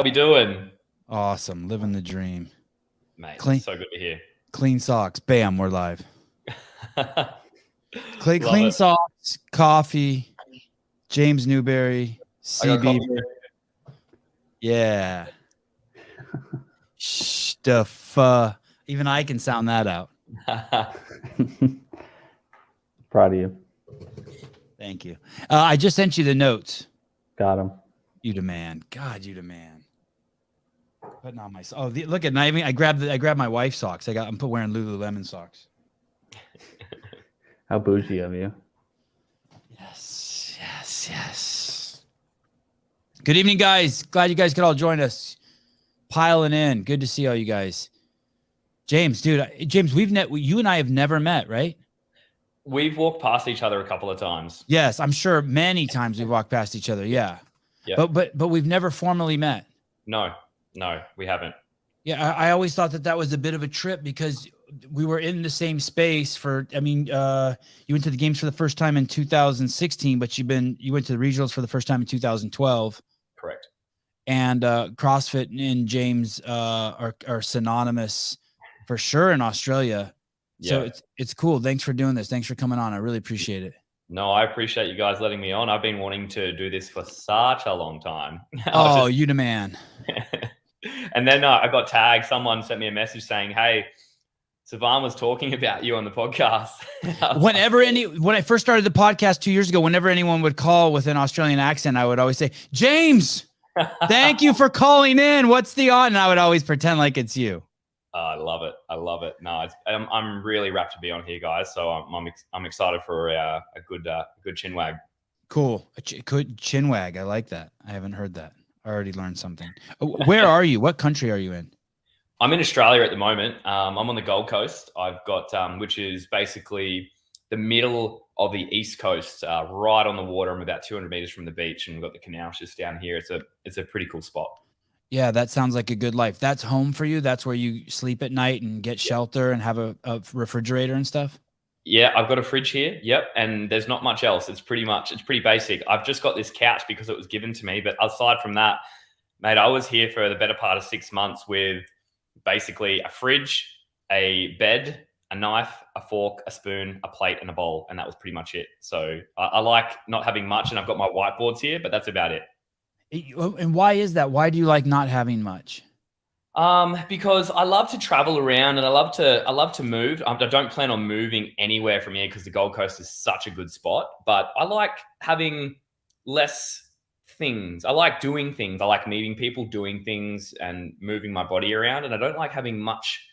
we doing? Awesome. Living the dream. Mate, Clean, so good to hear. clean socks. Bam, we're live. Love Clean it. socks, coffee, James Newbury, I got coffee. CB. Yeah. Stuff. Even I can sound that out. Proud of you. Thank you. I just sent you the notes. Got him. You demand. God, you demand. Putting on my look at I mean I grabbed my wife's socks. I'm wearing Lululemon socks. How bougie of you. Yes. Good evening, guys. Glad you guys could all join us. Piling in. Good to see all you guys. James, dude. James, you and I have never met, right? We've walked past each other a couple of times. Yes, I'm sure many times we've walked past each other. Yeah. Yeah. But we've never formally met. No, we haven't. Yeah, I always thought that was a bit of a trip because we were in the same space you went to the games for the first time in 2016, but you went to the regionals for the first time in 2012. Correct. And CrossFit and James are synonymous for sure in Australia. Yeah. So it's cool. Thanks for doing this. Thanks for coming on. I really appreciate it. No, I appreciate you guys letting me on. I've been wanting to do this for such a long time. You the man. And then I got tagged. Someone sent me a message saying, "Hey, Sevan was talking about you on the podcast." When I first started the podcast 2 years ago, whenever anyone would call with an Australian accent, I would always say, "James, thank you for calling in. What's the odd?" And I would always pretend like it's you. I love it. No, I'm really rapt to be on here, guys. So I'm excited for a good chin wag. Cool, good chin wag. I like that. I haven't heard that. I already learned something. Where are you? What country are you in? I'm in Australia at the moment. I'm on the Gold Coast. I've got which is basically the middle of the East Coast, right on the water. I'm about 200 meters from the beach, and we've got the canals just down here. It's a pretty cool spot. Yeah, that sounds like a good life. That's home for you? That's where you sleep at night and get shelter and have a refrigerator and stuff? Yeah, I've got a fridge here. Yep. And there's not much else. It's pretty basic. I've just got this couch because it was given to me. But aside from that, mate, I was here for the better part of 6 months with basically a fridge, a bed, a knife, a fork, a spoon, a plate, and a bowl. And that was pretty much it. So I like not having much, and I've got my whiteboards here, but that's about it. And why is that? Why do you like not having much? Because I love to travel around and I love to move. I don't plan on moving anywhere from here because the Gold Coast is such a good spot, but I like having less things. I like doing things. I like meeting people, doing things and moving my body around. And I don't like having much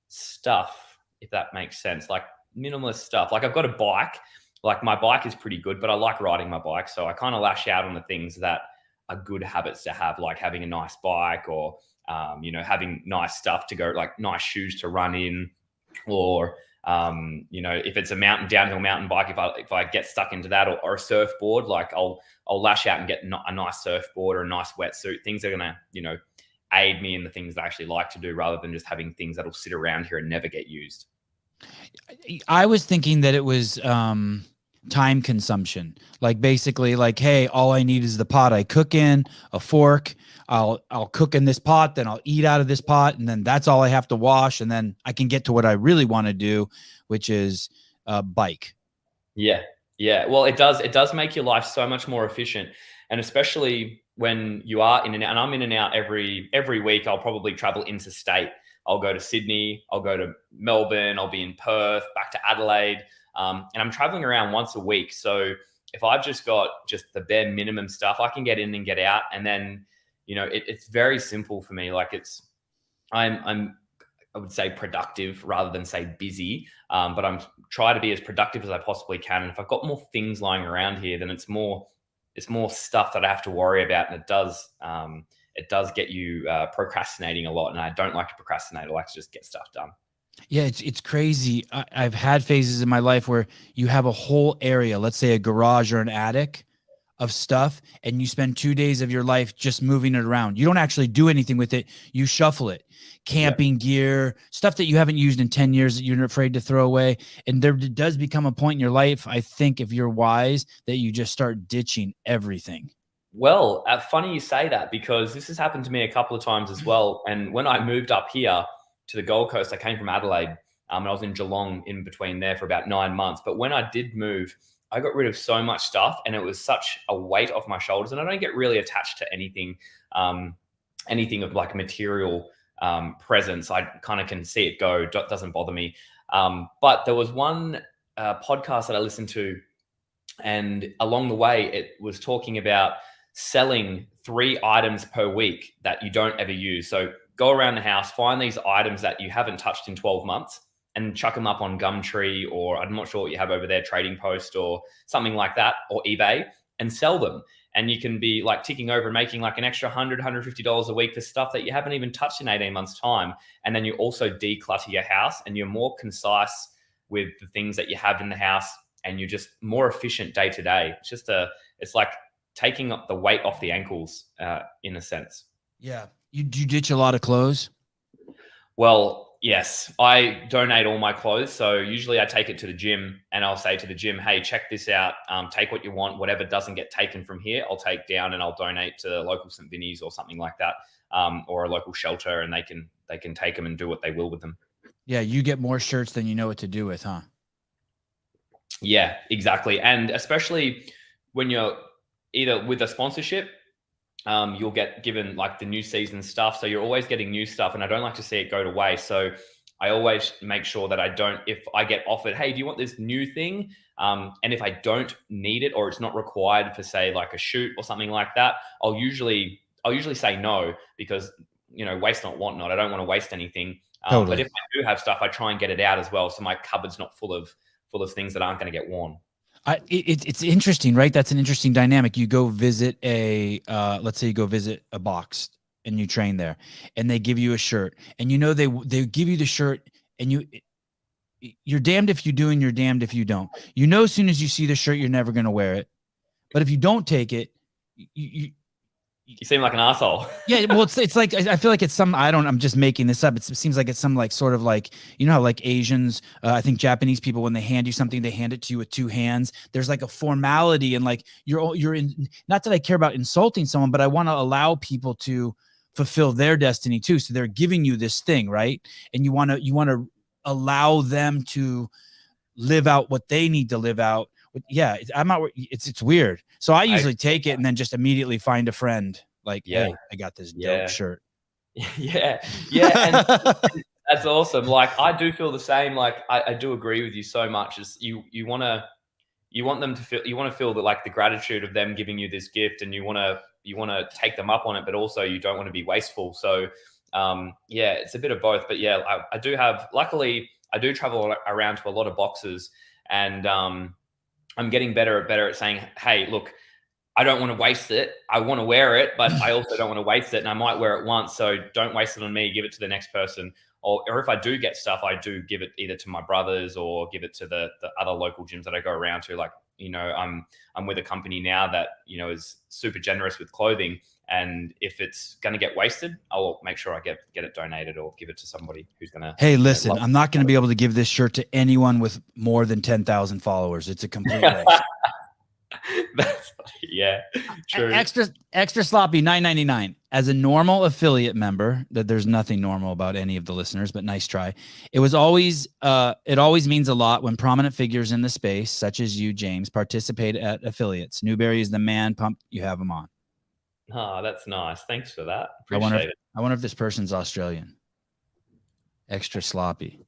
stuff, if that makes sense, like minimalist stuff. Like I've got a bike, like my bike is pretty good, but I like riding my bike. So I kind of lash out on the things that are good habits to have, like having a nice bike or, having nice stuff to go, like nice shoes to run in, or, if it's a downhill mountain bike, if I get stuck into that, or a surfboard, like I'll lash out and get a nice surfboard or a nice wetsuit, things that are going to, aid me in the things that I actually like to do rather than just having things that'll sit around here and never get used. I was thinking that it was, time consumption, like basically like, hey, all I need is the pot I cook in, a fork, I'll cook in this pot, then I'll eat out of this pot, and then that's all I have to wash, and then I can get to what I really want to do, which is bike. Yeah Well, it does make your life so much more efficient, and especially when you are in and out, and I'm in and out every week. I'll probably travel interstate. I'll go to Sydney, I'll go to Melbourne, I'll be in Perth, back to Adelaide. And I'm traveling around once a week. So if I've just got the bare minimum stuff, I can get in and get out. And then, it's very simple for me. Like I would say productive rather than say busy. But I'm trying to be as productive as I possibly can. And if I've got more things lying around here, then it's more stuff that I have to worry about. And it does get you procrastinating a lot. And I don't like to procrastinate. I like to just get stuff done. Yeah, it's crazy. I've had phases in my life where you have a whole area, let's say a garage or an attic of stuff, and you spend 2 days of your life just moving it around. You don't actually do anything with it. You shuffle it. Camping gear, stuff that you haven't used in 10 years that you're afraid to throw away. And there does become a point in your life, I think, if you're wise, that you just start ditching everything. Well, funny you say that, because this has happened to me a couple of times as well. And when I moved up here to the Gold Coast, I came from Adelaide, and I was in Geelong in between there for about 9 months. But when I did move, I got rid of so much stuff, and it was such a weight off my shoulders. And I don't get really attached to anything, anything of like material presence. I kind of can see it go. Doesn't bother me. But there was one podcast that I listened to, and along the way, it was talking about selling 3 items per week that you don't ever use. So go around the house, find these items that you haven't touched in 12 months and chuck them up on Gumtree, or I'm not sure what you have over there, Trading Post or something like that, or eBay, and sell them. And you can be like ticking over and making like an extra $100, $150 a week for stuff that you haven't even touched in 18 months time. And then you also declutter your house, and you're more concise with the things that you have in the house, and you're just more efficient day to day. It's like taking up the weight off the ankles, in a sense. Yeah. You ditch a lot of clothes? Well, yes, I donate all my clothes. So usually I take it to the gym, and I'll say to the gym, hey, check this out. Take what you want. Whatever doesn't get taken from here, I'll take down and I'll donate to the local St. Vinny's or something like that, or a local shelter, and they can take them and do what they will with them. Yeah, you get more shirts than you know what to do with, huh? Yeah, exactly. And especially when you're either with a sponsorship, you'll get given like the new season stuff. So you're always getting new stuff, and I don't like to see it go to waste. So I always make sure that if I get offered, hey, do you want this new thing? And if I don't need it, or it's not required for, say, like a shoot or something like that, I'll usually say no, because, waste not, want not. I don't want to waste anything. Totally. But if I do have stuff, I try and get it out as well, so my cupboard's not full of things that aren't going to get worn. It's interesting, right? That's an interesting dynamic. You go visit let's say you go visit a box and you train there, and they give you a shirt, and they give you the shirt, and you're damned if you do and you're damned if you don't. As soon as you see the shirt, you're never going to wear it. But if you don't take it, you seem like an asshole. Yeah, well, it's like, I feel like it's I'm just making this up. It seems like it's some like sort of like, how like Asians, I think Japanese people, when they hand you something, they hand it to you with 2 hands. There's like a formality, and like you're in, not that I care about insulting someone, but I want to allow people to fulfill their destiny too. So they're giving you this thing, right? And you want to allow them to live out what they need to live out. Yeah, it's weird. So I usually take it and then just immediately find a friend. Like, hey, I got this dope shirt. Yeah. And that's awesome. Like, I do feel the same. Like, I do agree with you so much. Is you want them to feel, you want to feel that, like, the gratitude of them giving you this gift, and you want to take them up on it, but also you don't want to be wasteful. So it's a bit of both. But yeah, I do have, luckily I do travel around to a lot of boxes, and I'm getting better at saying, hey, look, I don't want to waste it. I want to wear it, but I also don't want to waste it. And I might wear it once. So don't waste it on me. Give it to the next person. Or if I do get stuff, I do give it either to my brothers or give it to the other local gyms that I go around to. Like, I'm with a company now that, is super generous with clothing. And if it's going to get wasted, I'll make sure I get it donated or give it to somebody who's going to. Hey, listen, I'm not going to be able to give this shirt to anyone with more than 10,000 followers. It's a complete waste. Yeah, true. Extra sloppy, $9.99. As a normal affiliate member, that there's nothing normal about any of the listeners, but nice try. It always means a lot when prominent figures in the space, such as you, James, participate at affiliates. Newbury is the man. Pump you have him on. Oh, that's nice. Thanks for that. Appreciate it. I wonder if this person's Australian. Extra sloppy.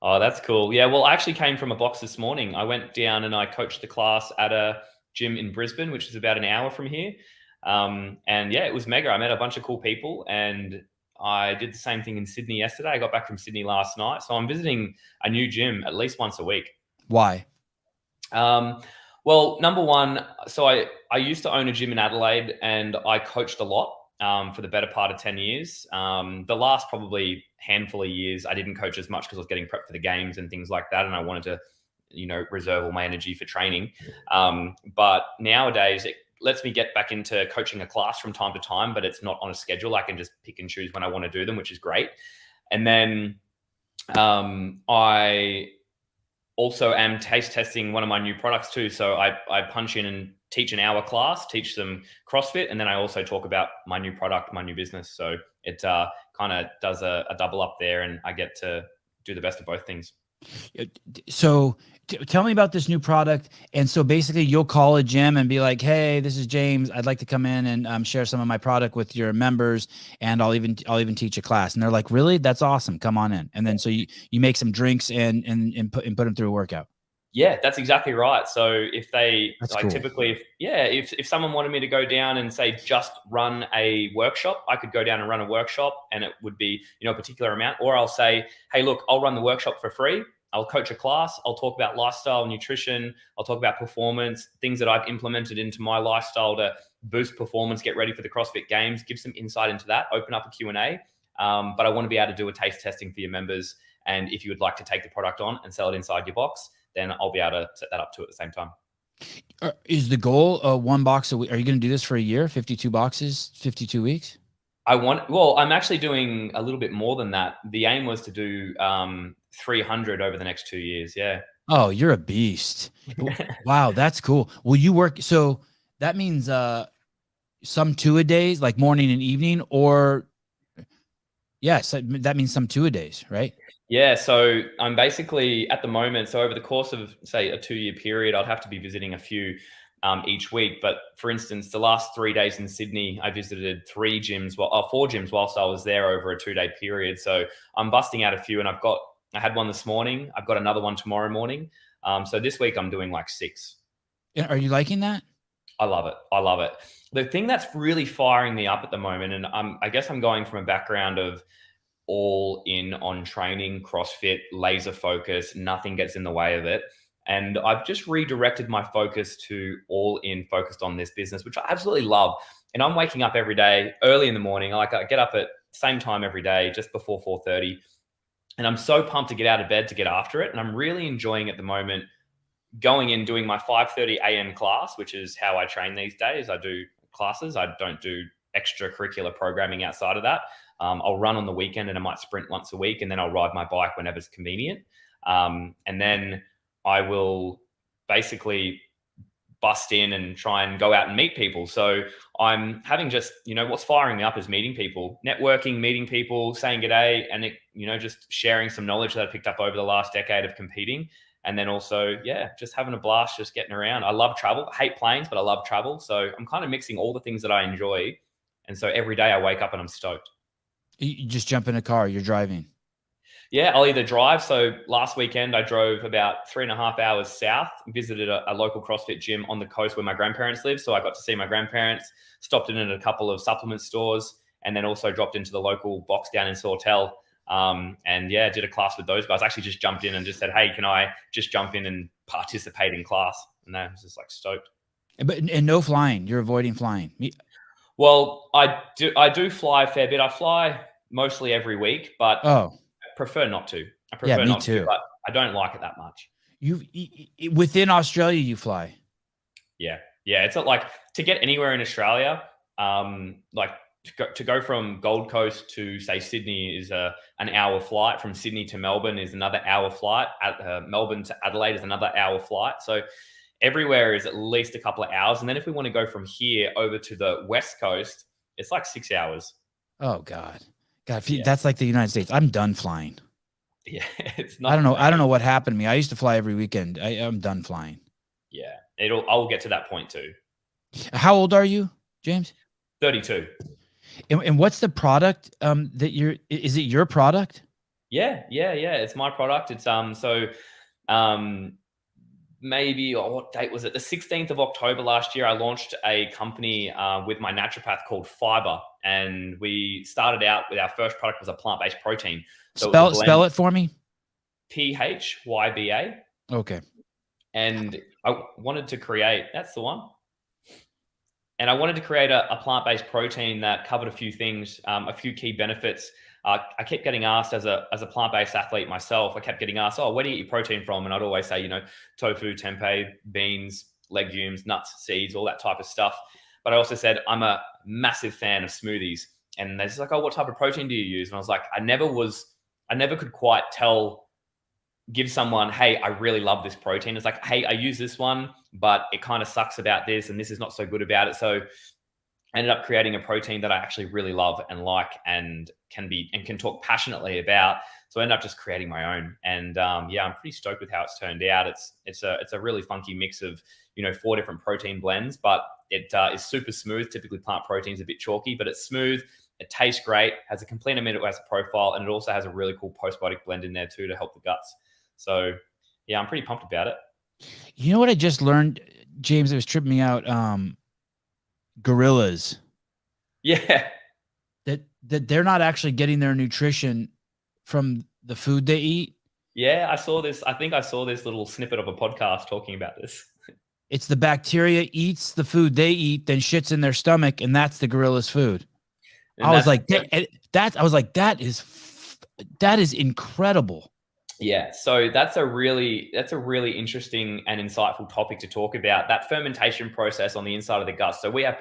Oh, that's cool. Yeah, well, I actually came from a box this morning. I went down and I coached the class at a gym in Brisbane, which is about an hour from here. And yeah, it was mega. I met a bunch of cool people, and I did the same thing in Sydney yesterday. I got back from Sydney last night. So I'm visiting a new gym at least once a week. Why? Well, number one, so I used to own a gym in Adelaide, and I coached a lot for the better part of 10 years. The last probably handful of years, I didn't coach as much because I was getting prepped for the games and things like that. And I wanted to, reserve all my energy for training. But nowadays, it lets me get back into coaching a class from time to time, but it's not on a schedule. I can just pick and choose when I want to do them, which is great. And then I also am taste testing one of my new products too. So I punch in and teach an hour class, teach them CrossFit, and then I also talk about my new product, my new business. So it kind of does a double up there, and I get to do the best of both things. So tell me about this new product. And so basically you'll call a gym and be like, hey, this is James. I'd like to come in and share some of my product with your members. And I'll even teach a class. And they're like, really? That's awesome. Come on in. And then, so you make some drinks and put them through a workout. Yeah, that's exactly right. So if they That's like cool. typically, if someone wanted me to go down and say just run a workshop, I could go down and run a workshop, and it would be a particular amount. Or I'll say, hey, look, I'll run the workshop for free. I'll coach a class. I'll talk about lifestyle, nutrition. I'll talk about performance, things that I've implemented into my lifestyle to boost performance, get ready for the CrossFit Games, give some insight into that, open up a Q&A. But I want to be able to do a taste testing for your members. And if you would like to take the product on and sell it inside your box, then I'll be able to set that up too at the same time. Is the goal 1 box a week? Are you going to do this for a year? 52 boxes, 52 weeks? I'm actually doing a little bit more than that. The aim was to do 300 over the next 2 years. Yeah. Oh, you're a beast. Wow. That's cool. Will you work? So that means some 2-a-days, like morning and evening, or yes, that means some 2-a-days, right? Yeah, so I'm basically at the moment, so over the course of, say, a 2-year period, I'd have to be visiting a few each week. But for instance, the last 3 days in Sydney, I visited 4 gyms whilst I was there over a 2-day period. So I'm busting out a few, and I had one this morning. I've got another one tomorrow morning. So this week I'm doing like 6. Are you liking that? I love it. I love it. The thing that's really firing me up at the moment, and I guess I'm going from a background of all in on training, CrossFit, laser focus, nothing gets in the way of it. And I've just redirected my focus to all in, focused on this business, which I absolutely love. And I'm waking up every day early in the morning. I get up at the same time every day, just before 4:30. And I'm so pumped to get out of bed to get after it. And I'm really enjoying at the moment going in, doing my 5:30 a.m. class, which is how I train these days. I do classes. I don't do extracurricular programming outside of that. I'll run on the weekend, and I might sprint once a week, and then I'll ride my bike whenever it's convenient. And then I will basically bust in and try and go out and meet people. So I'm having just, what's firing me up is meeting people, networking, meeting people, saying g'day, and just sharing some knowledge that I picked up over the last decade of competing. And then also, just having a blast, just getting around. I love travel. I hate planes, but I love travel. So I'm kind of mixing all the things that I enjoy. And so every day I wake up and I'm stoked. You just jump in a car, you're driving. Yeah, I'll either drive. So last weekend I drove about 3.5 hours south, visited a local CrossFit gym on the coast where my grandparents live. So I got to see my grandparents, stopped in at a couple of supplement stores, and then also dropped into the local box down in Sawtell. Did a class with those guys. I actually just jumped in and just said, hey, can I just jump in and participate in class? And I was just like stoked. And no flying. You're avoiding flying. Well, I do fly a fair bit. I fly mostly every week, but I prefer not to. I prefer not to, but I don't like it that much. Within Australia, you fly? Yeah. It's not like to get anywhere in Australia, to go from Gold Coast to, say, Sydney is an hour flight. From Sydney to Melbourne is another hour flight. Melbourne to Adelaide is another hour flight. So everywhere is at least a couple of hours. And then if we want to go from here over to the West Coast, it's like 6 hours. Oh, God. That's like the United States. I'm done flying. Yeah, it's not. I don't know what happened to me. I used to fly every weekend. I'm done flying. Yeah, I'll get to that point too. How old are you, James? 32. And what's the product is it your product? Yeah. It's my product. It's maybe, what date was it? The 16th of October last year, I launched a company with my naturopath called Fiber. And we started out with our first product was a plant-based protein. So spell it for me. PHYBA. Okay. And I wanted to create, that's the one. And I wanted to create a plant-based protein that covered a few things, a few key benefits. I kept getting asked as a plant-based athlete myself, I kept getting asked, where do you get your protein from? And I'd always say, tofu, tempeh, beans, legumes, nuts, seeds, all that type of stuff. But I also said, I'm a massive fan of smoothies. And they're just like, what type of protein do you use? And I was like, I never could quite tell give someone, hey, I really love this protein. It's like, hey, I use this one, but it kind of sucks about this, and this is not so good about it. So I ended up creating a protein that I actually really love and like, and can talk passionately about. So I ended up just creating my own. And yeah, I'm pretty stoked with how it's turned out. It's a really funky mix of, 4 different protein blends, but it is super smooth. Typically plant protein is a bit chalky, but it's smooth. It tastes great, has a complete amino acid profile, and it also has a really cool postbiotic blend in there too to help the guts. So yeah, I'm pretty pumped about it. You know what I just learned, James? It was tripping me out. Gorillas. Yeah. That they're not actually getting their nutrition from the food they eat. Yeah, I saw this. I think I saw this little snippet of a podcast talking about this. It's the bacteria eats the food they eat, then shits in their stomach, and that's the gorilla's food. And I was like, that is incredible. Yeah, so that's a really interesting and insightful topic to talk about. That fermentation process on the inside of the gut. So we have,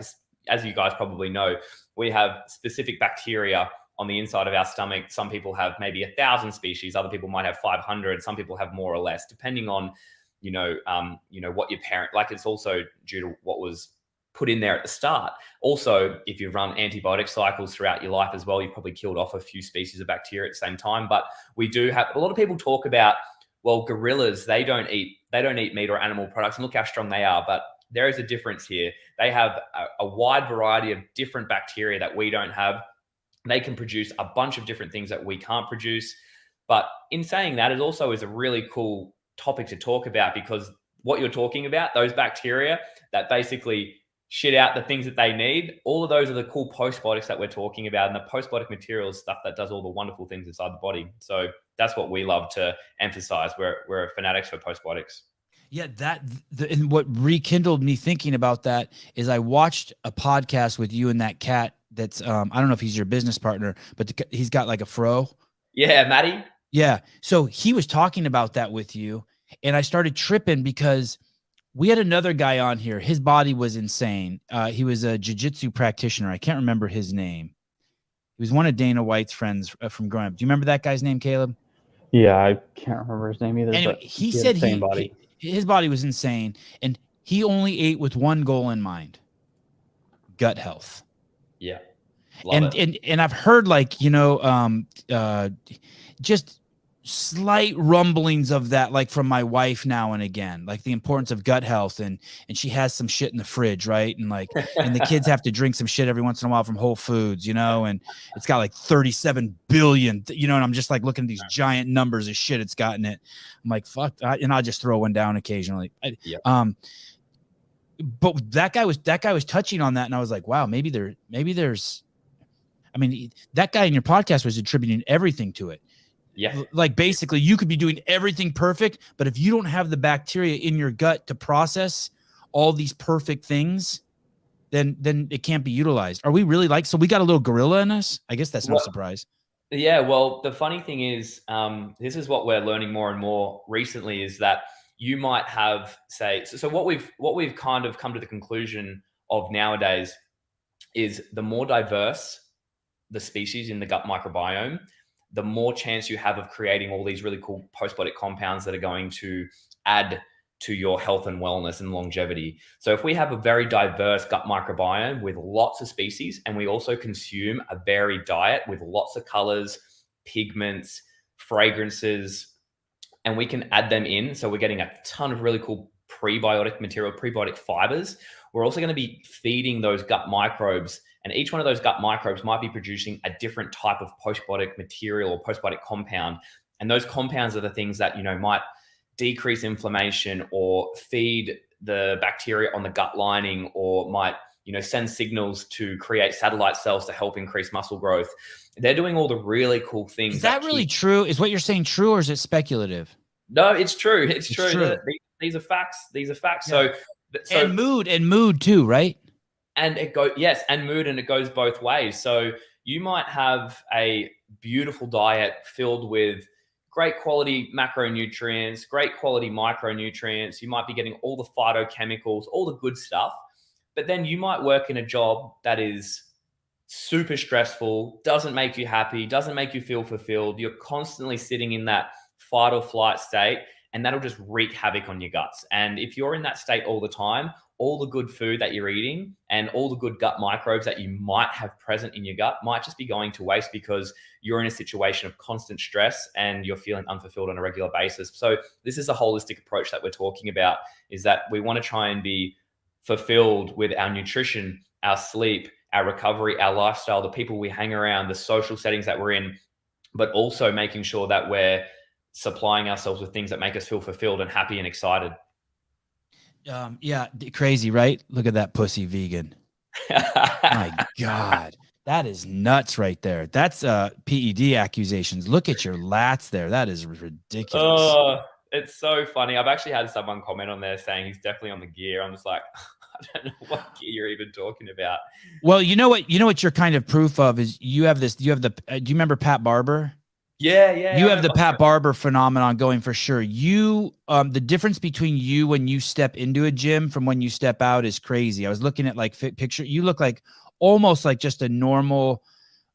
as you guys probably know, we have specific bacteria on the inside of our stomach. Some people have maybe 1,000 species. Other people might have 500. Some people have more or less, depending on, what your parent, like, it's also due to what was put in there at the start. Also, if you've run antibiotic cycles throughout your life as well, you've probably killed off a few species of bacteria at the same time. But we do have, a lot of people talk about, well, gorillas, they don't eat meat or animal products, and look how strong they are. But there is a difference here. They have a wide variety of different bacteria that we don't have. They can produce a bunch of different things that we can't produce. But in saying that, it also is a really cool topic to talk about, because what you're talking about, those bacteria that basically shit out the things that they need, all of those are the cool postbiotics that we're talking about, and the postbiotic material is stuff that does all the wonderful things inside the body. So that's what we love to emphasize. We're fanatics for postbiotics. Yeah, and what rekindled me thinking about that is I watched a podcast with you and that cat that's, I don't know if he's your business partner, but he's got like a fro. Yeah, Maddie. Yeah. So he was talking about that with you, and I started tripping because we had another guy on here. His body was insane. He was a jiu-jitsu practitioner. I can't remember his name. He was one of Dana White's friends from growing up. Do you remember that guy's name, Caleb? Yeah, I can't remember his name either. Anyway, but he said his body was insane, and he only ate with one goal in mind: gut health. Yeah. And I've heard, like, just slight rumblings of that, like from my wife now and again, like the importance of gut health, and she has some shit in the fridge, right? And like, and the kids have to drink some shit every once in a while from Whole Foods, and it's got like 37 billion, and I'm just like looking at these giant numbers of shit it's got in it. I'm like, fuck, and I'll just throw one down occasionally. But that guy was touching on that, and I was like, wow, maybe there's, I mean, that guy in your podcast was attributing everything to it. Yeah. Like, basically you could be doing everything perfect, but if you don't have the bacteria in your gut to process all these perfect things, then it can't be utilized. Are we really so we got a little gorilla in us? I guess that's no surprise. Yeah. Well, the funny thing is, this is what we're learning more and more recently, is that you might have, so what we've kind of come to the conclusion of nowadays is the more diverse the species in the gut microbiome, the more chance you have of creating all these really cool postbiotic compounds that are going to add to your health and wellness and longevity. So if we have a very diverse gut microbiome with lots of species, and we also consume a varied diet with lots of colors, pigments, fragrances, and we can add them in, so we're getting a ton of really cool prebiotic material, prebiotic fibers, we're also going to be feeding those gut microbes, and each one of those gut microbes might be producing a different type of postbiotic material or postbiotic compound. And those compounds are the things that, might decrease inflammation or feed the bacteria on the gut lining, or might, send signals to create satellite cells to help increase muscle growth. They're doing all the really cool things. Is that really true? Is what you're saying true, or is it speculative? No, it's true. It's true. These are facts. Yeah. So and mood too, right? And mood, and it goes both ways. So you might have a beautiful diet filled with great quality macronutrients, great quality micronutrients. You might be getting all the phytochemicals, all the good stuff. But then you might work in a job that is super stressful, doesn't make you happy, doesn't make you feel fulfilled. You're constantly sitting in that fight or flight state, and that'll just wreak havoc on your guts. And if you're in that state all the time, all the good food that you're eating and all the good gut microbes that you might have present in your gut might just be going to waste because you're in a situation of constant stress and you're feeling unfulfilled on a regular basis. So this is a holistic approach that we're talking about, is that we want to try and be fulfilled with our nutrition, our sleep, our recovery, our lifestyle, the people we hang around, the social settings that we're in, but also making sure that we're supplying ourselves with things that make us feel fulfilled and happy and excited. Yeah, crazy, right? Look at that pussy vegan. My God, that is nuts right there. That's PED accusations. Look at your lats there. That is ridiculous. Oh, it's so funny. I've actually had someone comment on there saying he's definitely on the gear. I'm just like, I don't know what gear you're even talking about. Well, you know what you're kind of proof of is you have the, do you remember Pat Barber? Yeah. You have the Pat Barber phenomenon going for sure. You, the difference between you when you step into a gym from when you step out is crazy. I was looking at like picture. You look like almost like just a normal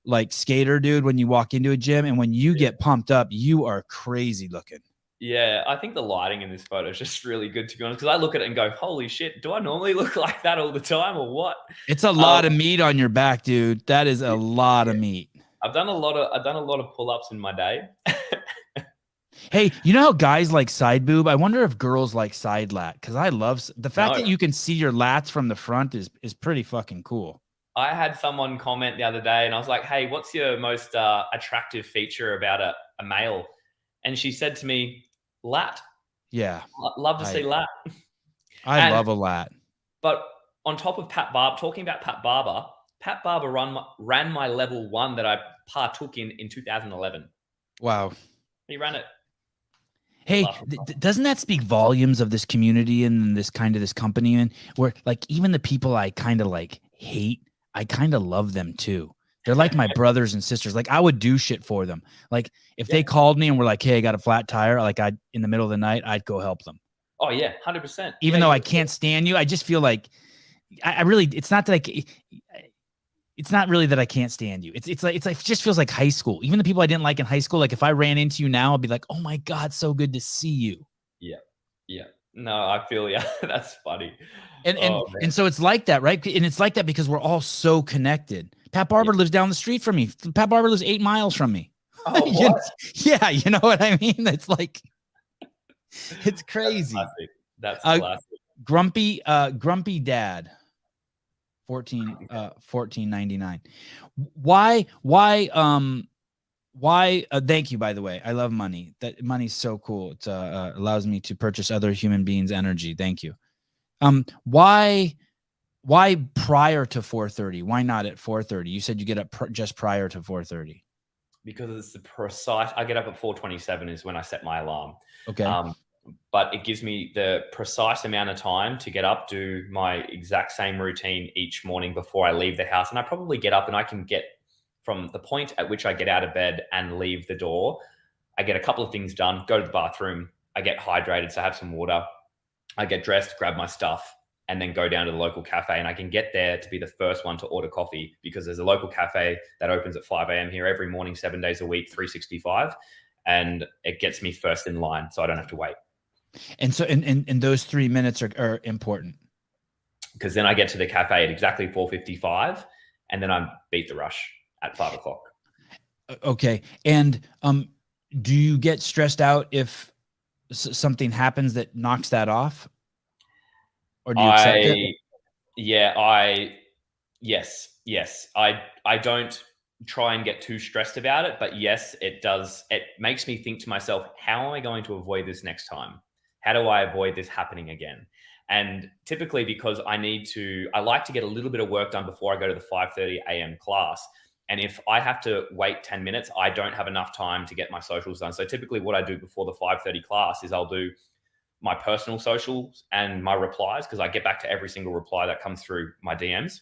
like skater dude when you walk into a gym. And when you get pumped up, you are crazy looking. Yeah, I think the lighting in this photo is just really good, to be honest, because I look at it and go, holy shit, do I normally look like that all the time or what? It's a lot of meat on your back, dude. That is a lot of meat. I've done a lot of pull-ups in my day. Hey, you know how guys like side boob? I wonder if girls like side lat, because I love the fact that you can see your lats from the front is pretty fucking cool. I had someone comment the other day and I was like, hey, what's your most attractive feature about a male? And she said to me, lat. Yeah. Love to see lat. I love a lat. But on top of Pat Barber, talking about Pat Barber ran my level 1 that I partook in 2011. Wow. He ran it. Hey, doesn't that speak volumes of this community and this company, and where like even the people I kind of like hate, I kind of love them too. They're like my brothers and sisters. Like I would do shit for them. Like if they called me and were like, hey, I got a flat tire, like in the middle of the night, I'd go help them. Oh yeah, 100%. Even though I can't stand you, I just feel like I really, it's not really that I can't stand you. It's like, it just feels like high school. Even the people I didn't like in high school, like if I ran into you now, I'd be like, oh my God, so good to see you. Yeah. No, I feel you. That's funny. And so it's like that, right? And it's like that because we're all so connected. Pat Barber lives down the street from me. Pat Barber lives 8 miles from me. Oh, what? Yeah, you know what I mean? It's like, it's crazy. That's classic. Grumpy Dad. 14.99. Why thank you, by the way. I love money. That money's so cool. It allows me to purchase other human beings' energy. Thank you. Why prior to 4:30? Why not at 4:30? You said you get up just prior to 4:30. Because it's the precise. I get up at 4:27 is when I set my alarm. Okay. But it gives me the precise amount of time to get up, do my exact same routine each morning before I leave the house. And I probably get up and I can get from the point at which I get out of bed and leave the door. I get a couple of things done, go to the bathroom. I get hydrated, so I have some water. I get dressed, grab my stuff, and then go down to the local cafe. And I can get there to be the first one to order coffee because there's a local cafe that opens at 5 a.m. here every morning, 7 days a week, 365. And it gets me first in line, so I don't have to wait. And so and those 3 minutes are important. Because then I get to the cafe at exactly 4:55 and then I beat the rush at 5 o'clock. Okay. And do you get stressed out if something happens that knocks that off? Or do you accept it? Yes. I don't try and get too stressed about it, but yes, it does. It makes me think to myself, how am I going to avoid this next time? How do I avoid this happening again? And typically because I like to get a little bit of work done before I go to the 5:30 a.m. class. And if I have to wait 10 minutes, I don't have enough time to get my socials done. So typically what I do before the 5:30 class is I'll do my personal socials and my replies, because I get back to every single reply that comes through my DMs.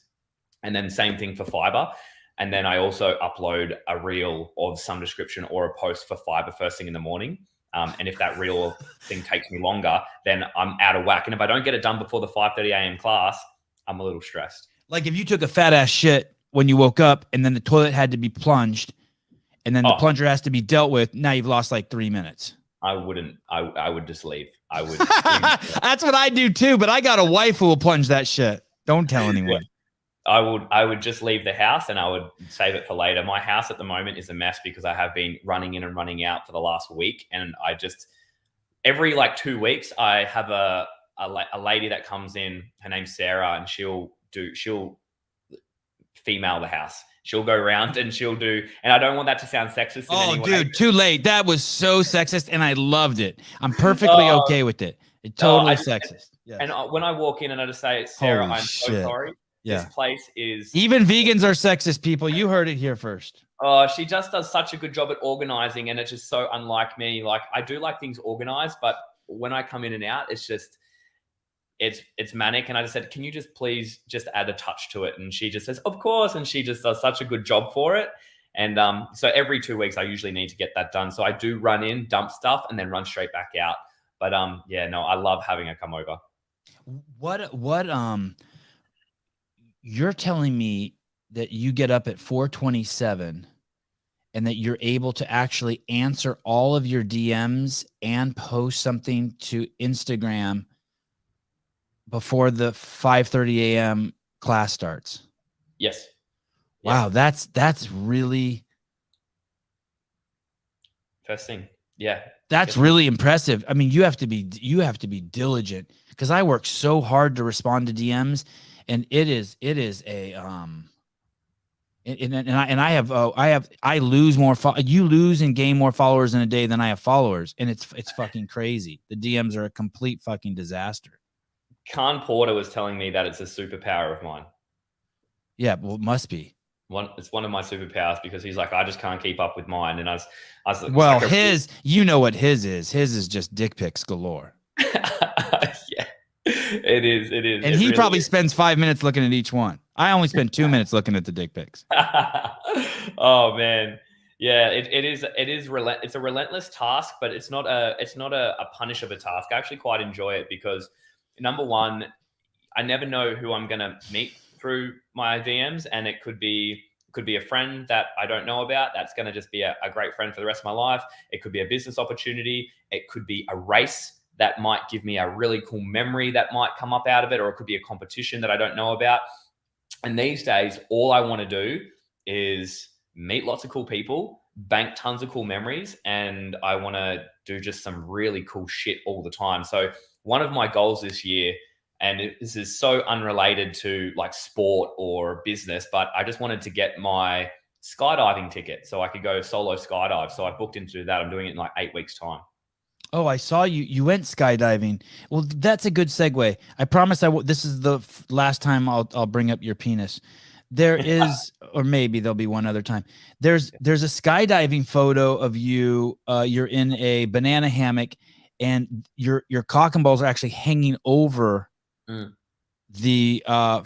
And then same thing for Fiber. And then I also upload a reel of some description or a post for Fiber first thing in the morning. And if that reel thing takes me longer, then I'm out of whack. And if I don't get it done before the 5:30 a.m. class, I'm a little stressed. Like if you took a fat ass shit when you woke up and then the toilet had to be plunged and then the plunger has to be dealt with, now you've lost like 3 minutes. I wouldn't. I would just leave. I would. That's what I do too. But I got a wife who will plunge that shit. Don't tell anyone. I would just leave the house and I would save it for later. My house at the moment is a mess because I have been running in and running out for the last week, and I just every like 2 weeks I have a lady that comes in. Her name's Sarah, and she'll female the house. She'll go around and she'll do, and I don't want that to sound sexist in any way. Oh, dude, too late. That was so sexist, and I loved it. I'm perfectly okay with it. It's totally sexist. Yes. And when I walk in and I just say, Sarah, Holy I'm so shit. sorry. Yeah. This place is... Even vegans are sexist, people. You heard it here first. Oh, she just does such a good job at organizing, and it's just so unlike me. Like, I do like things organized, but when I come in and out, it's just... It's manic. And I just said, can you just please just add a touch to it? And she just says, of course. And she just does such a good job for it. And so every 2 weeks, I usually need to get that done. So I do run in, dump stuff, and then run straight back out. But yeah, no, I love having her come over. You're telling me that you get up at 4:27 and that you're able to actually answer all of your DMs and post something to Instagram before the 5:30 a.m. class starts? Yes. Wow, that's really first thing. Yeah. That's really impressive. I mean, you have to be diligent, because I work so hard to respond to DMs, and it is a I lose more you lose and gain more followers in a day than I have followers, and it's fucking crazy. The DMs are a complete fucking disaster. Khan Porter was telling me that it's a superpower of mine. Yeah, well, it must be. It's one of my superpowers, because he's like, I just can't keep up with mine. And I was like, well, you know what his is. His is just dick pics galore. Yeah, it is. And he really probably spends 5 minutes looking at each one. I only spend 2 minutes looking at the dick pics. Oh man. Yeah, it's a relentless task, but it's not a punish of a task. I actually quite enjoy it, because number one, I never know who I'm going to meet through my DMs, and it could be a friend that I don't know about. That's going to just be a great friend for the rest of my life. It could be a business opportunity. It could be a race that might give me a really cool memory that might come up out of it, or it could be a competition that I don't know about. And these days, all I want to do is meet lots of cool people, bank tons of cool memories, and I want to do just some really cool shit all the time. So one of my goals this year, and this is so unrelated to like sport or business, but I just wanted to get my skydiving ticket so I could go solo skydive. So I booked into that. I'm doing it in like 8 weeks time. Oh, I saw you went skydiving. Well, that's a good segue. I promise this is the last time I'll bring up your penis. There is, or maybe there'll be one other time. There's a skydiving photo of you. You're in a banana hammock, and your cock and balls are actually hanging over the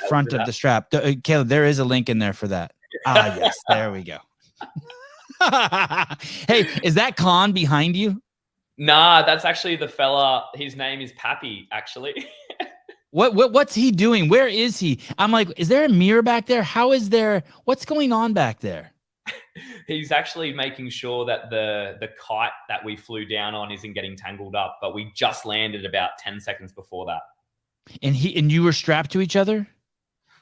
front of the strap. Caleb, there is a link in there for that. Yes, there we go. Hey, is that Khan behind you? Nah, that's actually the fella. His name is Pappy, actually. What's he doing? Where is he? I'm like, is there a mirror back there? What's going on back there? He's actually making sure that the kite that we flew down on isn't getting tangled up, but we just landed about 10 seconds before that. And you were strapped to each other?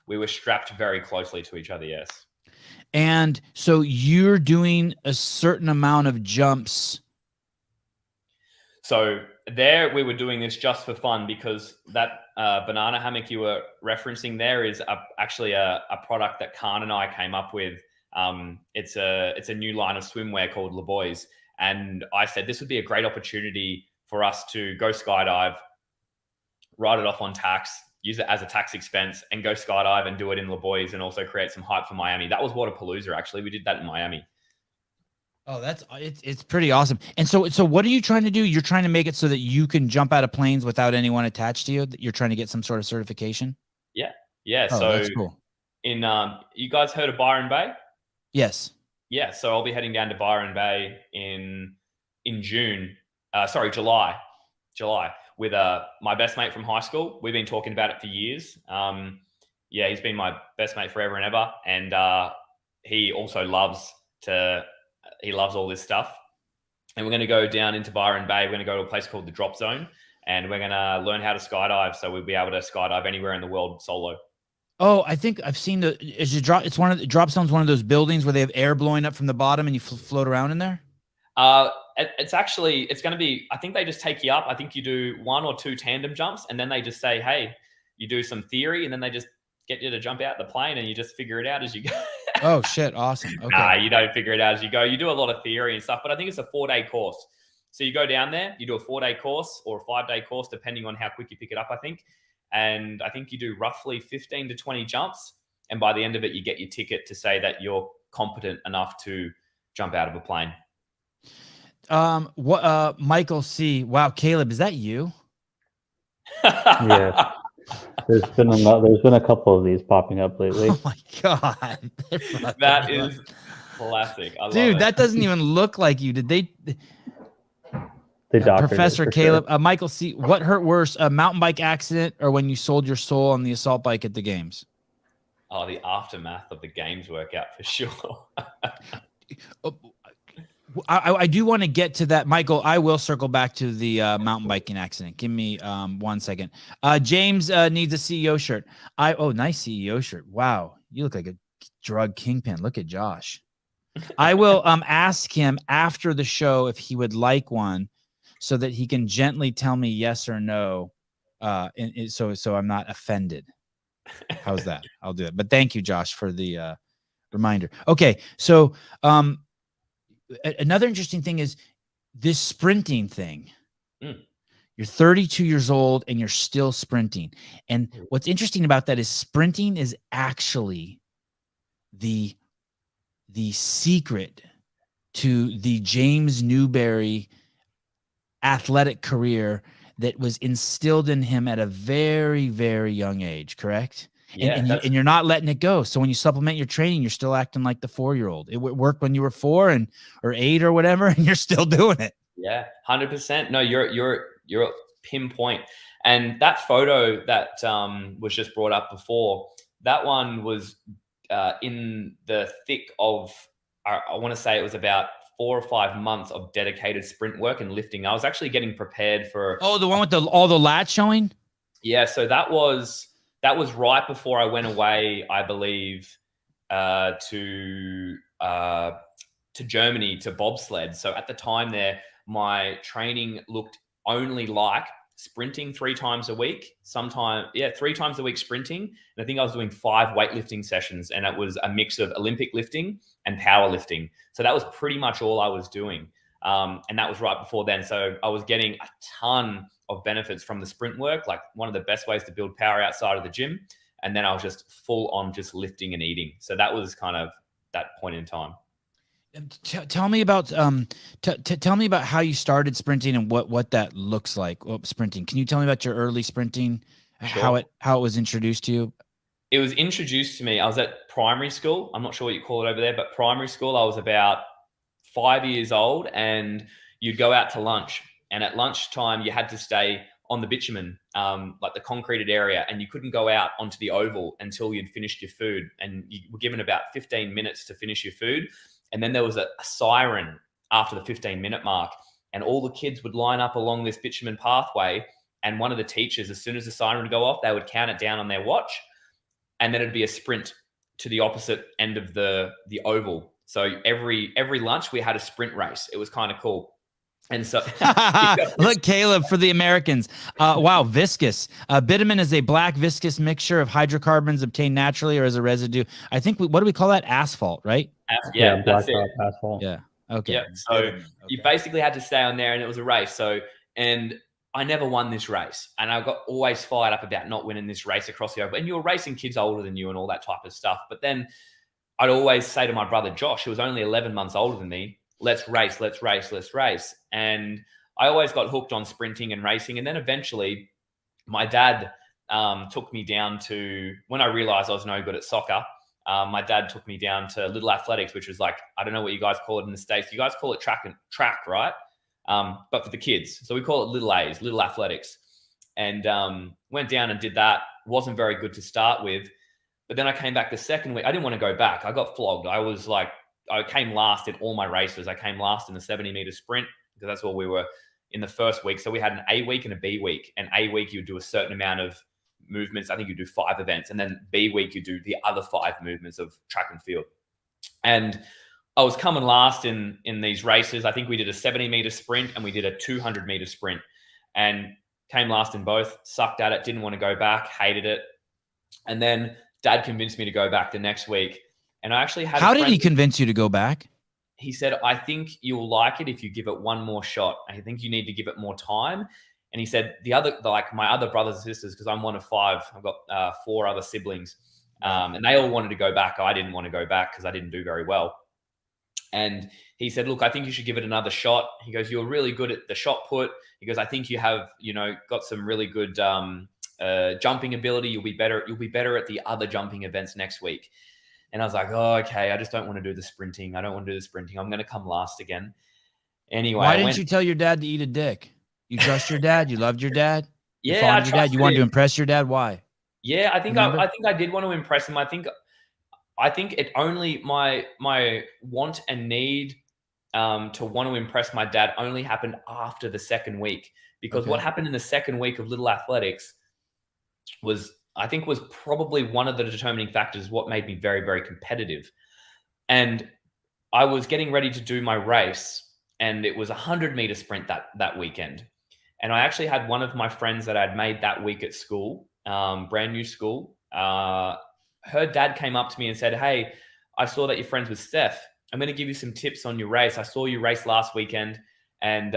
We were strapped very closely to each other, yes. And so you're doing a certain amount of jumps. So there we were doing this just for fun, because that banana hammock you were referencing there is actually a product that Khan and I came up with. It's a new line of swimwear called Le Boys. And I said, this would be a great opportunity for us to go skydive, write it off on tax, use it as a tax expense, and go skydive and do it in Le Boys, and also create some hype for Miami. That was Waterpalooza, actually. We did that in Miami. Oh, it's pretty awesome. And so what are you trying to do? You're trying to make it so that you can jump out of planes without anyone attached to you? That you're trying to get some sort of certification? Yeah. Oh, so that's cool. In you guys heard of Byron Bay? Yes. Yeah. So I'll be heading down to Byron Bay in July, with my best mate from high school. We've been talking about it for years. Yeah, he's been my best mate forever and ever, and he also loves all this stuff. and we're going to go down into Byron Bay. We're going to go to a place called the Drop Zone, and we're going to learn how to skydive. So we'll be able to skydive anywhere in the world solo. Oh, I think I've seen it's one of the Drop Zone's one of those buildings where they have air blowing up from the bottom and you float around in there. It's going to be, I think they just take you up. I think you do 1 or 2 tandem jumps, and then they just say, hey, you do some theory, and then they just get you to jump out the plane, and you just figure it out as you go. Oh shit. Awesome. Okay. Nah, you don't figure it out as you go. You do a lot of theory and stuff, but I think it's a 4-day course. So you go down there, you do a 4-day course or a 5-day course, depending on how quick you pick it up, I think. And I think you do roughly 15 to 20 jumps. And by the end of it, you get your ticket to say that you're competent enough to jump out of a plane. Michael C. Wow. Caleb, is that you? Yeah. There's been a couple of these popping up lately. Oh my God. That is classic. I love Dude, it. that doesn't even look like you. Did they doctored Professor it for Caleb, sure. Michael C. What hurt worse, a mountain bike accident or when you sold your soul on the assault bike at the games? Oh, the aftermath of the games workout for sure. I do want to get to that, Michael. I will circle back to the mountain biking accident. Give me 1 second. James needs a CEO shirt. Nice CEO shirt. Wow, you look like a drug kingpin. Look at Josh. I will ask him after the show if he would like one, so that he can gently tell me yes or no, so I'm not offended. How's that? I'll do it. But thank you, Josh, for the reminder. Okay, so another interesting thing is this sprinting thing. You're 32 years old and you're still sprinting. And what's interesting about that is sprinting is actually the secret to the James Newbury athletic career that was instilled in him at a very, very young age, correct? Yeah, and you're not letting it go. So when you supplement your training, you're still acting like the 4-year-old. It worked when you were 4 or 8 or whatever, and you're still doing it. Yeah, 100%. No, you're pinpoint. And that photo that was just brought up before, that one was in the thick of, I want to say it was about 4 or 5 months of dedicated sprint work and lifting. I was actually getting prepared for. Oh, the one with all the lats showing? Yeah, so that was right before I went away, I believe, to Germany to bobsled. So at the time there, my training looked only like sprinting 3 times a week, 3 times a week sprinting. And I think I was doing 5 weightlifting sessions, and it was a mix of Olympic lifting and powerlifting. So that was pretty much all I was doing. And that was right before then. So I was getting a ton of benefits from the sprint work, like one of the best ways to build power outside of the gym. And then I was just full on just lifting and eating. So that was kind of that point in time. Tell me about tell me about how you started sprinting and what that looks like. Sprinting. Can you tell me about your early sprinting? Sure. How it was introduced to you? It was introduced to me. I was at primary school. I'm not sure what you call it over there, but primary school. I was about 5 years old, and you'd go out to lunch. And at lunchtime, you had to stay on the bitumen, like the concreted area, and you couldn't go out onto the oval until you'd finished your food. And you were given about 15 minutes to finish your food. And then there was a siren after the 15-minute mark, and all the kids would line up along this bitumen pathway. And one of the teachers, as soon as the siren would go off, they would count it down on their watch, and then it'd be a sprint to the opposite end of the oval. So every lunch we had a sprint race. It was kind of cool. And so look, Caleb, for the Americans. Wow, viscous. Bitumen is a black viscous mixture of hydrocarbons obtained naturally or as a residue. I think what do we call that? Asphalt, right? Yeah, that's blacktop it. asphalt. Yeah. Okay. Yeah. So you basically had to stay on there, and it was a race. So, and I never won this race, and I got always fired up about not winning this race across the oval. And you were racing kids older than you and all that type of stuff. But then I'd always say to my brother Josh, who was only 11 months older than me, let's race. And I always got hooked on sprinting and racing. And then eventually my dad took me down to, when I realized I was no good at soccer, my dad took me down to Little Athletics, which was like, I don't know what you guys call it in the States. You guys call it track, right? But for the kids. So we call it Little A's, Little Athletics. And went down and did that. Wasn't very good to start with. But then I came back the second week. I didn't want to go back. I got flogged. I came last in all my races. I came last in the 70-meter sprint. because that's what we were in the first week. So we had an A week and a B week. And A week, you would do a certain amount of movements. I think you do 5 events. And then B week, you do the other 5 movements of track and field. And I was coming last in these races. I think we did a 70-meter sprint and we did a 200-meter sprint, and came last in both. Sucked at it, didn't want to go back, hated it. And then Dad convinced me to go back the next week. And I actually had. How did he convince you to go back? He said, I think you'll like it if you give it one more shot. I think you need to give it more time. And he said my other brothers and sisters, because I'm one of 5, I've got 4 other siblings, and they all wanted to go back. I didn't want to go back because I didn't do very well. And he said, look, I think you should give it another shot. He goes, you're really good at the shot put. He goes, I think you have, got some really good jumping ability. You'll be better at the other jumping events next week. And I was like, oh, okay. I just don't want to do the sprinting. I don't want to do the sprinting. I'm going to come last again. Anyway. Why didn't you tell your dad to eat a dick? You trust your dad? You loved your dad? You Yeah, your dad? You wanted to impress your dad? Why? Yeah, I think I did want to impress him. I think it only my want and need to want to impress my dad only happened after the second week, because what happened in the second week of Little Athletics was probably one of the determining factors, what made me very, very competitive. And I was getting ready to do my race, and it was a 100-meter sprint that weekend. And I actually had one of my friends that I'd made that week at school, brand new school. Her dad came up to me and said, hey, I saw that you're friends with Steph. I'm going to give you some tips on your race. I saw you race last weekend, and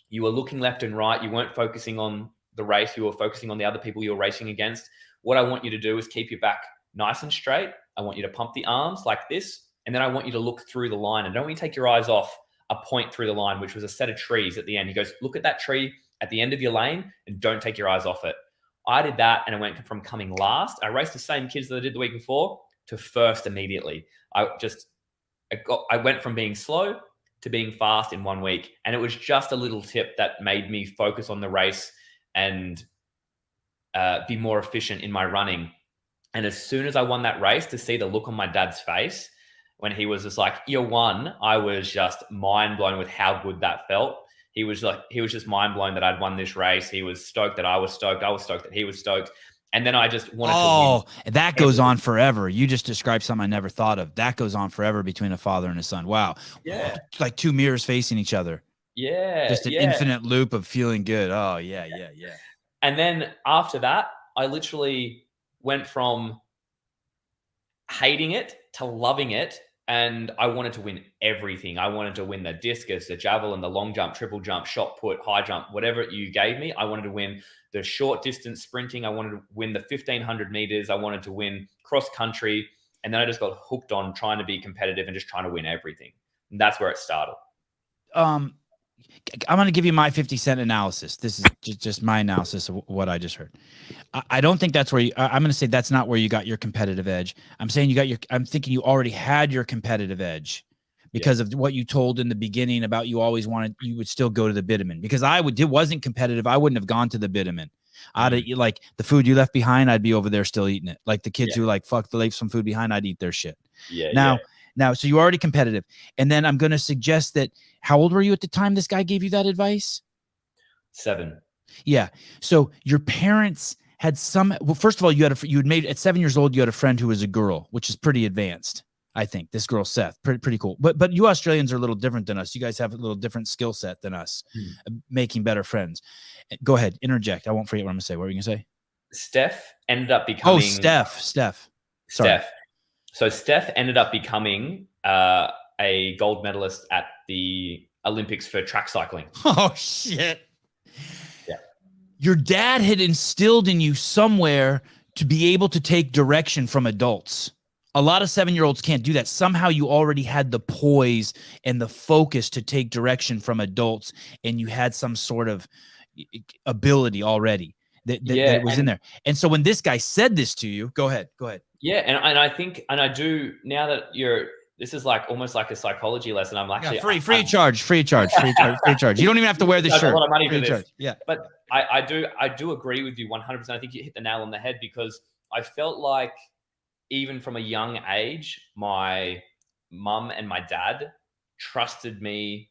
you were looking left and right. You weren't focusing on the race. You were focusing on the other people you were racing against. What I want you to do is keep your back nice and straight. I want you to pump the arms like this. And then I want you to look through the line, and don't want you to take your eyes off a point through the line, which was a set of trees at the end. He goes, look at that tree at the end of your lane and don't take your eyes off it. I did that, and I went from coming last. I raced the same kids that I did the week before to first immediately. I went from being slow to being fast in 1 week. And it was just a little tip that made me focus on the race and be more efficient in my running. And as soon as I won that race, to see the look on my dad's face when he was just like, you won, I was just mind blown with how good that felt. He was just mind blown that I'd won this race. He was stoked that I was stoked. I was stoked that he was stoked. And then I just wanted to win. Oh, that goes on forever. You just described something I never thought of. That goes on forever between a father and a son. Wow. Yeah. It's like 2 mirrors facing each other. Yeah. Just an infinite loop of feeling good. Oh, yeah. And then after that, I literally went from hating it to loving it. And I wanted to win everything. I wanted to win the discus, the javelin, the long jump, triple jump, shot put, high jump, whatever you gave me. I wanted to win the short distance sprinting. I wanted to win the 1,500 meters. I wanted to win cross country. And then I just got hooked on trying to be competitive and just trying to win everything. And that's where it started. I'm going to give you my 50-cent analysis. This is just my analysis of what I just heard. I don't think that's where I'm going to say that's not where you got your competitive edge. I'm saying I'm thinking you already had your competitive edge because of what you told in the beginning about you would still go to the Biderman. Because it wasn't competitive. I wouldn't have gone to the Biderman. Like the food you left behind, I'd be over there still eating it. Like the kids who like, fuck, they leave some food behind, I'd eat their shit. Now, so you're already competitive. And then I'm going to suggest that, how old were you at the time this guy gave you that advice? 7. Yeah. So your parents had first of all, you had made at 7 years old, you had a friend who was a girl, which is pretty advanced. I think this girl, Seth, pretty cool. But you Australians are a little different than us. You guys have a little different skill set than us, making better friends. Go ahead. Interject. I won't forget what I'm going to say. What were you going to say? Steph ended up becoming. Oh, Steph. Sorry. Steph. So Steph ended up becoming a gold medalist at the Olympics for track cycling. Oh, shit. Yeah. Your dad had instilled in you somewhere to be able to take direction from adults. A lot of 7-year-olds can't do that. Somehow you already had the poise and the focus to take direction from adults, and you had some sort of ability already that was in there. And so when this guy said this to you, go ahead. Yeah, and I think, and I do, now that this is like almost like a psychology lesson. I'm actually free of charge. You don't even have to wear this shirt. A lot of money for this. Charge. Yeah, but I do agree with you 100%. I think you hit the nail on the head, because I felt like even from a young age, my mum and my dad trusted me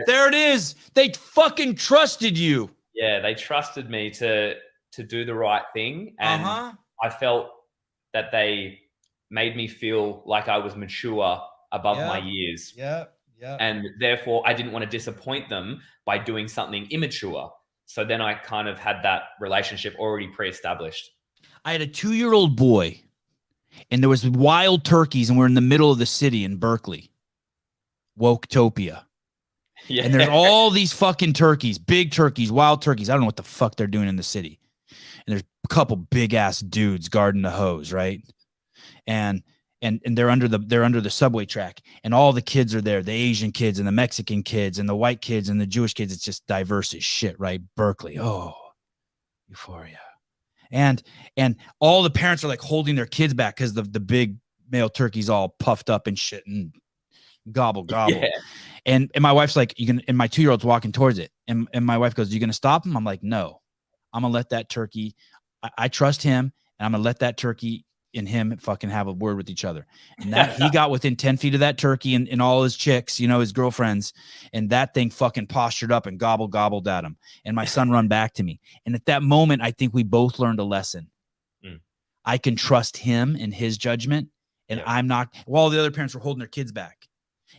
There it is. They fucking trusted you. Yeah, they trusted me to do the right thing, and I felt that they made me feel like I was mature above my years. Yeah. And therefore, I didn't want to disappoint them by doing something immature. So then I kind of had that relationship already pre-established. I had a 2-year-old boy, and there was wild turkeys, and we're in the middle of the city in Berkeley. Woketopia. Yeah. And there's all these fucking turkeys, big turkeys, wild turkeys. I don't know what the fuck they're doing in the city. And there's a couple big ass dudes guarding the hose, right? And they're under the subway track, and all the kids are there, the Asian kids and the Mexican kids and the white kids and the Jewish kids. It's just diverse as shit, right? Berkeley. Oh, euphoria. And all the parents are like holding their kids back because the big male turkey's all puffed up and shit and gobble. Yeah. And my wife's like, and my 2-year-old's walking towards it. And my wife goes, you going to stop him? I'm like, no, I'm going to let that turkey. I trust him, and I'm going to let that turkey and him fucking have a word with each other. And that he got within 10 feet of that turkey and all his chicks, his girlfriends, and that thing fucking postured up and gobbled at him. And my son run back to me. And at that moment, I think we both learned a lesson. I can trust him and his judgment, and I'm not, while the other parents were holding their kids back.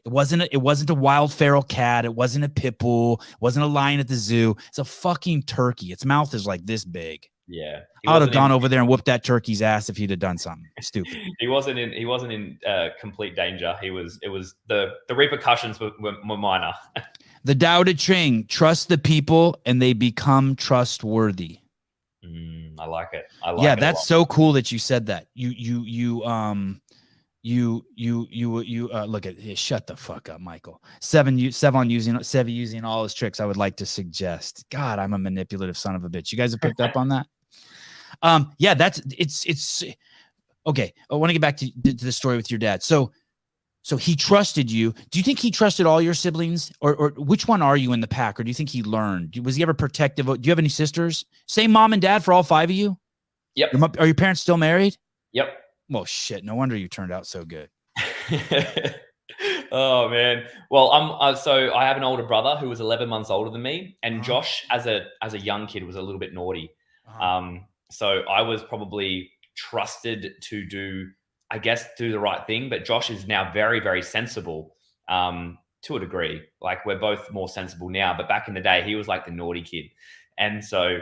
It wasn't a wild feral cat. It wasn't a pit bull. It wasn't a lion at the zoo. It's a fucking turkey. Its mouth is like this big. Yeah, I would have gone over there and whooped that turkey's ass if he'd have done something stupid. He wasn't in complete danger. It was the repercussions were minor. The Tao Te Ching: trust the people and they become trustworthy. I like it. That's so cool that you said that. You look at shut the fuck up, Michael. Sevan using all his tricks. I would like to suggest. God, I'm a manipulative son of a bitch. You guys have picked up on that? It's okay. I want to get back to the story with your dad. So he trusted you. Do you think he trusted all your siblings, or which one are you in the pack? Or do you think he learned? Was he ever protective? Do you have any sisters? Same mom and dad for all 5 of you? Yep. Are your parents still married? Yep. Well, shit. No wonder you turned out so good. Oh man. Well, so I have an older brother who was 11 months older than me, and Josh, as a young kid, was a little bit naughty. So I was probably trusted to do the right thing. But Josh is now very, very sensible, to a degree. Like, we're both more sensible now, but back in the day, he was like the naughty kid, and so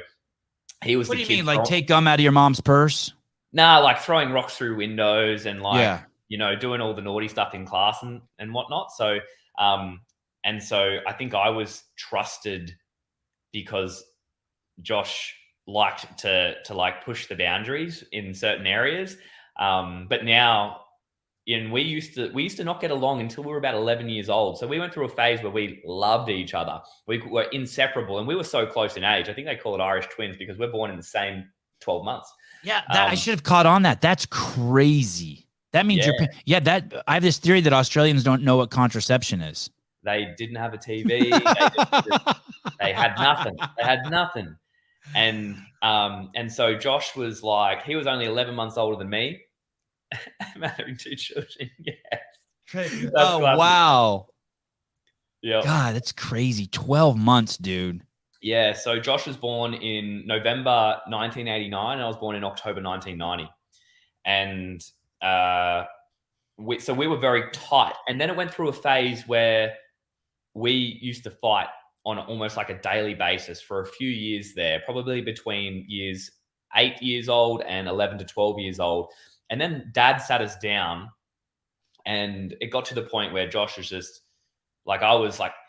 he was. What do you mean, like take gum out of your mom's purse? Nah, like throwing rocks through windows and doing all the naughty stuff in class and whatnot. So, and so I think I was trusted because Josh liked to like push the boundaries in certain areas. But now, we used to not get along until we were about 11 years old. So we went through a phase where we loved each other. We were inseparable, and we were so close in age. I think they call it Irish twins because we're born in the same 12 months. Yeah, I should have caught on that. That's crazy. That means I have this theory that Australians don't know what contraception is. They didn't have a TV. They had nothing. They had nothing. And so Josh was like, he was only 11 months older than me. I'm having 2 children. Yes. Wow. Yeah. God, that's crazy. 12 months, dude. Yeah, so Josh was born in November 1989, and I was born in October 1990. And so we were very tight. And then it went through a phase where we used to fight on almost like a daily basis for a few years there, probably between years 8 years old and 11 to 12 years old. And then Dad sat us down, and it got to the point where Josh was just like,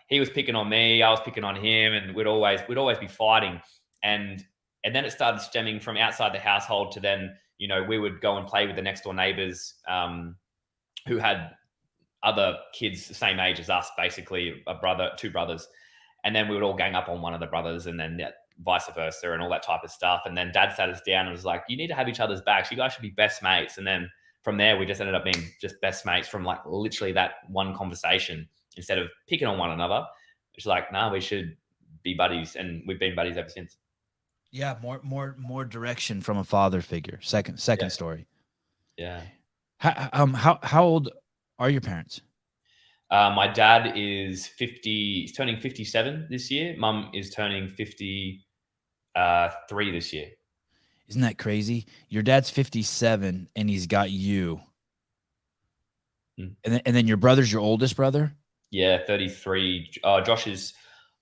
he was picking on me, I was picking on him, and we'd always be fighting. And then it started stemming from outside the household to then, we would go and play with the next door neighbors who had other kids the same age as us, basically two brothers. And then we would all gang up on one of the brothers, and then vice versa and all that type of stuff. And then Dad sat us down and was like, you need to have each other's backs. You guys should be best mates. And then from there, we just ended up being just best mates from like literally that one conversation. Instead of picking on one another, it's like, nah, we should be buddies, and we've been buddies ever since. Yeah, more direction from a father figure. Second story. Yeah. How old are your parents? My dad is 50. He's turning 57 this year. Mum is turning 53 this year. Isn't that crazy? Your dad's 57 and he's got you. And then your brother's your oldest brother? Yeah, 33. Josh is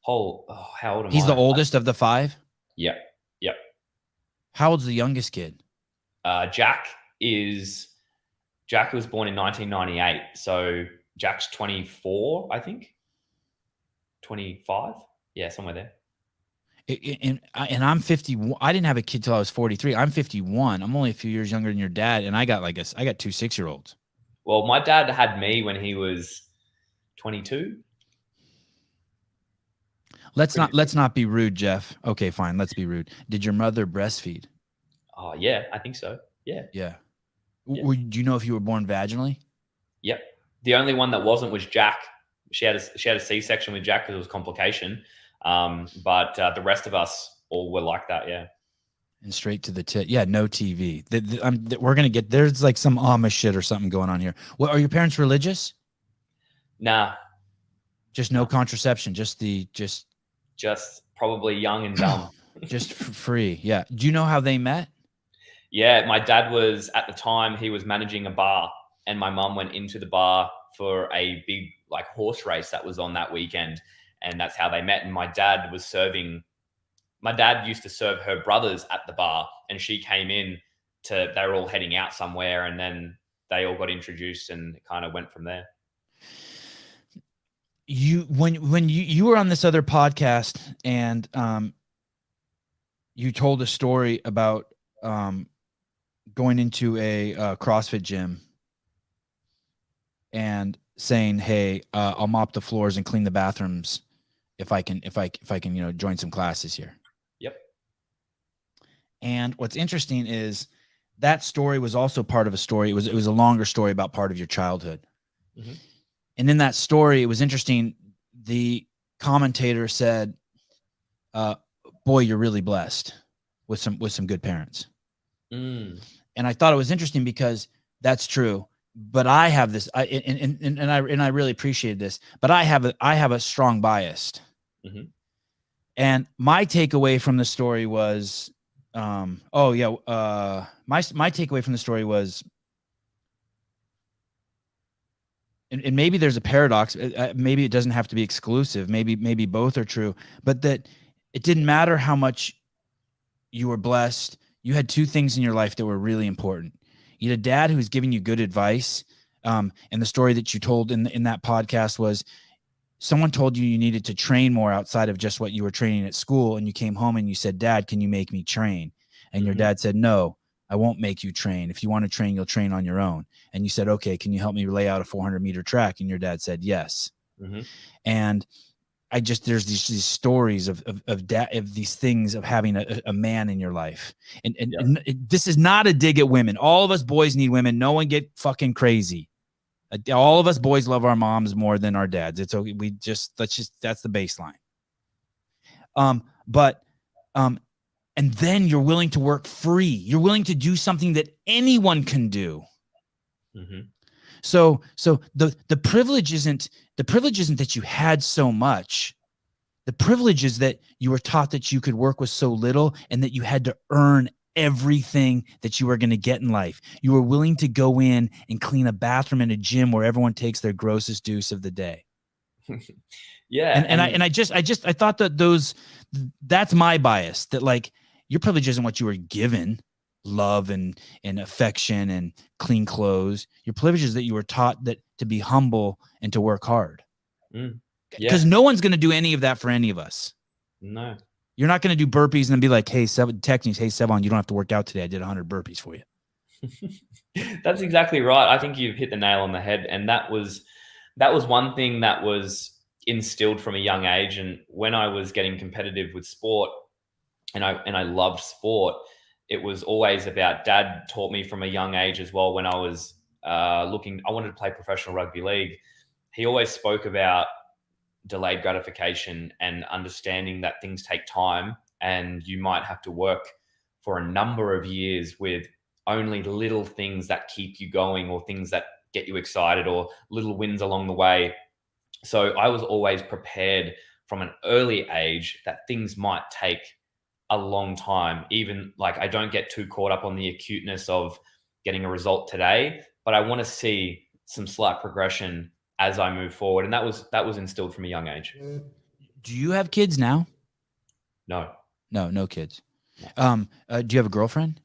how old am I? He's the oldest of the 5? Yep. How old's the youngest kid? Jack was born in 1998. So Jack's 24, I think. 25? Yeah, somewhere there. And I'm 51. I didn't have a kid till I was 43. I'm 51. I'm only a few years younger than your dad, and I got 2 6-year-olds. Well, my dad had me when he was 22. Let's not be rude, Jeff. Okay, fine. Let's be rude. Did your mother breastfeed? Oh, yeah, I think so. Yeah. Do you know if you were born vaginally? Yep. The only one that wasn't was Jack. She had a C-section with Jack because it was a complication. But the rest of us all were like that. Yeah. And straight to the tit. Yeah, no TV. We're gonna get there's like some Amish shit or something going on here. What are your parents religious? Nah. Just no contraception. Just probably young and dumb. Just free. Yeah. Do you know how they met? Yeah, my dad was at the time he was managing a bar, and my mum went into the bar for a big like horse race that was on that weekend, and that's how they met. And my dad used to serve her brothers at the bar, and she came in they were all heading out somewhere, and then they all got introduced, and it kind of went from there. When you were on this other podcast, and you told a story about going into a CrossFit gym and saying, "Hey, I'll mop the floors and clean the bathrooms if I can, join some classes here." Yep. And what's interesting is that story was also part of a story. It was a longer story about part of your childhood. Mm-hmm. And in that story, it was interesting. The commentator said, "Boy, you're really blessed with some good parents." And I thought it was interesting because that's true. But I have this, and I really appreciated this. But I have a strong bias. Mm-hmm. And my takeaway from the story was, my takeaway from the story was, and maybe there's a paradox. Maybe it doesn't have to be exclusive. Maybe both are true. But that it didn't matter how much you were blessed. You had 2 things in your life that were really important. You had a dad who was giving you good advice. And the story that you told in that podcast was someone told you needed to train more outside of just what you were training at school. And you came home and you said, "Dad, can you make me train?" And your dad said, "No, I won't make you train. If you want to train, you'll train on your own." And you said, "Okay, can you help me lay out a 400-meter track?" And your dad said, "Yes." Mm-hmm. And there's these stories of these things of having a man in your life. And this is not a dig at women. All of us boys need women. No one get fucking crazy. All of us boys love our moms more than our dads. It's okay. That's the baseline. And then you're willing to work free. You're willing to do something that anyone can do. Mm-hmm. So the privilege isn't that you had so much. The privilege is that you were taught that you could work with so little and that you had to earn everything that you were going to get in life. You were willing to go in and clean a bathroom in a gym where everyone takes their grossest deuce of the day. Yeah. I thought that that's my bias, that like your privilege isn't what you were given, love and affection and clean clothes. Your privilege is that you were taught that to be humble and to work hard. Because no one's going to do any of that for any of us. No. You're not going to do burpees and then be like, "Hey, techniques, hey, Sevan, you don't have to work out today. I did 100 burpees for you." That's exactly right. I think you've hit the nail on the head. And that was one thing that was instilled from a young age. And when I was getting competitive with sport and I loved sport, it was always about, Dad taught me from a young age as well. When I was I wanted to play professional rugby league. He always spoke about delayed gratification and understanding that things take time and you might have to work for a number of years with only little things that keep you going or things that get you excited or little wins along the way. So I was always prepared from an early age that things might take a long time. Even like I don't get too caught up on the acuteness of getting a result today, but I want to see some slight progression as I move forward. And that was instilled from a young age. Do you have kids now? No. No kids. Do you have a girlfriend?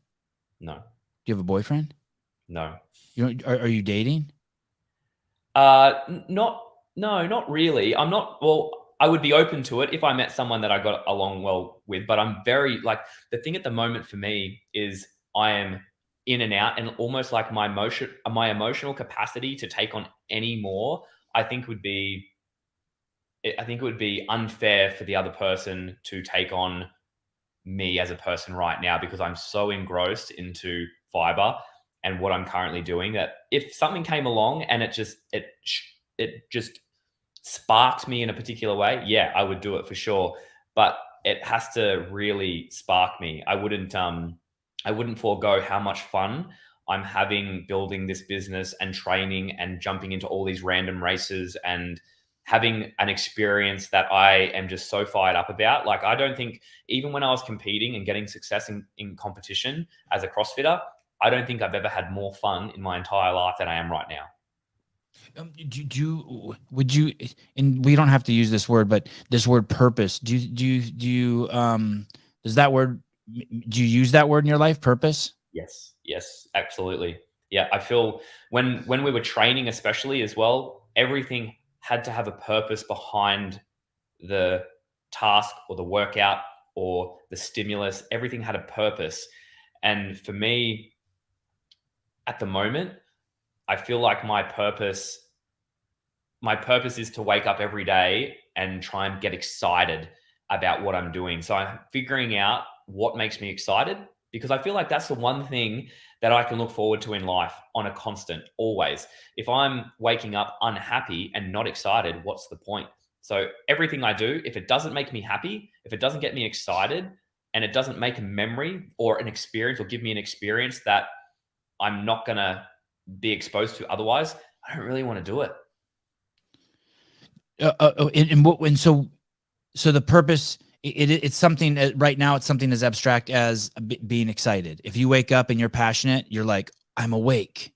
No. Do you have a boyfriend? No. Are you dating? Not really. I'm not, well, I would be open to it if I met someone that I got along well with, but I'm very like, the thing at the moment for me is I am in and out, and almost like my emotional capacity to take on any more, I think it would be unfair for the other person to take on me as a person right now, because I'm so engrossed into fiber and what I'm currently doing, that if something came along and it just sparked me in a particular way, yeah, I would do it for sure. But it has to really spark me. I wouldn't forego how much fun I'm having building this business and training and jumping into all these random races and having an experience that I am just so fired up about. Like, I don't think, even when I was competing and getting success in competition as a CrossFitter, I don't think I've ever had more fun in my entire life than I am right now. Would you, and we don't have to use this word, but this word purpose, do you does that word, do you use that word in your life, purpose? Yes, absolutely. Yeah, I feel when we were training, especially as well, everything had to have a purpose behind the task or the workout or the stimulus. Everything had a purpose. And for me, at the moment, I feel like my purpose is to wake up every day and try and get excited about what I'm doing. So I'm figuring out what makes me excited, because I feel like that's the one thing that I can look forward to in life on a constant, always. If I'm waking up unhappy and not excited, what's the point? So everything I do, if it doesn't make me happy, if it doesn't get me excited, and it doesn't make a memory or an experience or give me an experience that I'm not going to be exposed to otherwise, I don't really want to do it. So the purpose, it's something right now, it's something as abstract as being excited. If you wake up and you're passionate, you're like, I'm awake.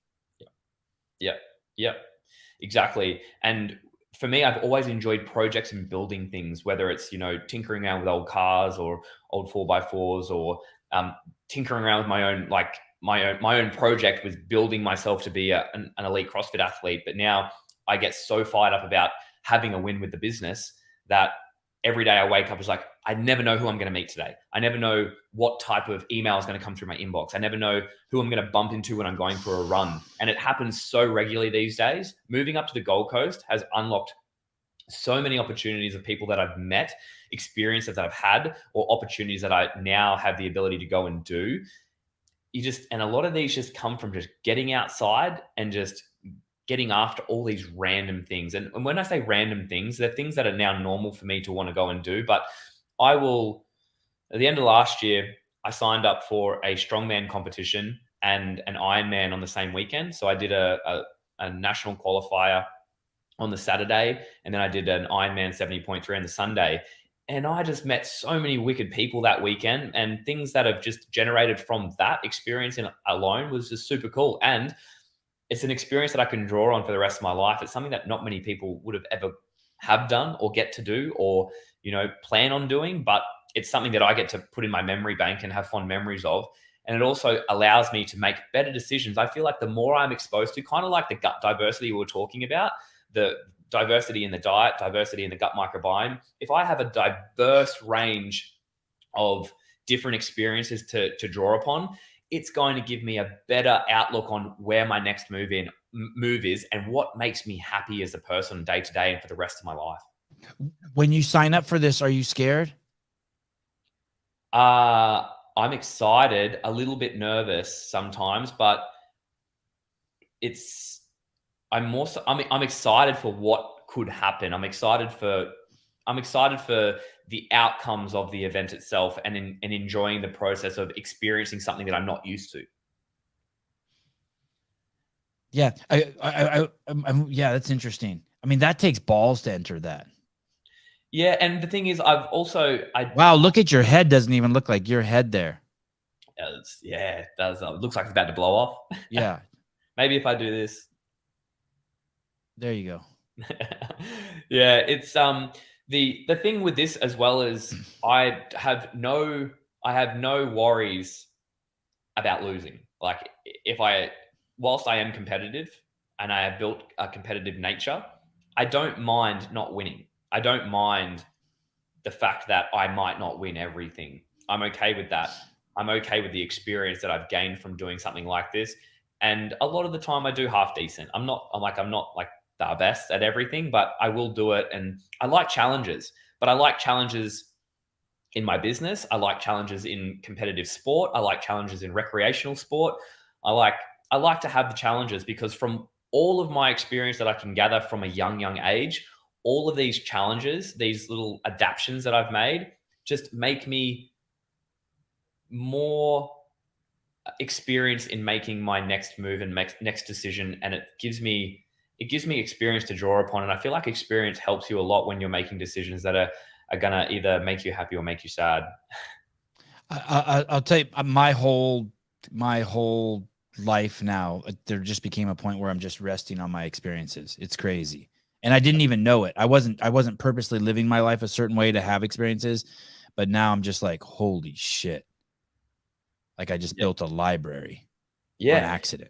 Yeah, exactly. And for me, I've always enjoyed projects and building things, whether it's, tinkering around with old cars or old 4x4s, or tinkering around with my own project with building myself to be an elite CrossFit athlete. But now I get so fired up about having a win with the business that every day I wake up is like, I never know who I'm going to meet today. I never know what type of email is going to come through my inbox. I never know who I'm going to bump into when I'm going for a run. And it happens so regularly these days. Moving up to the Gold Coast has unlocked so many opportunities of people that I've met, experiences that I've had, or opportunities that I now have the ability to go and do. And a lot of these just come from just getting outside and just getting after all these random things. And when I say random things, they're things that are now normal for me to want to go and do. But at the end of last year, I signed up for a strongman competition and an Ironman on the same weekend. So I did a national qualifier on the Saturday, and then I did an Ironman 70.3 on the Sunday. And I just met so many wicked people that weekend, and things that have just generated from that experience alone was just super cool. And it's an experience that I can draw on for the rest of my life. It's something that not many people would have ever have done or get to do or, plan on doing, but it's something that I get to put in my memory bank and have fond memories of. And it also allows me to make better decisions. I feel like the more I'm exposed to, kind of like the gut diversity we were talking about, the diversity in the diet, diversity in the gut microbiome. If I have a diverse range of different experiences to draw upon, it's going to give me a better outlook on where my next move is and what makes me happy as a person day to day and for the rest of my life. When you sign up for this, are you scared? I'm excited, a little bit nervous sometimes, but I'm excited for what could happen. I'm excited for the outcomes of the event itself and enjoying the process of experiencing something that I'm not used to. Yeah. Yeah, that's interesting. I mean, that takes balls to enter that. Yeah, and the thing is, Wow, look at your head. Doesn't even look like your head there. It does. It looks like it's about to blow off. Yeah. Maybe if I do this. There you go. Yeah, it's the thing with this as well is I have no worries about losing. Like whilst I am competitive and I have built a competitive nature, I don't mind not winning. I don't mind the fact that I might not win everything. I'm okay with that. I'm okay with the experience that I've gained from doing something like this. And a lot of the time I do half decent. I'm not like the best at everything, but I will do it. And I like challenges, but I like challenges in my business. I like challenges in competitive sport. I like challenges in recreational sport. I like to have the challenges because from all of my experience that I can gather from a young age, all of these challenges, these little adaptations that I've made just make me more experienced in making my next move and next decision. And it gives me experience to draw upon. And I feel like experience helps you a lot when you're making decisions that are going to either make you happy or make you sad. I'll tell you, my whole life now, there just became a point where I'm just resting on my experiences. It's crazy. And I didn't even know it. I wasn't purposely living my life a certain way to have experiences, but now I'm just like, holy shit. Like I just built a library on accident.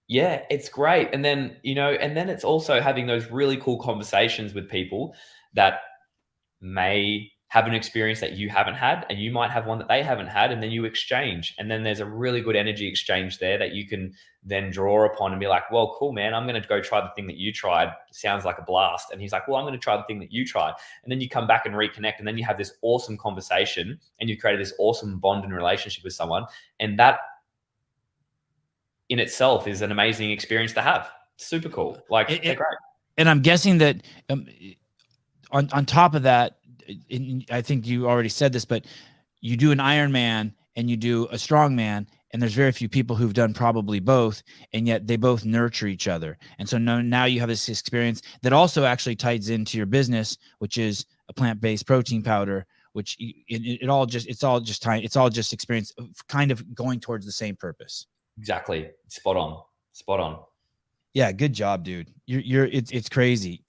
Yeah, it's great. And then, it's also having those really cool conversations with people that may have an experience that you haven't had, and you might have one that they haven't had, and then you exchange. And then there's a really good energy exchange there that you can then draw upon and be like, well, cool, man, I'm going to go try the thing that you tried. Sounds like a blast. And he's like, well, I'm going to try the thing that you tried. And then you come back and reconnect, and then you have this awesome conversation, and you've created this awesome bond and relationship with someone. And that in itself is an amazing experience to have. Super cool. Like, they're great. And I'm guessing that on top of that, I think you already said this, but you do an Ironman and you do a strongman, and there's very few people who've done probably both, and yet they both nurture each other. And so now you have this experience that also actually ties into your business, which is a plant-based protein powder, which it's all just experience kind of going towards the same purpose. Exactly. Spot on. Yeah. Good job, dude. It's crazy.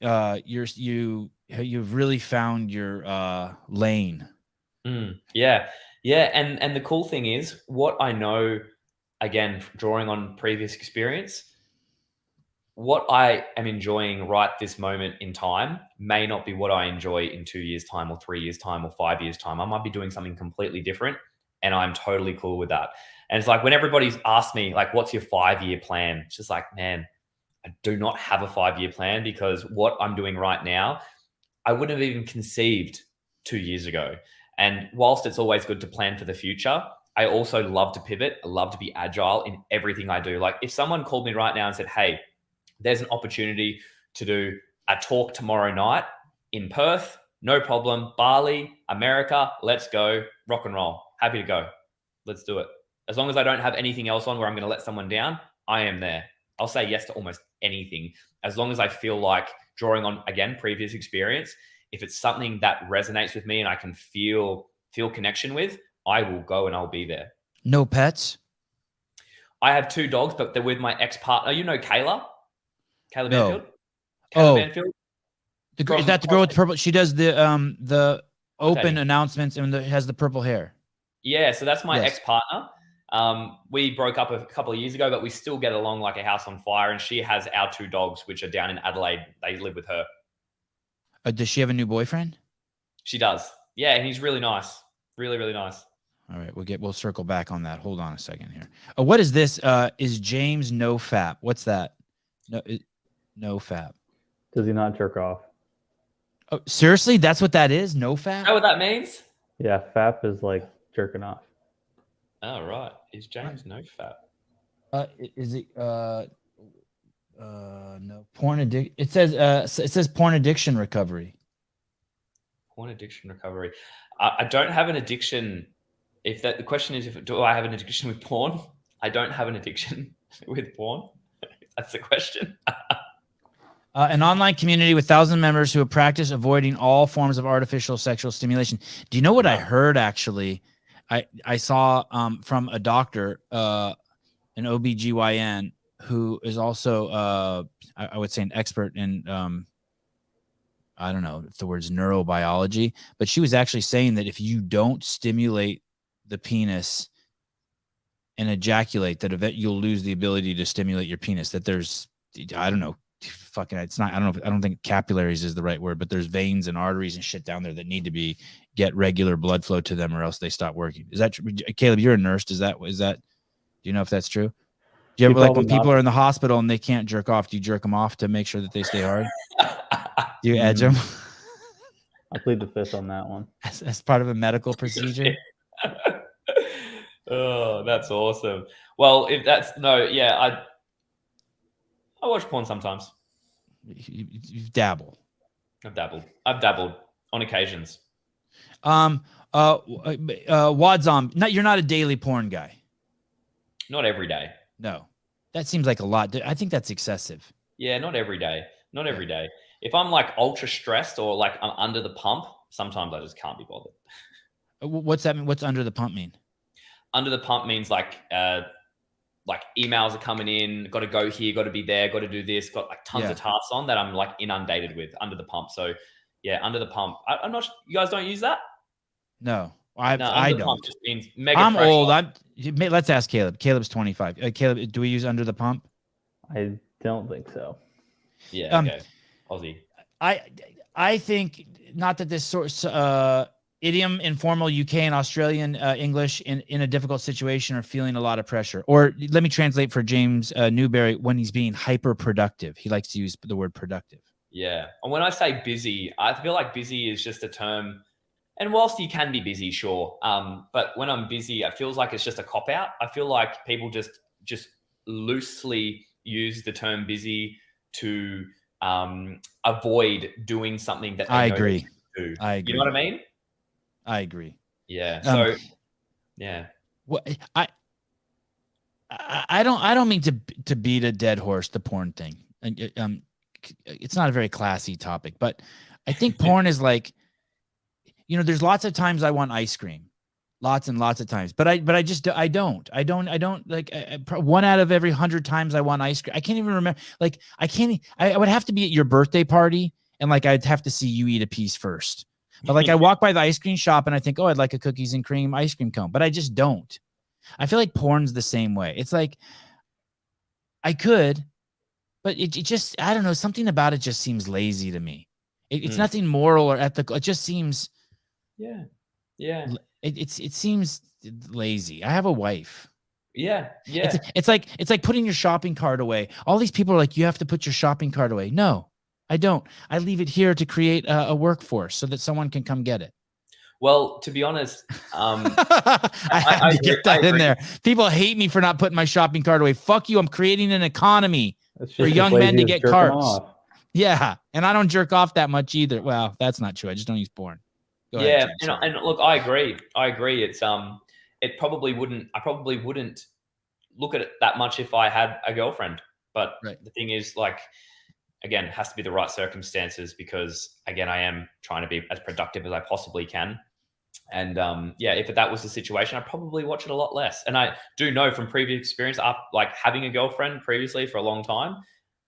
You've really found your lane. Yeah. And the cool thing is, what I know, again, drawing on previous experience, what I am enjoying right this moment in time may not be what I enjoy in 2 years' time or 3 years' time or 5 years' time. I might be doing something completely different, and I'm totally cool with that. And it's like when everybody's asked me, like, what's your 5-year plan? It's just like, man, I do not have a 5-year plan, because what I'm doing right now, I wouldn't have even conceived 2 years ago. And whilst it's always good to plan for the future, I also love to pivot. I love to be agile in everything I do. Like if someone called me right now and said, hey, there's an opportunity to do a talk tomorrow night in Perth, no problem. Bali, America, let's go. Rock and roll. Happy to go. Let's do it. As long as I don't have anything else on where I'm going to let someone down, I am there. I'll say yes to almost anything, as long as I feel like, drawing on, again, previous experience, if it's something that resonates with me and I can feel connection with, I will go and I'll be there. No pets? I have 2 dogs, but they're with my ex-partner. You know Kayla? Kayla No. Banfield? Kayla Banfield? Is that the girl with purple? She does the open announcements and has the purple hair. Yeah, so that's my ex-partner. We broke up a couple of years ago, but we still get along like a house on fire. And she has our 2 dogs, which are down in Adelaide. They live with her. Does she have a new boyfriend? She does. Yeah, and he's really nice. Really, really nice. All right, we'll circle back on that. Hold on a second here. What is this? Is James no fap? What's that? No fap. Does he not jerk off? Oh, seriously? That's what that is? No fap? Is that what that means? Yeah, fap is like jerking off. Oh, right. Is James no fap? Is it no porn addiction? It says porn addiction recovery. Porn addiction recovery. I don't have an addiction. If the question is, do I have an addiction with porn? I don't have an addiction with porn. That's the question. An online community with 1,000 members who have practiced avoiding all forms of artificial sexual stimulation. Do you know what I heard, actually? I saw from a doctor, an OBGYN, who is also, I would say, an expert in, I don't know if the word's neurobiology, but she was actually saying that if you don't stimulate the penis and ejaculate, that you'll lose the ability to stimulate your penis. That there's, I don't know, fucking, it's not, I don't think capillaries is the right word, but there's veins and arteries and shit down there that need to get regular blood flow to them, or else they stop working. Is that true? Caleb, you're a nurse. Is that, do you know if that's true? Do you ever, like, when people are in the hospital and they can't jerk off, do you jerk them off to make sure that they stay hard? Do you edge them? I plead the fifth on that one. As part of a medical procedure? Oh, that's awesome. Well, if that's I watch porn sometimes. You dabble. I've dabbled on occasions. Wadzom, you're not a daily porn guy. Not every day. No, that seems like a lot. I think that's excessive. Yeah, not every day. Not every day. If I'm like ultra stressed or like I'm under the pump, sometimes I just can't be bothered. What's that mean? What's under the pump mean? Under the pump means like emails are coming in, got to go here, got to be there, got to do this, got like tons of tasks on that I'm like inundated with under the pump. So yeah, under the pump. I'm not. You guys don't use that? No, I don't. Pump just means mega I'm pressure. old. Let's ask Caleb. Caleb's 25. Caleb, do we use under the pump? I don't think so. Yeah. Okay. Aussie. I think, not that this sort idiom, informal UK and Australian English in a difficult situation or feeling a lot of pressure. Or let me translate for James Newbury, when he's being hyper productive. He likes to use the word productive. Yeah. And when I say busy, I feel like busy is just a term. And whilst you can be busy, sure. But when I'm busy, it feels like it's just a cop out. I feel like people just loosely use the term busy to avoid doing something that they know agree. They do. I agree. You know what I mean? I agree. Yeah. So yeah. Well, I don't mean to beat a dead horse, the porn thing. It's not a very classy topic, but I think porn is like, there's lots of times I want ice cream, lots and lots of times, but I don't like, 1 out of every 100 times I want ice cream. I can't even remember. Like, I would have to be at your birthday party and like, I'd have to see you eat a piece first. But like, I walk by the ice cream shop and I think, oh, I'd like a cookies and cream ice cream cone, but I just don't. I feel like porn's the same way. It's like, I could, but it just, I don't know, something about it just seems lazy to me. It's nothing moral or ethical. It just seems, it seems lazy. I have a wife. Yeah. It's like putting your shopping cart away. All these people are like, you have to put your shopping cart away. No, I don't. I leave it here to create a workforce so that someone can come get it. Well, to be honest, I had to get that in there. People hate me for not putting my shopping cart away. Fuck you. I'm creating an economy for young men to get carts. Yeah. And I don't jerk off that much either. Well, that's not true. I just don't use porn. Go ahead, and look, I agree. It's I probably wouldn't look at it that much if I had a girlfriend. But the thing is, like, again, it has to be the right circumstances, because again, I am trying to be as productive as I possibly can. And if that was the situation, I'd probably watch it a lot less. And I do know from previous experience, like having a girlfriend previously for a long time,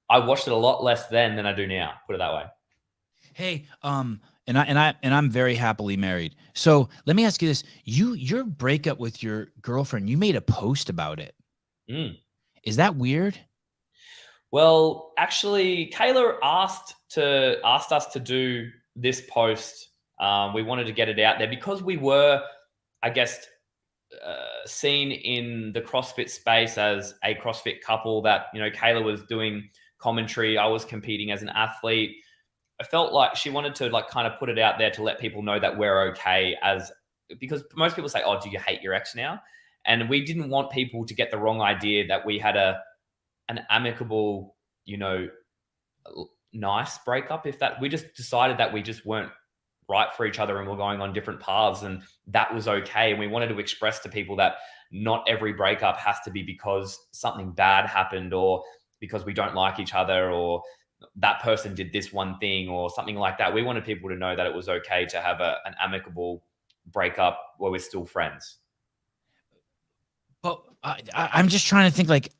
I watched it a lot less then than I do now. Put it that way. Hey, and I'm very happily married. So let me ask you this: your breakup with your girlfriend, you made a post about it. Is that weird? Well, actually, Kayla asked us to do this post. We wanted to get it out there because we were, I guess, seen in the CrossFit space as a CrossFit couple. That, Kayla was doing commentary, I was competing as an athlete. I felt like she wanted to like kind of put it out there to let people know that we're okay, because most people say, oh, do you hate your ex now? And we didn't want people to get the wrong idea that we had an amicable, nice breakup. We just decided that we just weren't right for each other and we're going on different paths, and that was okay. And we wanted to express to people that not every breakup has to be because something bad happened or because we don't like each other, or that person did this one thing or something like that. We wanted people to know that it was okay to have an amicable breakup where we're still friends. But I'm just trying to think, like,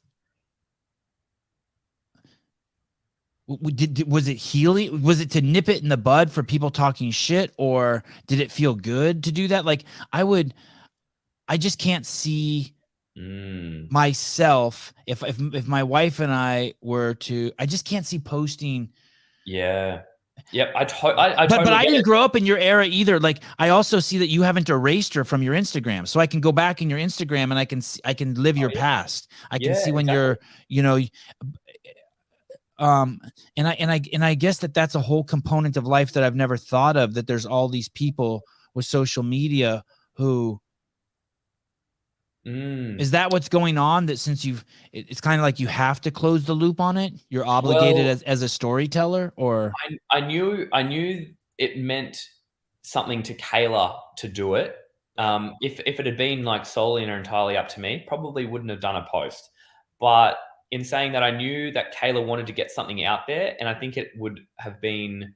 was it healing? Was it to nip it in the bud for people talking shit, or did it feel good to do that? Like, I just can't see myself if my wife and I were to, I just can't see posting. Yeah. Yep. I totally but I get didn't it. grow up in your era either. Like, I also see that you haven't erased her from your Instagram, so I can go back in your Instagram and I can live your past. I can see when you're, you know, and I guess that's a whole component of life that I've never thought of, that there's all these people with social media who, is that what's going on? That since it's kind of like you have to close the loop on it. You're obligated as a storyteller, or I knew it meant something to Kayla to do it. If it had been like solely and entirely up to me, probably wouldn't have done a post. But in saying that, I knew that Kayla wanted to get something out there, and I think it would have been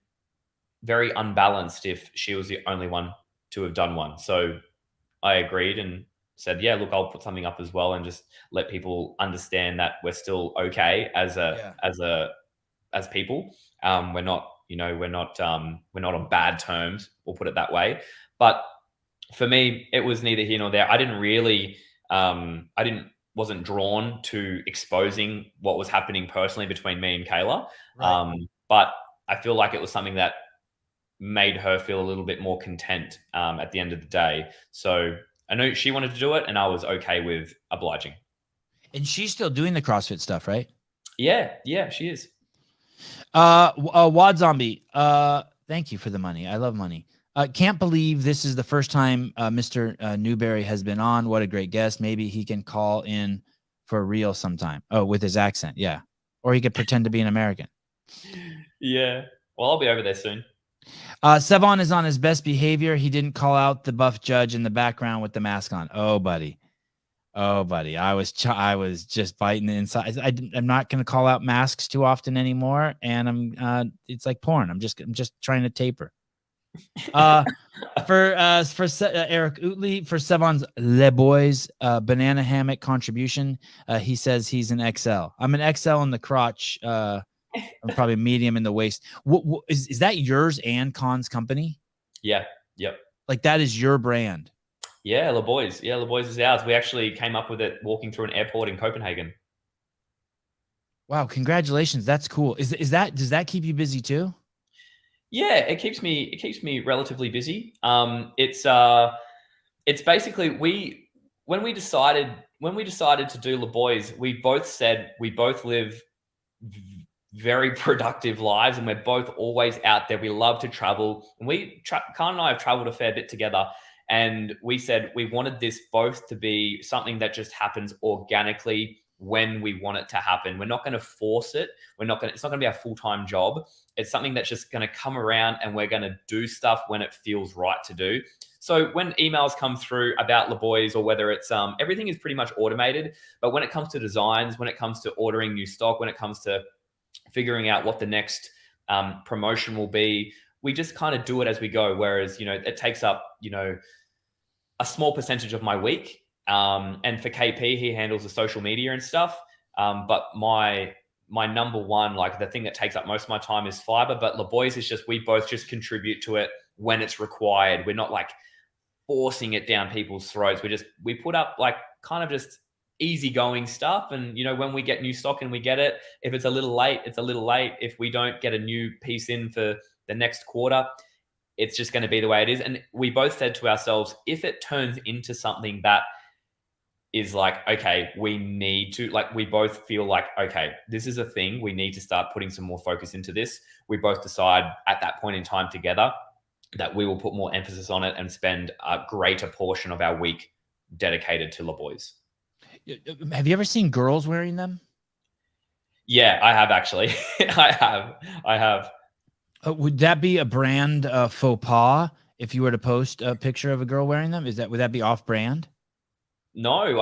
very unbalanced if she was the only one to have done one. So I agreed and said, yeah, look, I'll put something up as well and just let people understand that we're still okay as people. We're not, we're not on bad terms. We'll put it that way. But for me, it was neither here nor there. I didn't really, wasn't drawn to exposing what was happening personally between me and Kayla. Right. But I feel like it was something that made her feel a little bit more content at the end of the day. So I know she wanted to do it, and I was okay with obliging. And she's still doing the CrossFit stuff, right? Yeah, she is. Wad Zombie, thank you for the money. I love money. Can't believe this is the first time Mr. Newbury has been on. What a great guest. Maybe he can call in for real sometime. Oh, with his accent. Yeah. Or he could pretend to be an American. Yeah. Well, I'll be over there soon. Sevan is on his best behavior. He didn't call out the buff judge in the background with the mask on. Oh, buddy. I was just biting the inside. I'm not going to call out masks too often anymore. And it's like porn. I'm just trying to taper. For Eric Utley, for Sevan's Le Boys banana hammock contribution, he says he's an XL. I'm an XL in the crotch. I'm probably medium in the waist. What is that yours and Khan's company? Yeah. Yep. Like, that is your brand. Yeah, Le Boys. Yeah, Le Boys is ours. We actually came up with it walking through an airport in Copenhagen. Wow, congratulations. That's cool. Does that keep you busy too? Yeah, it keeps me relatively busy. It's basically when we decided to do Le Boys, we both said we both live very productive lives, and we're both always out there. We love to travel, and Khan and I have traveled a fair bit together. And we said we wanted this both to be something that just happens organically when we want it to happen. We're not going to force it. It's not going to be our full-time job. It's something that's just going to come around, and we're going to do stuff when it feels right to do. So when emails come through about Le Boys, or whether it's everything is pretty much automated. But when it comes to designs, when it comes to ordering new stock, when it comes to figuring out what the next promotion will be, we just kind of do it as we go. Whereas, it takes up, a small percentage of my week. And for KP, he handles the social media and stuff. But my number one, like the thing that takes up most of my time, is fiber. But Le Boys is just, we both just contribute to it when it's required. We're not like forcing it down people's throats. We put up like kind of just easygoing stuff. And, when we get new stock and we get it, if it's a little late, it's a little late. If we don't get a new piece in for the next quarter, it's just going to be the way it is. And we both said to ourselves, if it turns into something that is like, okay, we need to, like, we both feel like, okay, this is a thing, we need to start putting some more focus into this. We both decide at that point in time together that we will put more emphasis on it and spend a greater portion of our week dedicated to Le Boys. Have you ever seen girls wearing them? Yeah, I have actually. I have. Would that be a brand faux pas if you were to post a picture of a girl wearing them? Would that be off brand? No, do you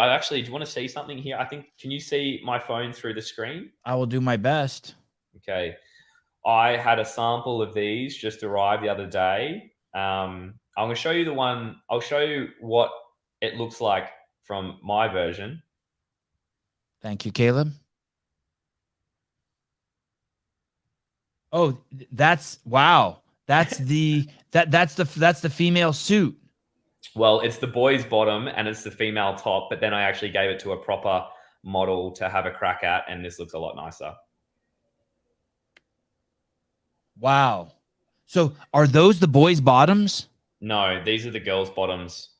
want to see something here? Can you see my phone through the screen? I will do my best. Okay. I had a sample of these just arrive the other day. I'm going to show you the one. I'll show you what it looks like from my version. Thank you, Caleb. Oh, that's wow. That's that's the female suit. Well, it's the boy's bottom and it's the female top, but then I actually gave it to a proper model to have a crack at, and this looks a lot nicer. Wow. So are those the boys' bottoms? No, these are the girls' bottoms.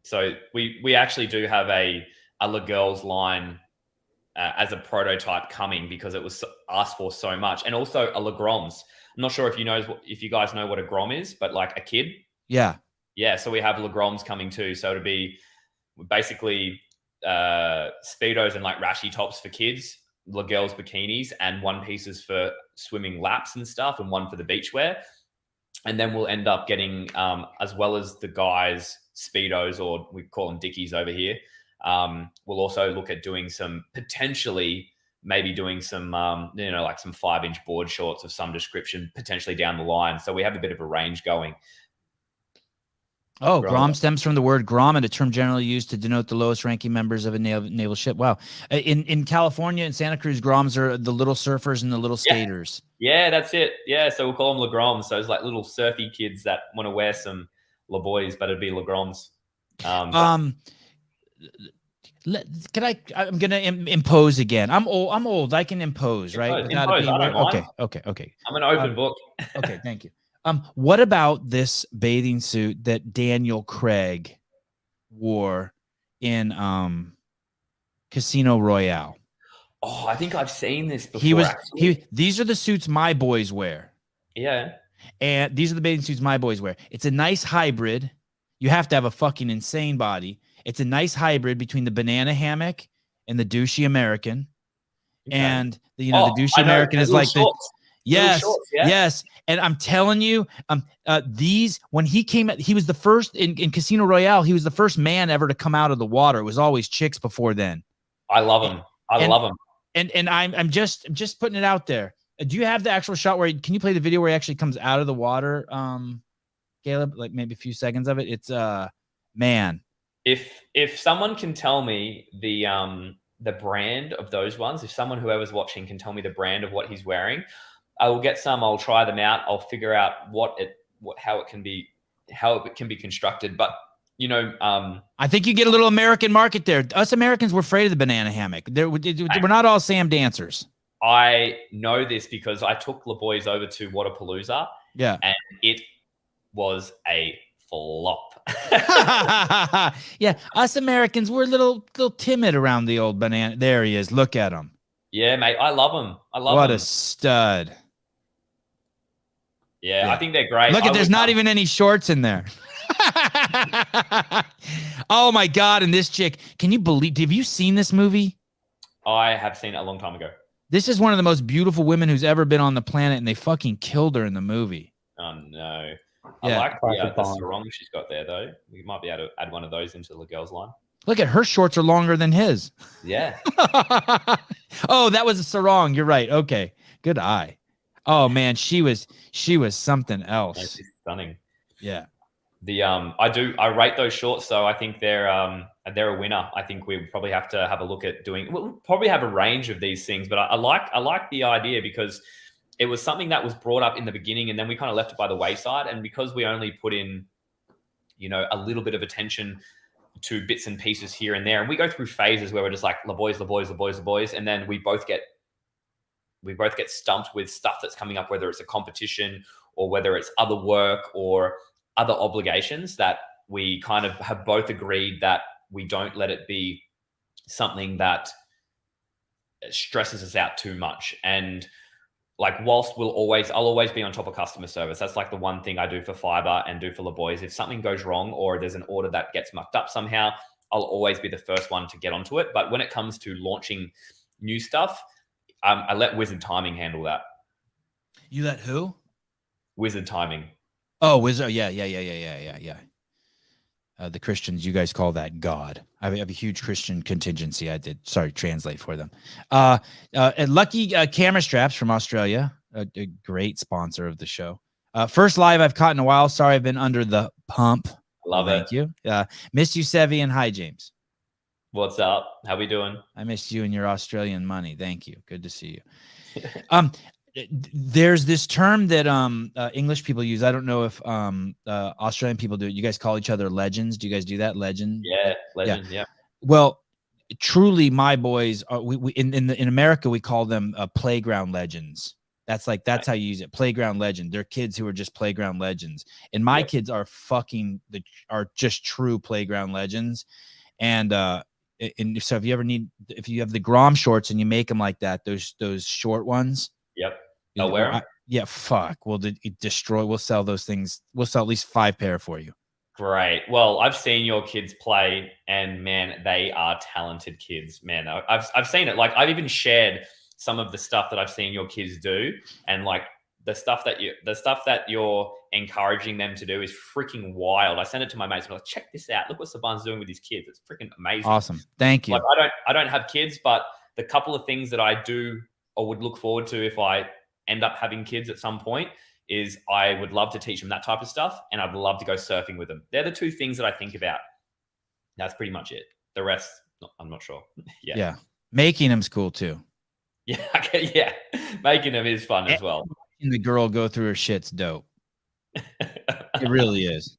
So we actually do have a Le Girls line as a prototype coming because it was asked for so much, and also a Le Groms. I'm not sure if you guys know what a Grom is, but like a kid. Yeah. Yeah. So we have Le Groms coming too. So it'll be basically Speedos and like rashy tops for kids, Le Girls bikinis, and one pieces for swimming laps and stuff, and one for the beachwear. And then we'll end up getting, as well as the guys' Speedos, or we call them Dickies over here. We'll also look at doing some maybe doing some, like some 5-inch board shorts of some description potentially down the line. So we have a bit of a range going. Oh, Grom stems from the word grommet, a term generally used to denote the lowest ranking members of a naval ship. Wow. In California and Santa Cruz, Groms are the little surfers and the little skaters. Yeah, that's it. Yeah, so we'll call them Le Groms. So it's like little surfy kids that want to wear some Le Boys, but it'd be Le Groms. I'm gonna impose again. I'm old. I can impose, right? Impose. I don't mind. Okay. I'm an open book. Okay, thank you. What about this bathing suit that Daniel Craig wore in Casino Royale? Oh, I think I've seen this before. These are the suits my boys wear. Yeah. And these are the bathing suits my boys wear. It's a nice hybrid. You have to have a fucking insane body. It's a nice hybrid between the banana hammock and the douchey American. Okay. And the douchey American is like shorts. Yes. Shorts, yeah? Yes. And I'm telling you, these, when he came out, he was the first in Casino Royale. He was the first man ever to come out of the water. It was always chicks before then. I love him. I love him. And I'm just putting it out there. Do you have the actual shot where can you play the video where he actually comes out of the water? Caleb, like maybe a few seconds of it. It's man. If someone can tell me the brand of those ones, if whoever's watching can tell me the brand of what he's wearing, I will get some. I'll try them out. I'll figure out how it can be constructed. But I think you get a little American market there. Us Americans were afraid of the banana hammock. We're not all Sam dancers. I know this because I took the boys over to Waterpalooza. Yeah, and it was a flop. Yeah, us Americans were a little timid around the old banana. There he is. Look at him. Yeah, mate. I love him. What a stud. Yeah, I think they're great. Look, there's not even any shorts in there. Oh my God. And this chick, can you believe, have you seen this movie? I have seen it a long time ago. This is one of the most beautiful women who's ever been on the planet, and they fucking killed her in the movie. Oh no. Yeah. I like the sarong she's got there though. We might be able to add one of those into the girls line. Look at her shorts are longer than his. Yeah. Oh, that was a sarong. You're right. Okay. Good eye. Oh man, she was something else. She's stunning. Yeah. I rate those shorts, so I think they're a winner. I think we probably have to have a look at we'll probably have a range of these things, but I like the idea because it was something that was brought up in the beginning and then we kind of left it by the wayside. And because we only put in, a little bit of attention to bits and pieces here and there, and we go through phases where we're just like the boys, and then we both get stumped with stuff that's coming up, whether it's a competition or whether it's other work or other obligations, that we kind of have both agreed that we don't let it be something that stresses us out too much. And like, whilst I'll always be on top of customer service. That's like the one thing I do for Fiber and do for the boys. If something goes wrong or there's an order that gets mucked up somehow, I'll always be the first one to get onto it. But when it comes to launching new stuff, I let Wizard Timing handle that. You let who? Wizard Timing. Oh, Wizard. Yeah. The Christians, you guys call that God. I have a huge Christian contingency. Translate for them. Lucky camera straps from Australia. a great sponsor of the show. First live I've caught in a while. Sorry, I've been under the pump. Love it. Thank you. Missed you, Sevi, and hi, James. What's up? How we doing? I missed you and your Australian money. Thank you. Good to see you. There's this term that English people use. I don't know if Australian people do it. You guys call each other legends. Do you guys do that? Legend? Yeah, legend. Yeah. Well, truly, my boys are. We in America we call them playground legends. That's how you use it. Playground legend. They're kids who are just playground legends, and my kids are just true playground legends. And so if you have the Grom shorts and you make them like that, those short ones. Yep. I'll wear them. Yeah. Fuck. We'll destroy. We'll sell those things. We'll sell at least 5 pair for you. Great. Well, I've seen your kids play, and man, they are talented kids. Man, I've seen it. Like, I've even shared some of the stuff that I've seen your kids do, and like the stuff that you're encouraging them to do is freaking wild. I send it to my mates. I'm like, check this out. Look what Sevan's doing with his kids. It's freaking amazing. Awesome. Thank you. Like, I don't have kids, but the couple of things that I do or would look forward to if I end up having kids at some point is I would love to teach them that type of stuff, and I'd love to go surfing with them. They're the 2 things that I think about. That's pretty much it. The rest, I'm not sure. Yeah. Making them's cool too. Yeah. Okay. Yeah. Making them is fun as well. Making the girl go through her shit's dope. It really is.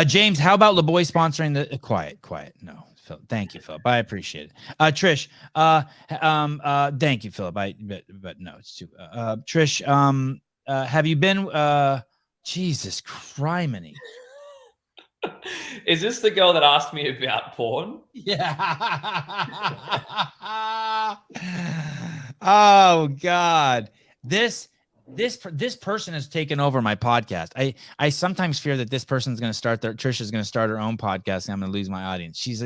James, how about LeBoy sponsoring the quiet? No, Philip. Thank you, Philip. I appreciate it. Trish, thank you, Philip. But no, it's too. Trish, have you been? Jesus criminy. Is this the girl that asked me about porn? Yeah. Oh God, this person has taken over my podcast. I sometimes fear that this person's going to Trisha's going to start her own podcast, and I'm going to lose my audience. She's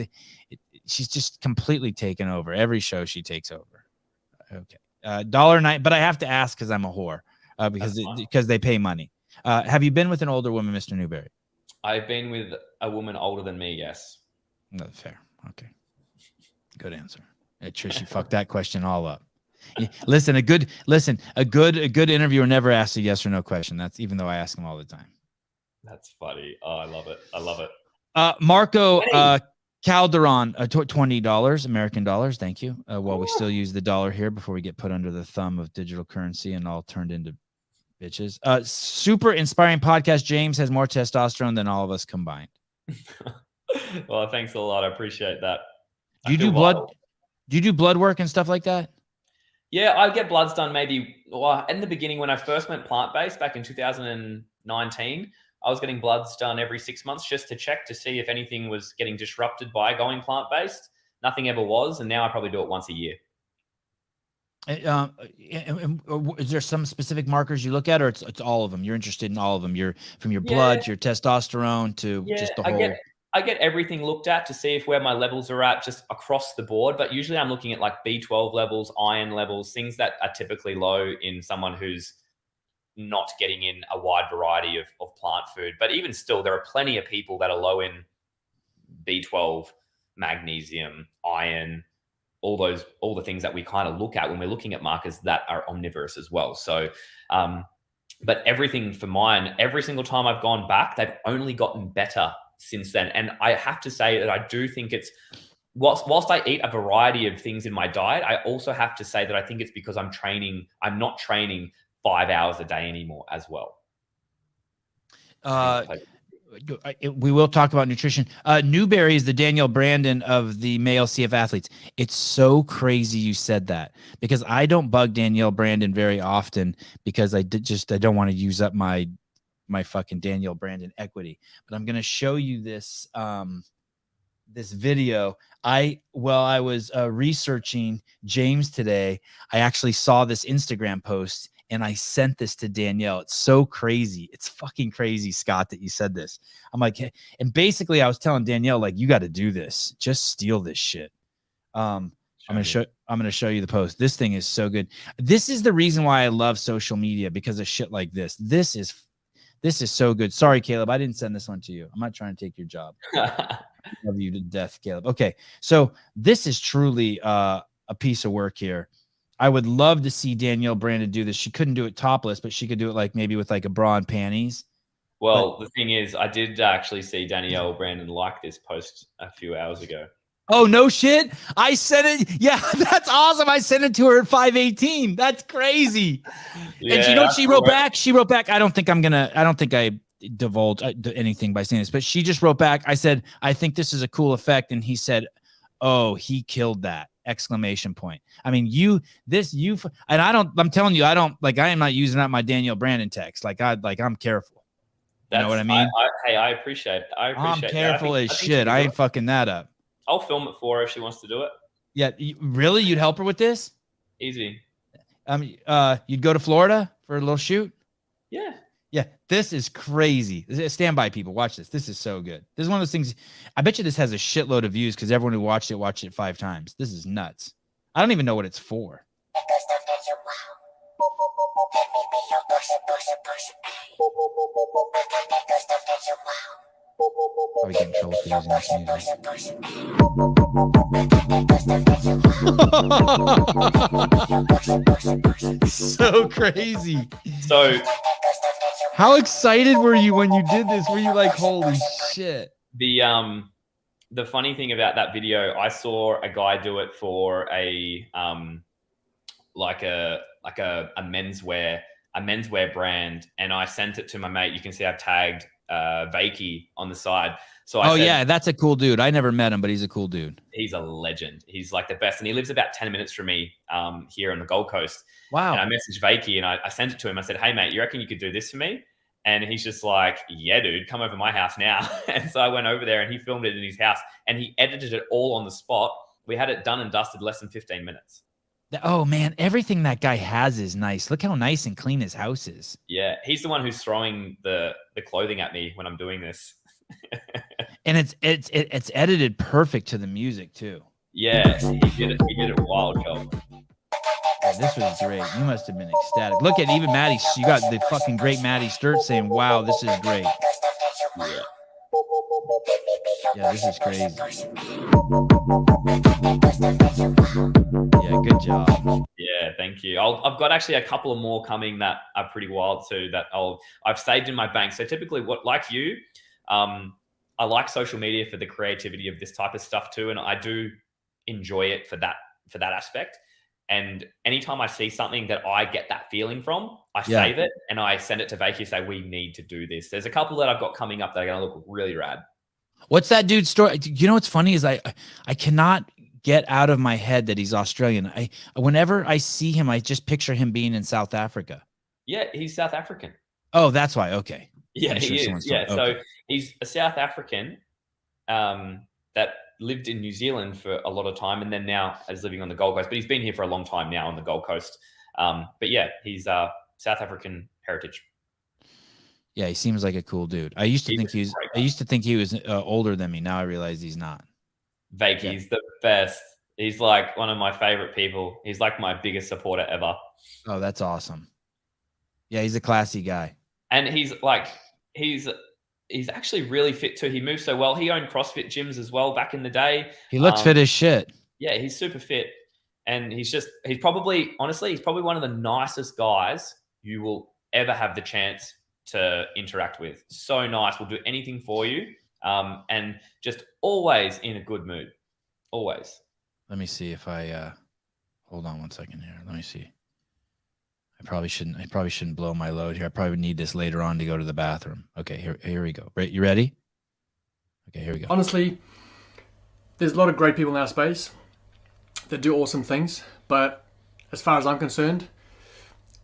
just completely taken over every show she takes over. Okay, $1.09, but I have to ask because I'm a whore, because they pay money. Have you been with an older woman, Mr. Newbury? I've been with a woman older than me. Yes. No, fair. Okay. Good answer. Hey, Trish, you fucked that question all up. Listen, a good interviewer never asks a yes or no question. That's even though I ask them all the time. That's funny. Oh, I love it. Marco Calderon, $20 American dollars. Thank you. While we still use the dollar here before we get put under the thumb of digital currency and all turned into bitches. Super inspiring podcast. James has more testosterone than all of us combined. Well, thanks a lot. I appreciate that. Do you do blood? Do you do blood work and stuff like that? Yeah, I get bloods done maybe in the beginning when I first went plant-based back in 2019. I was getting bloods done every 6 months just to check to see if anything was getting disrupted by going plant-based. Nothing ever was, and now I probably do it once a year. Is there some specific markers you look at, or it's all of them? You're interested in all of them. You're from your blood, your testosterone to just the whole. I get everything looked at to see if where my levels are at just across the board. But usually I'm looking at like B12 levels, iron levels, things that are typically low in someone who's not getting in a wide variety of plant food. But even still, there are plenty of people that are low in B12, magnesium, iron, all the things that we kind of look at when we're looking at markers that are omnivorous as well. So, but everything for mine, every single time I've gone back, they've only gotten better since then. And I have to say that I do think it's, whilst I eat a variety of things in my diet, I also have to say that I think it's because I'm not training 5 hours a day anymore as well. We will talk about nutrition. Newbury is the Danielle Brandon of the male CF athletes. It's so crazy you said that, because I don't bug Danielle Brandon very often because I don't want to use up my fucking Danielle Brandon equity. But I'm going to show you this this video. While I was researching James today, I actually saw this Instagram post and I sent this to Danielle. It's so crazy. It's fucking crazy, Scott, that you said this. I'm like, and basically I was telling Danielle, like, you got to do this. Just steal this shit. I'm going to show you the post. This thing is so good. This is the reason why I love social media, because of shit like this. This is so good. Sorry, Caleb, I didn't send this one to you. I'm not trying to take your job. I love you to death, Caleb. Okay, so this is truly a piece of work here. I would love to see Danielle Brandon do this. She couldn't do it topless, but she could do it like maybe with like a bra and panties. Well, the thing is, I did actually see Danielle Brandon like this post a few hours ago. Oh, no shit. I sent it. Yeah, that's awesome. I sent it to her at 5:18. That's crazy. Yeah, and you know what she wrote back? She wrote back, I don't think I divulge anything by saying this, but she just wrote back. I said, I think this is a cool effect. And he said, oh, he killed that! Exclamation point. I mean, I'm telling you, I am not using out my Danielle Brandon text. I'm careful. You know what I mean? I appreciate it. I'm careful as shit. I ain't fucking that up. I'll film it for her if she wants to do it. Yeah. Really? You'd help her with this? Easy. You'd go to Florida for a little shoot? Yeah. Yeah. This is crazy. Stand by, people. Watch this. This is so good. This is one of those things. I bet you this has a shitload of views because everyone who watched it 5 times. This is nuts. I don't even know what it's for. Probably getting in trouble for using this music. So crazy. So, how excited were you when you did this? Were you like, holy shit? The funny thing about that video, I saw a guy do it for a menswear brand, and I sent it to my mate. You can see I've tagged Vakey on the side. So I said, yeah, that's a cool dude. I never met him, but he's a cool dude. He's a legend. He's like the best, and he lives about 10 minutes from me here on the Gold Coast. Wow. And I messaged Vakey and I sent it to him. I said, hey mate, you reckon you could do this for me? And he's just like, yeah, dude, come over to my house now. And so I went over there and he filmed it in his house and he edited it all on the spot. We had it done and dusted less than 15 minutes. Oh man, everything that guy has is nice. Look how nice and clean his house is. Yeah, he's the one who's throwing the clothing at me when I'm doing this. And it's edited perfect to the music too. Yeah, he did it a wild job. Oh, this was great. You must have been ecstatic. Look at even Maddie. You got the fucking great Maddie Sturt saying, wow, this is great. Yeah, this is crazy. Yeah, good job. Yeah, thank you. I've got actually a couple of more coming that are pretty wild too that I've saved in my bank. So typically like you, I like social media for the creativity of this type of stuff too. And I do enjoy it for that aspect. And anytime I see something that I get that feeling from, I save it and I send it to Vakey and say, we need to do this. There's a couple that I've got coming up that are going to look really rad. What's that dude's story? You know what's funny is I cannot get out of my head that he's Australian. Whenever I see him, I just picture him being in South Africa. Yeah, he's South African. Oh, that's why. Okay. Yeah, he is. Yeah, okay. So he's a South African that lived in New Zealand for a lot of time and then now is living on the Gold Coast. But he's been here for a long time now on the Gold Coast. But yeah, he's South African heritage. Yeah, he seems like a cool dude. I used to think he was older than me. Now I realize he's not. Vakey's the best. He's like one of my favorite people. He's like my biggest supporter ever. Oh, that's awesome. Yeah, he's a classy guy. And he's actually really fit too. He moves so well. He owned CrossFit gyms as well back in the day. He looks fit as shit. Yeah, he's super fit. And he's probably one of the nicest guys you will ever have the chance to interact with. So nice. Will do anything for you. And just always in a good mood. Always. Let me see if I hold on one second here. Let me see. I probably shouldn't blow my load here. I probably need this later on to go to the bathroom. Okay, here we go. You ready? Okay, here we go. Honestly, there's a lot of great people in our space that do awesome things, but as far as I'm concerned,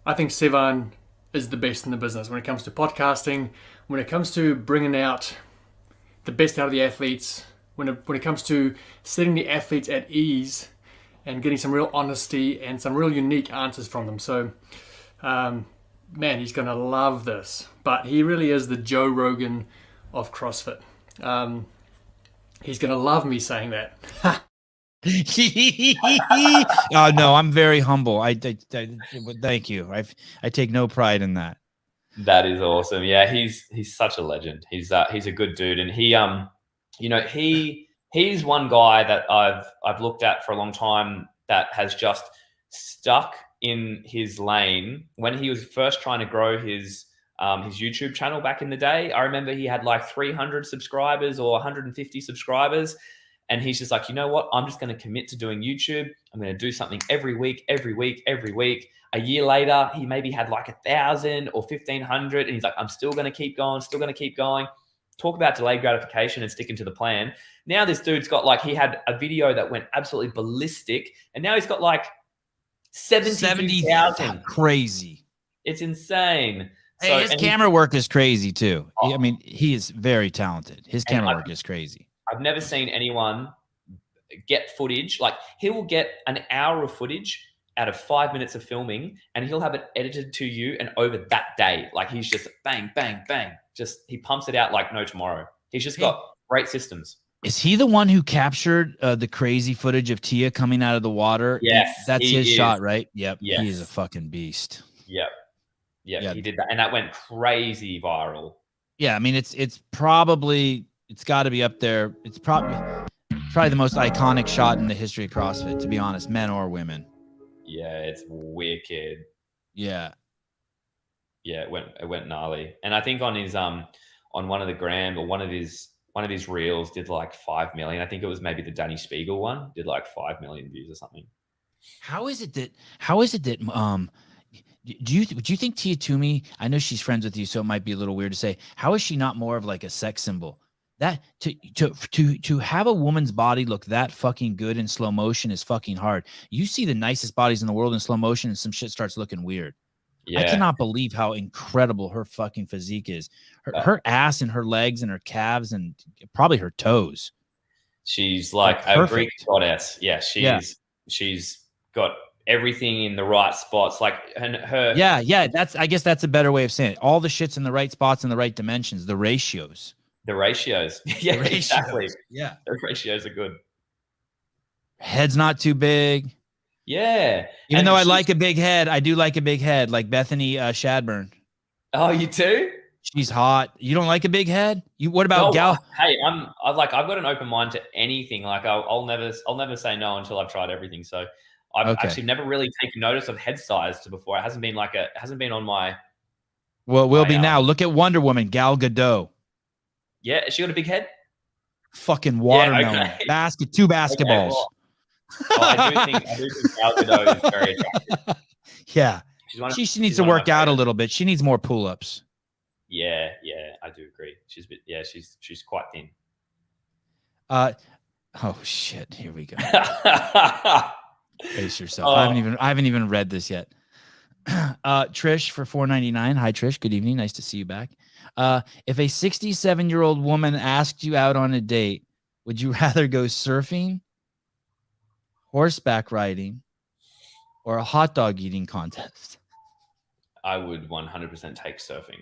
I think Sevan is the best in the business when it comes to podcasting, when it comes to bringing out the best out of the athletes, when it comes to setting the athletes at ease and getting some real honesty and some real unique answers from them. So, man, he's going to love this. But he really is the Joe Rogan of CrossFit. He's going to love me saying that. Oh no, I'm very humble. I thank you. I take no pride in that. That is awesome. Yeah, he's such a legend. He's a good dude, and he's one guy that I've looked at for a long time that has just stuck in his lane when he was first trying to grow his YouTube channel back in the day. I remember he had like 300 subscribers or 150 subscribers. And he's just like, you know what? I'm just going to commit to doing YouTube. I'm going to do something every week. A year later, he maybe had like 1,000 or 1,500. And he's like, I'm still going to keep going, Talk about delayed gratification and sticking to the plan. Now this dude's got like, he had a video that went absolutely ballistic. And now he's got like 70,000. Crazy. It's insane. Hey, his camera work is crazy too. I mean, he is very talented. His camera work is crazy. I've never seen anyone get footage. Like, he will get an hour of footage out of 5 minutes of filming, and he'll have it edited to you and over that day. Like, he's just bang, bang, bang. He pumps it out like no tomorrow. He's just got great systems. Is he the one who captured the crazy footage of Tia coming out of the water? Yes. That's his shot, right? Yep. Yes. He is a fucking beast. Yep. Yeah, he did that. And that went crazy viral. Yeah, I mean, it's got to be up there. It's probably the most iconic shot in the history of CrossFit, to be honest, men or women. Yeah, it's wicked. Yeah. Yeah, it went gnarly. And I think on his on one of the gram or one of his reels did like 5 million. I think it was maybe the Danny Spiegel one did like 5 million views or something. How is it that do you think Tia Toomey, I know she's friends with you, so it might be a little weird to say, how is she not more of like a sex symbol? That to have a woman's body look that fucking good in slow motion is fucking hard. You see the nicest bodies in the world in slow motion and some shit starts looking weird. Yeah. I cannot believe how incredible her fucking physique is. Her ass and her legs and her calves and probably her toes. She's like a Greek goddess. Yeah, she's got everything in the right spots. Like her. Yeah. I guess that's a better way of saying it. All the shit's in the right spots and the right dimensions. The ratios. Yeah, exactly. Yeah, those ratios are good. Head's not too big. Yeah. Even though I like a big head, I do like a big head, like Bethany Shadburn. Oh, you too? She's hot. You don't like a big head? What about Gal? Hey, I've got an open mind to anything. Like I'll never say no until I've tried everything. So I've actually never really taken notice of head size to before. It hasn't been on my. Well, it will be now. Look at Wonder Woman, Gal Gadot. Yeah, has she got a big head? Fucking watermelon. Yeah, okay. Two basketballs. Okay, I do think Gal Gadot is very attractive. Yeah. She needs to work out a little bit. She needs more pull-ups. Yeah, I do agree. She's quite thin. Oh shit, here we go. Pace yourself. I haven't even read this yet. Trish for $4.99. Hi Trish, good evening. Nice to see you back. If a 67-year-old woman asked you out on a date, would you rather go surfing, horseback riding, or a hot dog eating contest? I would 100% take surfing.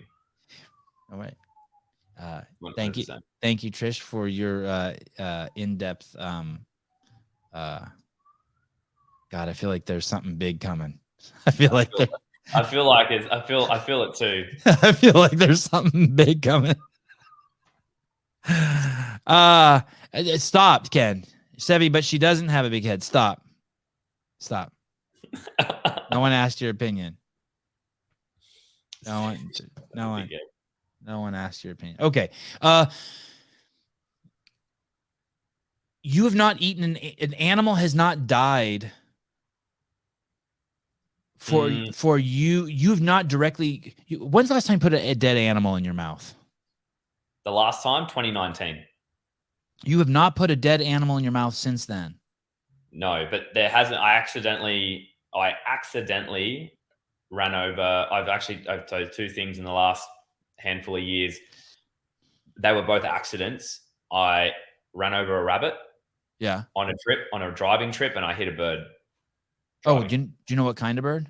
All right. Thank you. Thank you, Trish, for your in-depth God, I feel like there's something big coming. I feel it too. I feel like there's something big coming. It stopped, Ken. Sevi, but she doesn't have a big head. Stop. No one asked your opinion. No one asked your opinion. Okay. You have not eaten an animal has not died for you. You've not directly. When's the last time you put a dead animal in your mouth? The last time, 2019. You have not put a dead animal in your mouth since then. No, but there hasn't. I accidentally ran over. I've told two things in the last handful of years. They were both accidents. I ran over a rabbit. Yeah. On a driving trip, and I hit a bird. Driving. Oh, do you know what kind of bird?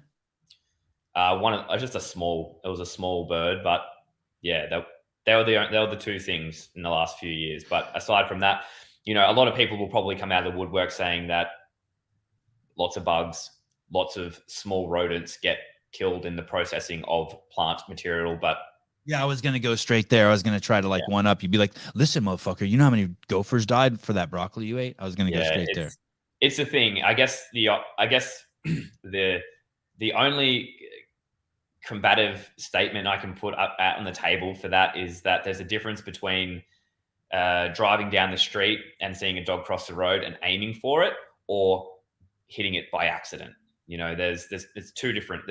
It was a small bird, but yeah, they were the two things in the last few years. But aside from that, a lot of people will probably come out of the woodwork saying that lots of bugs, lots of small rodents get killed in the processing of plant material. But yeah, I was going to go straight there. I was going to try to one up. You'd be like, listen, motherfucker, you know how many gophers died for that broccoli you ate? I was going to go straight there. It's the thing. I guess the only combative statement I can put up on the table for that is that there's a difference between driving down the street and seeing a dog cross the road and aiming for it, or hitting it by accident. You know, there's two different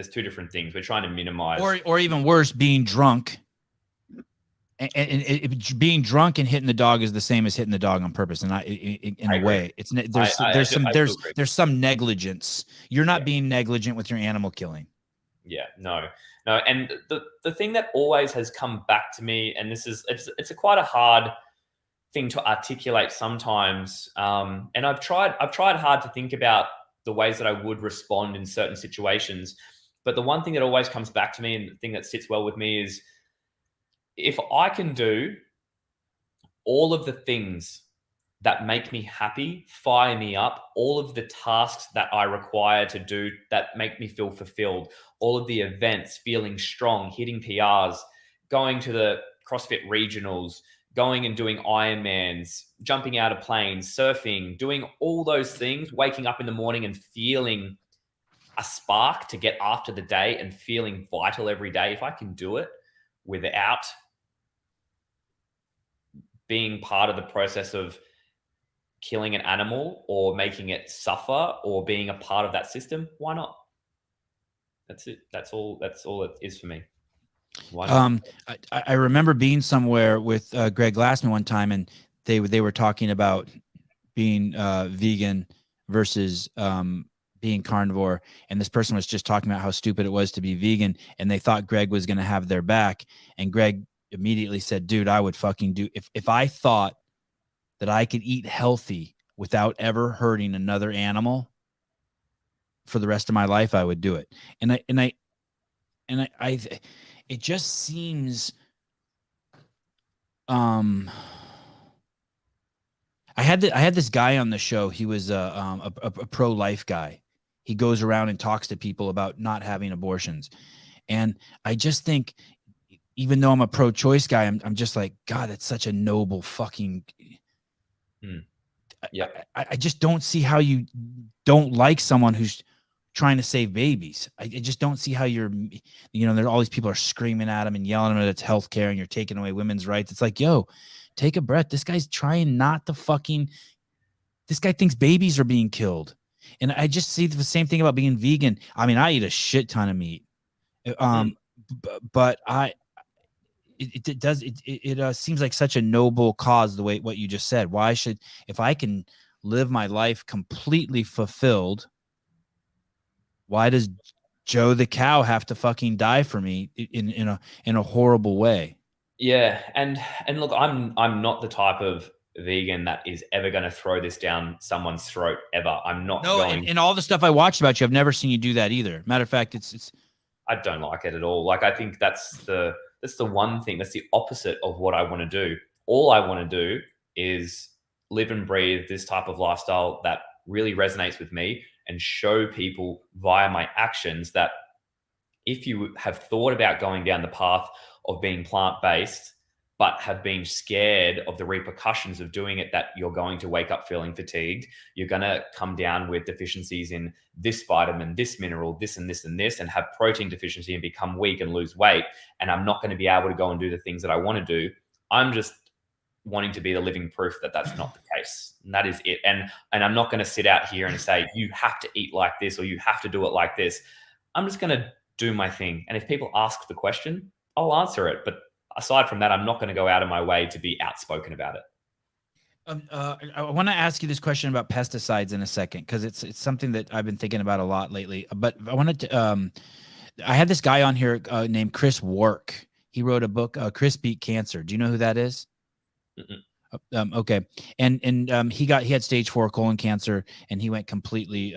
things. We're trying to minimize, or even worse, being drunk. And being drunk and hitting the dog is the same as hitting the dog on purpose, and in a way, it's there's some negligence. You're not being negligent with your animal killing. Yeah, no. And the thing that always has come back to me, and it's quite a hard thing to articulate sometimes. And I've tried hard to think about the ways that I would respond in certain situations. But the one thing that always comes back to me, and the thing that sits well with me, is if I can do all of the things that make me happy, fire me up, all of the tasks that I require to do that make me feel fulfilled, all of the events, feeling strong, hitting PRs, going to the CrossFit regionals, going and doing Ironmans, jumping out of planes, surfing, doing all those things, waking up in the morning and feeling a spark to get after the day and feeling vital every day. If I can do it without being part of the process of killing an animal or making it suffer or being a part of that system, why not? That's it. That's all it is for me. Why not? I remember being somewhere with Greg Glassman one time, and they were talking about being vegan versus being carnivore, and this person was just talking about how stupid it was to be vegan, and they thought Greg was going to have their back, and Greg immediately said, dude, I would fucking do if I thought that I could eat healthy without ever hurting another animal for the rest of my life, I would do it. And I it just seems I had this guy on the show. He was a pro-life guy. He goes around and talks to people about not having abortions. And I just think, even though I'm a pro-choice guy, I'm just like, God, that's such a noble fucking. Yeah. I just don't see how you don't like someone who's trying to save babies. I just don't see how there all these people are screaming at him and yelling at him that it's healthcare and you're taking away women's rights. It's like, yo, take a breath. This guy's trying not to this guy thinks babies are being killed. And I just see the same thing about being vegan. I mean, I eat a shit ton of meat. But it seems like such a noble cause, the way what you just said. Why should, if I can live my life completely fulfilled, why does Joe the cow have to fucking die for me in a horrible way? Yeah, and look, I'm not the type of vegan that is ever going to throw this down someone's throat ever. I'm not. No, and all the stuff I watched about you, I've never seen you do that either. Matter of fact, it's. I don't like it at all. Like, I think that's the one thing. That's the opposite of what I want to do. All I want to do is live and breathe this type of lifestyle that really resonates with me, and show people via my actions that if you have thought about going down the path of being plant-based, but have been scared of the repercussions of doing it, that you're going to wake up feeling fatigued, you're going to come down with deficiencies in this vitamin, this mineral, this and this and this, and have protein deficiency and become weak and lose weight, and I'm not going to be able to go and do the things that I want to do. I'm just wanting to be the living proof that that's not the case. And that is it. And I'm not going to sit out here and say, you have to eat like this or you have to do it like this. I'm just going to do my thing. And if people ask the question, I'll answer it. But aside from that, I'm not going to go out of my way to be outspoken about it. I want to ask you this question about pesticides in a second, because it's something that I've been thinking about a lot lately. But I wanted to, I had this guy on here named Chris Wark. He wrote a book, Chris Beat Cancer. Do you know who that is? Okay. And he had stage 4 colon cancer, and he went completely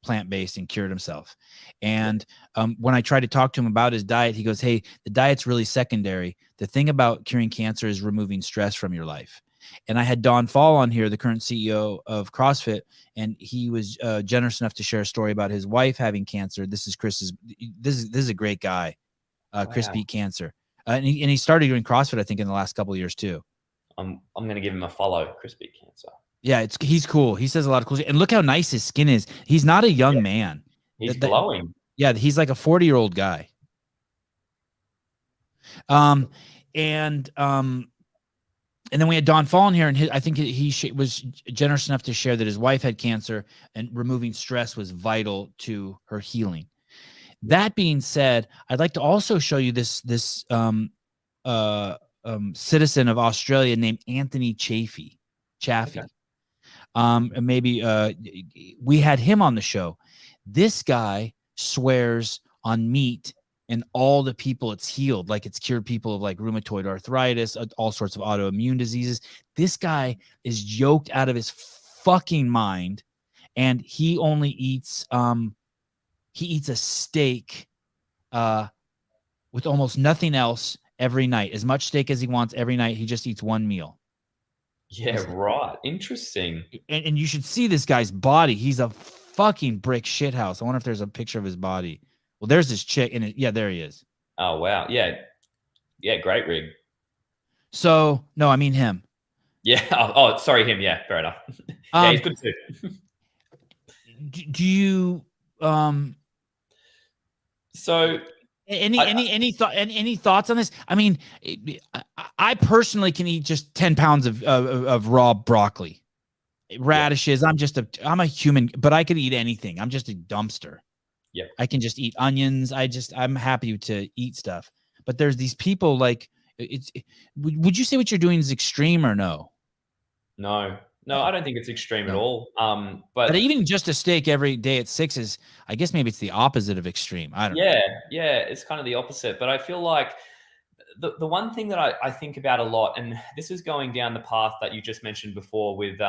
plant-based and cured himself. And when I tried to talk to him about his diet, he goes, hey, the diet's really secondary. The thing about curing cancer is removing stress from your life. And I had Don Fall on here, the current CEO of CrossFit, and he was generous enough to share a story about his wife having cancer. This is a great guy, Chris Beat Cancer. And he started doing CrossFit, I think, in the last couple of years too. I'm going to give him a follow, Chris Beat Cancer. Yeah, he's cool. He says a lot of cool shit. And look how nice his skin is. He's not a young man. He's glowing. Yeah, he's like a 40-year-old guy. And then we had Don Fallon here, and I think he was generous enough to share that his wife had cancer, and removing stress was vital to her healing. That being said, I'd like to also show you this citizen of Australia named Anthony Chaffee. Okay. Maybe we had him on the show. This guy swears on meat and all the people it's healed, like it's cured people of like rheumatoid arthritis, all sorts of autoimmune diseases. This guy is yoked out of his fucking mind, and he only eats a steak with almost nothing else every night. As much steak as he wants every night. He just eats one meal. Yeah, right. Interesting. And you should see this guy's body. He's a fucking brick shithouse. I wonder if there's a picture of his body. Well, there's this chick, and yeah, there he is. Oh, wow. Yeah. Yeah, great rig. So, no, I mean him. Yeah. Oh, sorry, him. Yeah, fair enough. Yeah, he's good too. Do you so any thoughts on this? I mean, I personally can eat just 10 pounds of raw broccoli, radishes. Yeah. I'm a human, but I could eat anything. I'm just a dumpster. Yeah, I can just eat onions. I'm happy to eat stuff. But there's these people like would you say what you're doing is extreme or no? No, I don't think it's extreme at all. But eating just a steak every day at 6 is, I guess maybe it's the opposite of extreme. I don't know. Yeah, it's kind of the opposite. But I feel like the one thing that I think about a lot, and this is going down the path that you just mentioned before with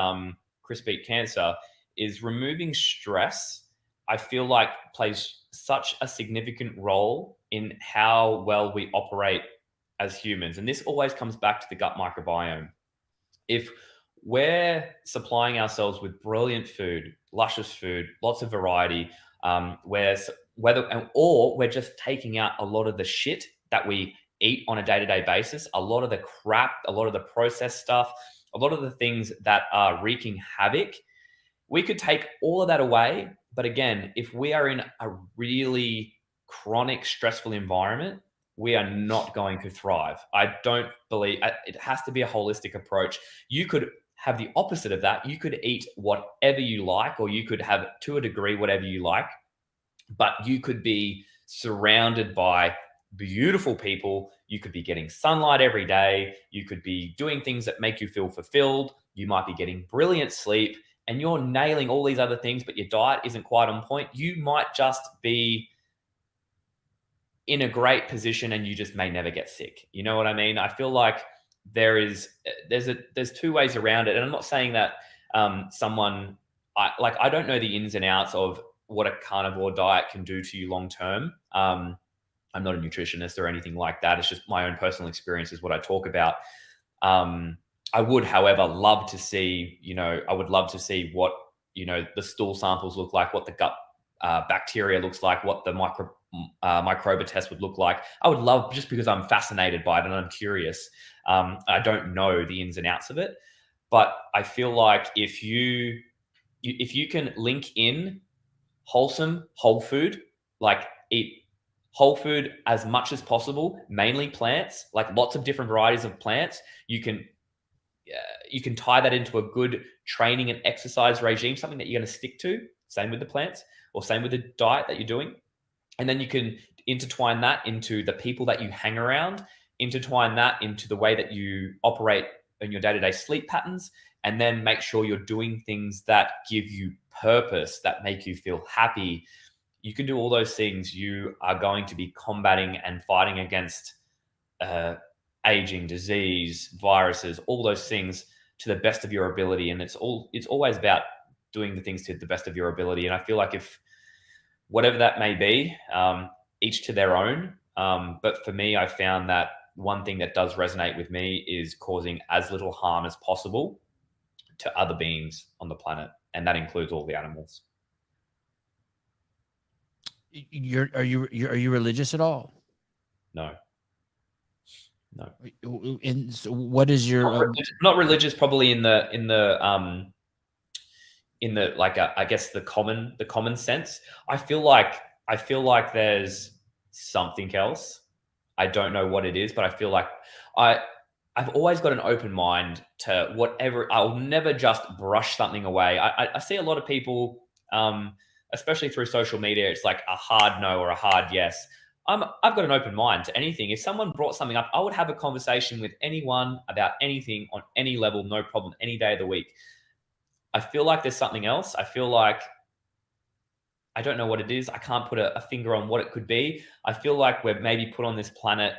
Chris Beat Cancer, is removing stress. I feel like plays such a significant role in how well we operate as humans. And this always comes back to the gut microbiome. If we're supplying ourselves with brilliant food, luscious food, lots of variety, or we're just taking out a lot of the shit that we eat on a day-to-day basis, a lot of the crap, a lot of the processed stuff, a lot of the things that are wreaking havoc, we could take all of that away. But again, if we are in a really chronic, stressful environment, we are not going to thrive. I don't believe it has to be a holistic approach. You could have the opposite of that. You could eat whatever you like, or you could have, to a degree, whatever you like, but you could be surrounded by beautiful people. You could be getting sunlight every day. You could be doing things that make you feel fulfilled. You might be getting brilliant sleep, and you're nailing all these other things, but your diet isn't quite on point. You might just be in a great position and you just may never get sick. You know what I mean? I feel like there's two ways around it. And I'm not saying that I don't know the ins and outs of what a carnivore diet can do to you long term. I'm not a nutritionist or anything like that. It's just my own personal experience is what I talk about. I would, however, love to see, what, the stool samples look like, what the gut bacteria looks like, what the microbiota test would look like. I would love, just because I'm fascinated by it and I'm curious. I don't know the ins and outs of it, but I feel like if you can link in wholesome, whole food, like eat whole food as much as possible, mainly plants, like lots of different varieties of plants, you can tie that into a good training and exercise regime, something that you're going to stick to. Same with the plants, or same with the diet that you're doing. And then you can intertwine that into the people that you hang around, intertwine that into the way that you operate in your day-to-day sleep patterns, and then make sure you're doing things that give you purpose, that make you feel happy. You can do all those things. You are going to be combating and fighting against aging, disease, viruses, all those things to the best of your ability. And it's always about doing the things to the best of your ability. And I feel like if whatever that may be, each to their own. But for me, I found that one thing that does resonate with me is causing as little harm as possible to other beings on the planet. And that includes all the animals. Are you religious at all? No. And so what is your not religious? Probably in the in the, like, I guess the common sense. I feel like there's something else. I don't know what it is, but I feel like I've always got an open mind to whatever. I'll never just brush something away. I see a lot of people, especially through social media, it's like a hard no or a hard yes. I've got an open mind to anything. If someone brought something up, I would have a conversation with anyone about anything on any level, no problem, any day of the week. I feel like there's something else. I feel like I don't know what it is. I can't put a finger on what it could be. I feel like we're maybe put on this planet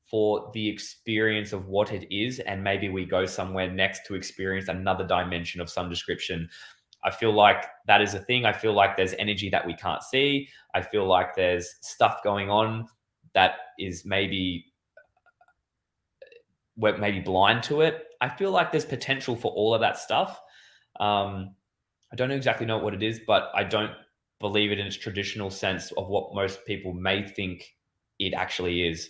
for the experience of what it is, and maybe we go somewhere next to experience another dimension of some description. I feel like that is a thing. I feel like there's energy that we can't see. I feel like there's stuff going on that is maybe we're maybe blind to it. I feel like there's potential for all of that stuff. I don't exactly know what it is, but I don't believe it in its traditional sense of what most people may think it actually is.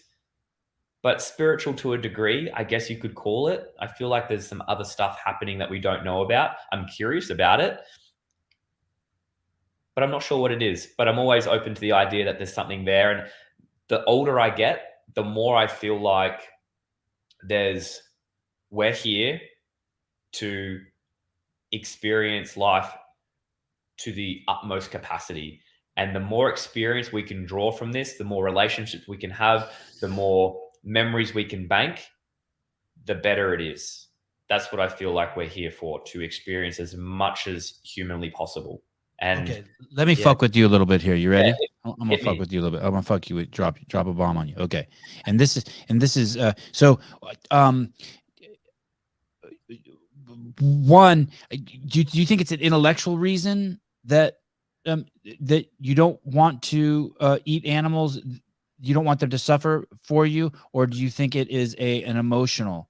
But spiritual to a degree, I guess you could call it. I feel like there's some other stuff happening that we don't know about. I'm curious about it, but I'm not sure what it is. But I'm always open to the idea that there's something there. And the older I get, the more I feel like we're here to experience life to the utmost capacity. And the more experience we can draw from this, the more relationships we can have, the more memories we can bank, the better it is. That's what I feel like we're here for, to experience as much as humanly possible. And okay, let me fuck with you a little bit here. You ready? Yeah, I'm gonna fuck with you a little bit. I'm gonna fuck you with drop a bomb on you. Okay. And this is so one, do you think it's an intellectual reason that that you don't want to eat animals? You don't want them to suffer for you, or do you think it is an emotional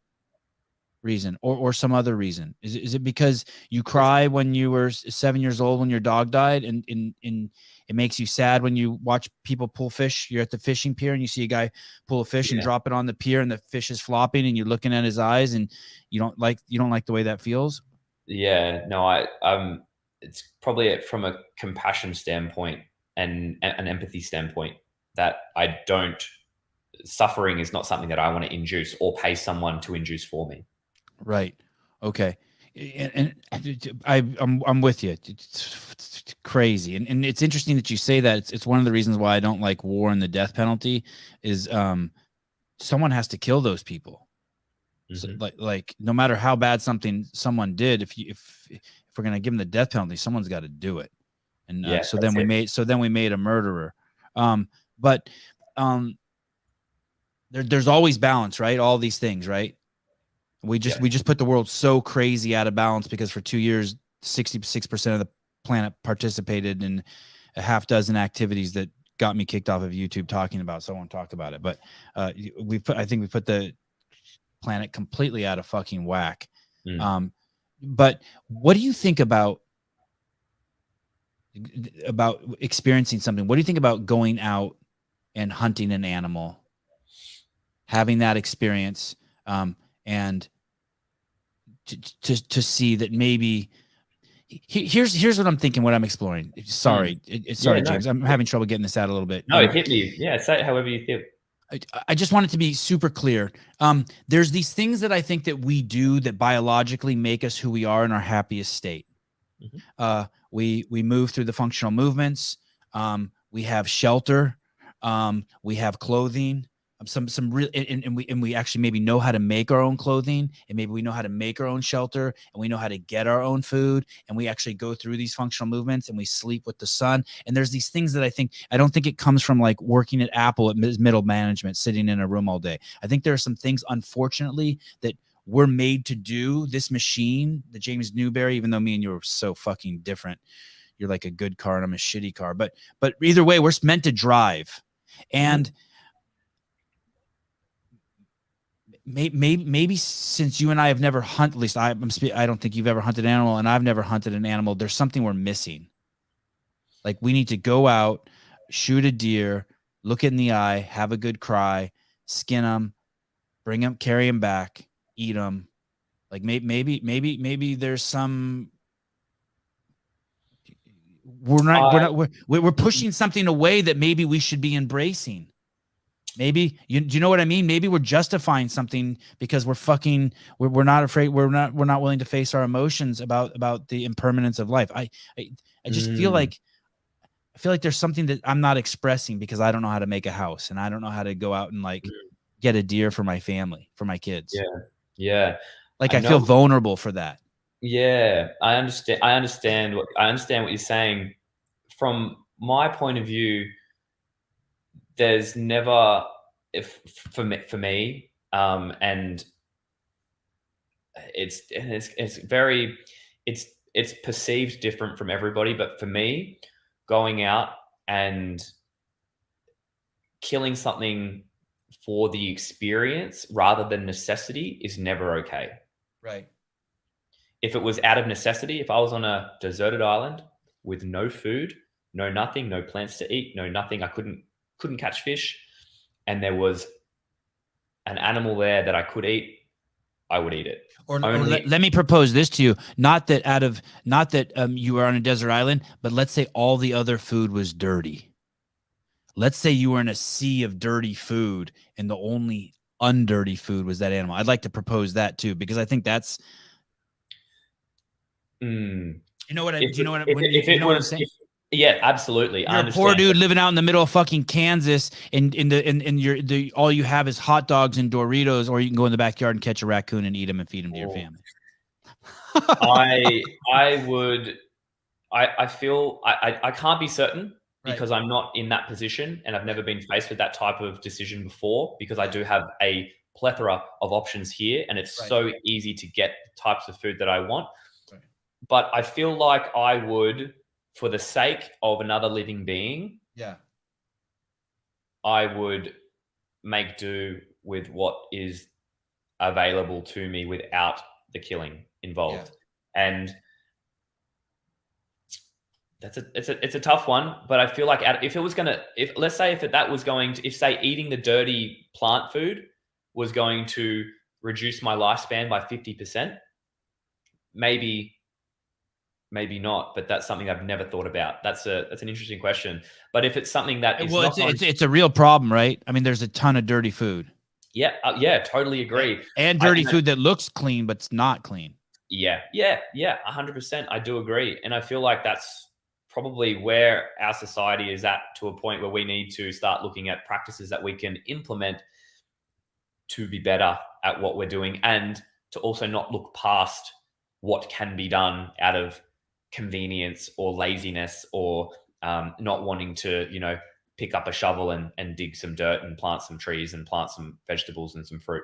reason, or some other reason? Is it because you cry when you were 7 years old when your dog died, and it makes you sad when you watch people pull fish? You're at the fishing pier and you see a guy pull a fish and drop it on the pier, and the fish is flopping, and you're looking at his eyes, and you don't like the way that feels? Yeah, no, it's probably from a compassion standpoint and an empathy standpoint that suffering is not something that I want to induce or pay someone to induce for me. Right. Okay. And I'm with you. It's crazy. And it's interesting that you say that. It's one of the reasons why I don't like war and the death penalty is someone has to kill those people. So, like no matter how bad someone did, if we're going to give them the death penalty, someone's got to do it. And so then we made a murderer. But there's always balance, right? All these things, right? We just put the world so crazy out of balance because for 2 years, 66% of the planet participated in a half dozen activities that got me kicked off of YouTube talking about. Someone talked about it, but I think we put the planet completely out of fucking whack. But what do you think about experiencing something? What do you think about going out and hunting an animal, having that experience, and to see that maybe here's what I'm thinking, what I'm exploring. Sorry, James, I'm having trouble getting this out a little bit. No, hit me. Yeah, say it however you feel. I just want it to be super clear. There's these things that I think that we do that biologically make us who we are in our happiest state. We move through the functional movements. We have shelter. We have clothing. Some real, and we actually maybe know how to make our own clothing, and maybe we know how to make our own shelter, and we know how to get our own food, and we actually go through these functional movements, and we sleep with the sun. And there's these things that I don't think it comes from like working at Apple at middle management, sitting in a room all day. I think there are some things, unfortunately, that we're made to do. This machine, the James Newbury, even though me and you are so fucking different, you're like a good car and I'm a shitty car, but either way, we're meant to drive. And maybe since you and I have never hunted, at least I don't think you've ever hunted an animal, and I've never hunted an animal, there's something we're missing. Like we need to go out, shoot a deer, look it in the eye, have a good cry, skin them, bring them, carry them back, eat them. Like maybe there's some we're pushing something away that maybe we should be embracing. Maybe do you know what I mean? Maybe we're justifying something because we're not afraid. We're not willing to face our emotions about the impermanence of life. I just feel like there's something that I'm not expressing because I don't know how to make a house and I don't know how to go out and like get a deer for my family, for my kids. Yeah. Like I feel vulnerable for that. Yeah, I understand what you're saying. From my point of view, there's never, for me, and it's perceived different from everybody. But for me, going out and killing something for the experience rather than necessity is never okay. Right. If it was out of necessity, if I was on a deserted island with no food, no nothing, no plants to eat, no nothing, I couldn't catch fish, and there was an animal there that I could eat, I would eat it. Or let me propose this to you: not that you were on a desert island, but let's say all the other food was dirty. Let's say you were in a sea of dirty food, and the only undirty food was that animal. I'd like to propose that too, because I think that's. You know what I'm saying? Yeah, absolutely. You're a poor dude living out in the middle of fucking Kansas, and all you have is hot dogs and Doritos, or you can go in the backyard and catch a raccoon and eat them and feed them to your family. I feel I can't be certain because I'm not in that position and I've never been faced with that type of decision before, because I do have a plethora of options here and it's so easy to get the types of food that I want. But I feel like I would, for the sake of another living being, I would make do with what is available to me without the killing involved. And it's a tough one, but I feel like if eating the dirty plant food was going to reduce my lifespan by 50%, maybe not, but that's something I've never thought about. That's an interesting question. But if it's something that is it's a real problem, right? I mean, there's a ton of dirty food. Yeah, totally agree. And dirty food that looks clean, but it's not clean. Yeah, 100%. I do agree. And I feel like that's probably where our society is at, to a point where we need to start looking at practices that we can implement to be better at what we're doing, and to also not look past what can be done out of convenience or laziness, or not wanting to, pick up a shovel and dig some dirt and plant some trees and plant some vegetables and some fruit.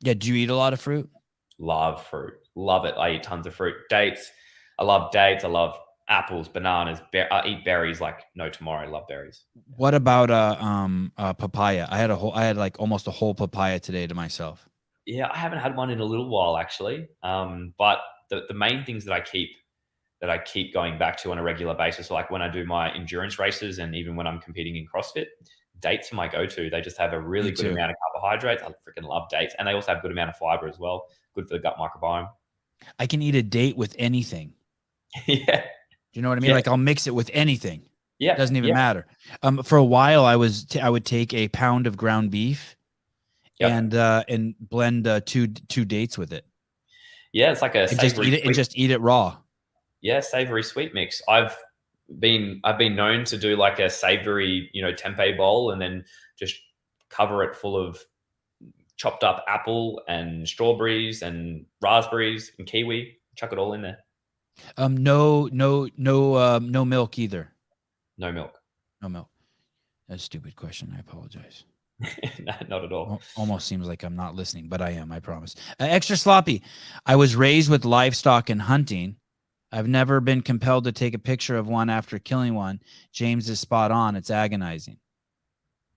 Yeah. Do you eat a lot of fruit? Love fruit. Love it. I eat tons of fruit. Dates. I love dates. I love apples, bananas. I eat berries like no tomorrow. I love berries. What about papaya? I had like almost a whole papaya today to myself. Yeah, I haven't had one in a little while actually. But the main things that I keep going back to on a regular basis, like when I do my endurance races and even when I'm competing in CrossFit, dates are my go-to. They just have a really good amount of carbohydrates. I freaking love dates. And they also have a good amount of fiber as well. Good for the gut microbiome. I can eat a date with anything. Yeah. Do you know what I mean? Yeah. Like I'll mix it with anything. Yeah. It doesn't even matter. For a while I would take a pound of ground beef and blend two dates with it. Yeah, it's like a just eat it raw. Yeah, savory sweet mix. I've been known to do like a savory, tempeh bowl and then just cover it full of chopped up apple and strawberries and raspberries and kiwi. Chuck it all in there. No milk either. No milk. No milk. That's a stupid question. I apologize. Not at all. Almost seems like I'm not listening, but I am, I promise. Extra sloppy. I was raised with livestock and hunting. I've never been compelled to take a picture of one after killing one. James is spot on. It's agonizing.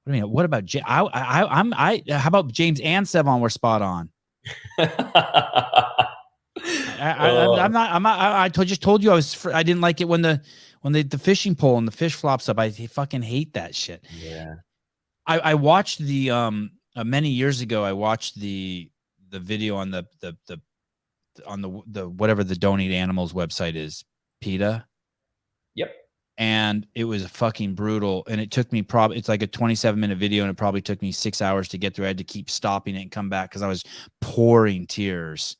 What do you mean? What about how about James and Sevan were spot on? I just told you I didn't like it when the fishing pole and the fish flops up. I fucking hate that shit. Yeah. I watched the many years ago. I watched the video on the whatever the Don't Eat Animals website is, PETA. Yep. and it was fucking brutal. And it took me it's like a 27-minute video, and it probably took me 6 hours to get through. I had to keep stopping it and come back because I was pouring tears.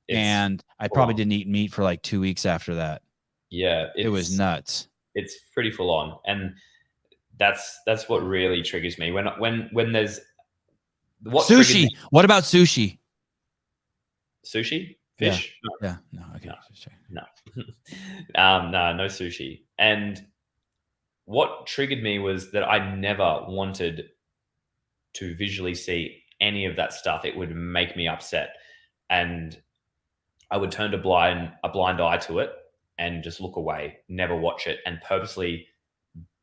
And I probably didn't eat meat for like 2 weeks after that. Yeah, it was nuts. It's pretty full on, and that's what really triggers me when there's sushi. What about sushi? Sushi, fish? Yeah. No. Okay. No. No sushi. And what triggered me was that I never wanted to visually see any of that stuff. It would make me upset, and I would turn a blind eye to it and just look away, never watch it, and purposely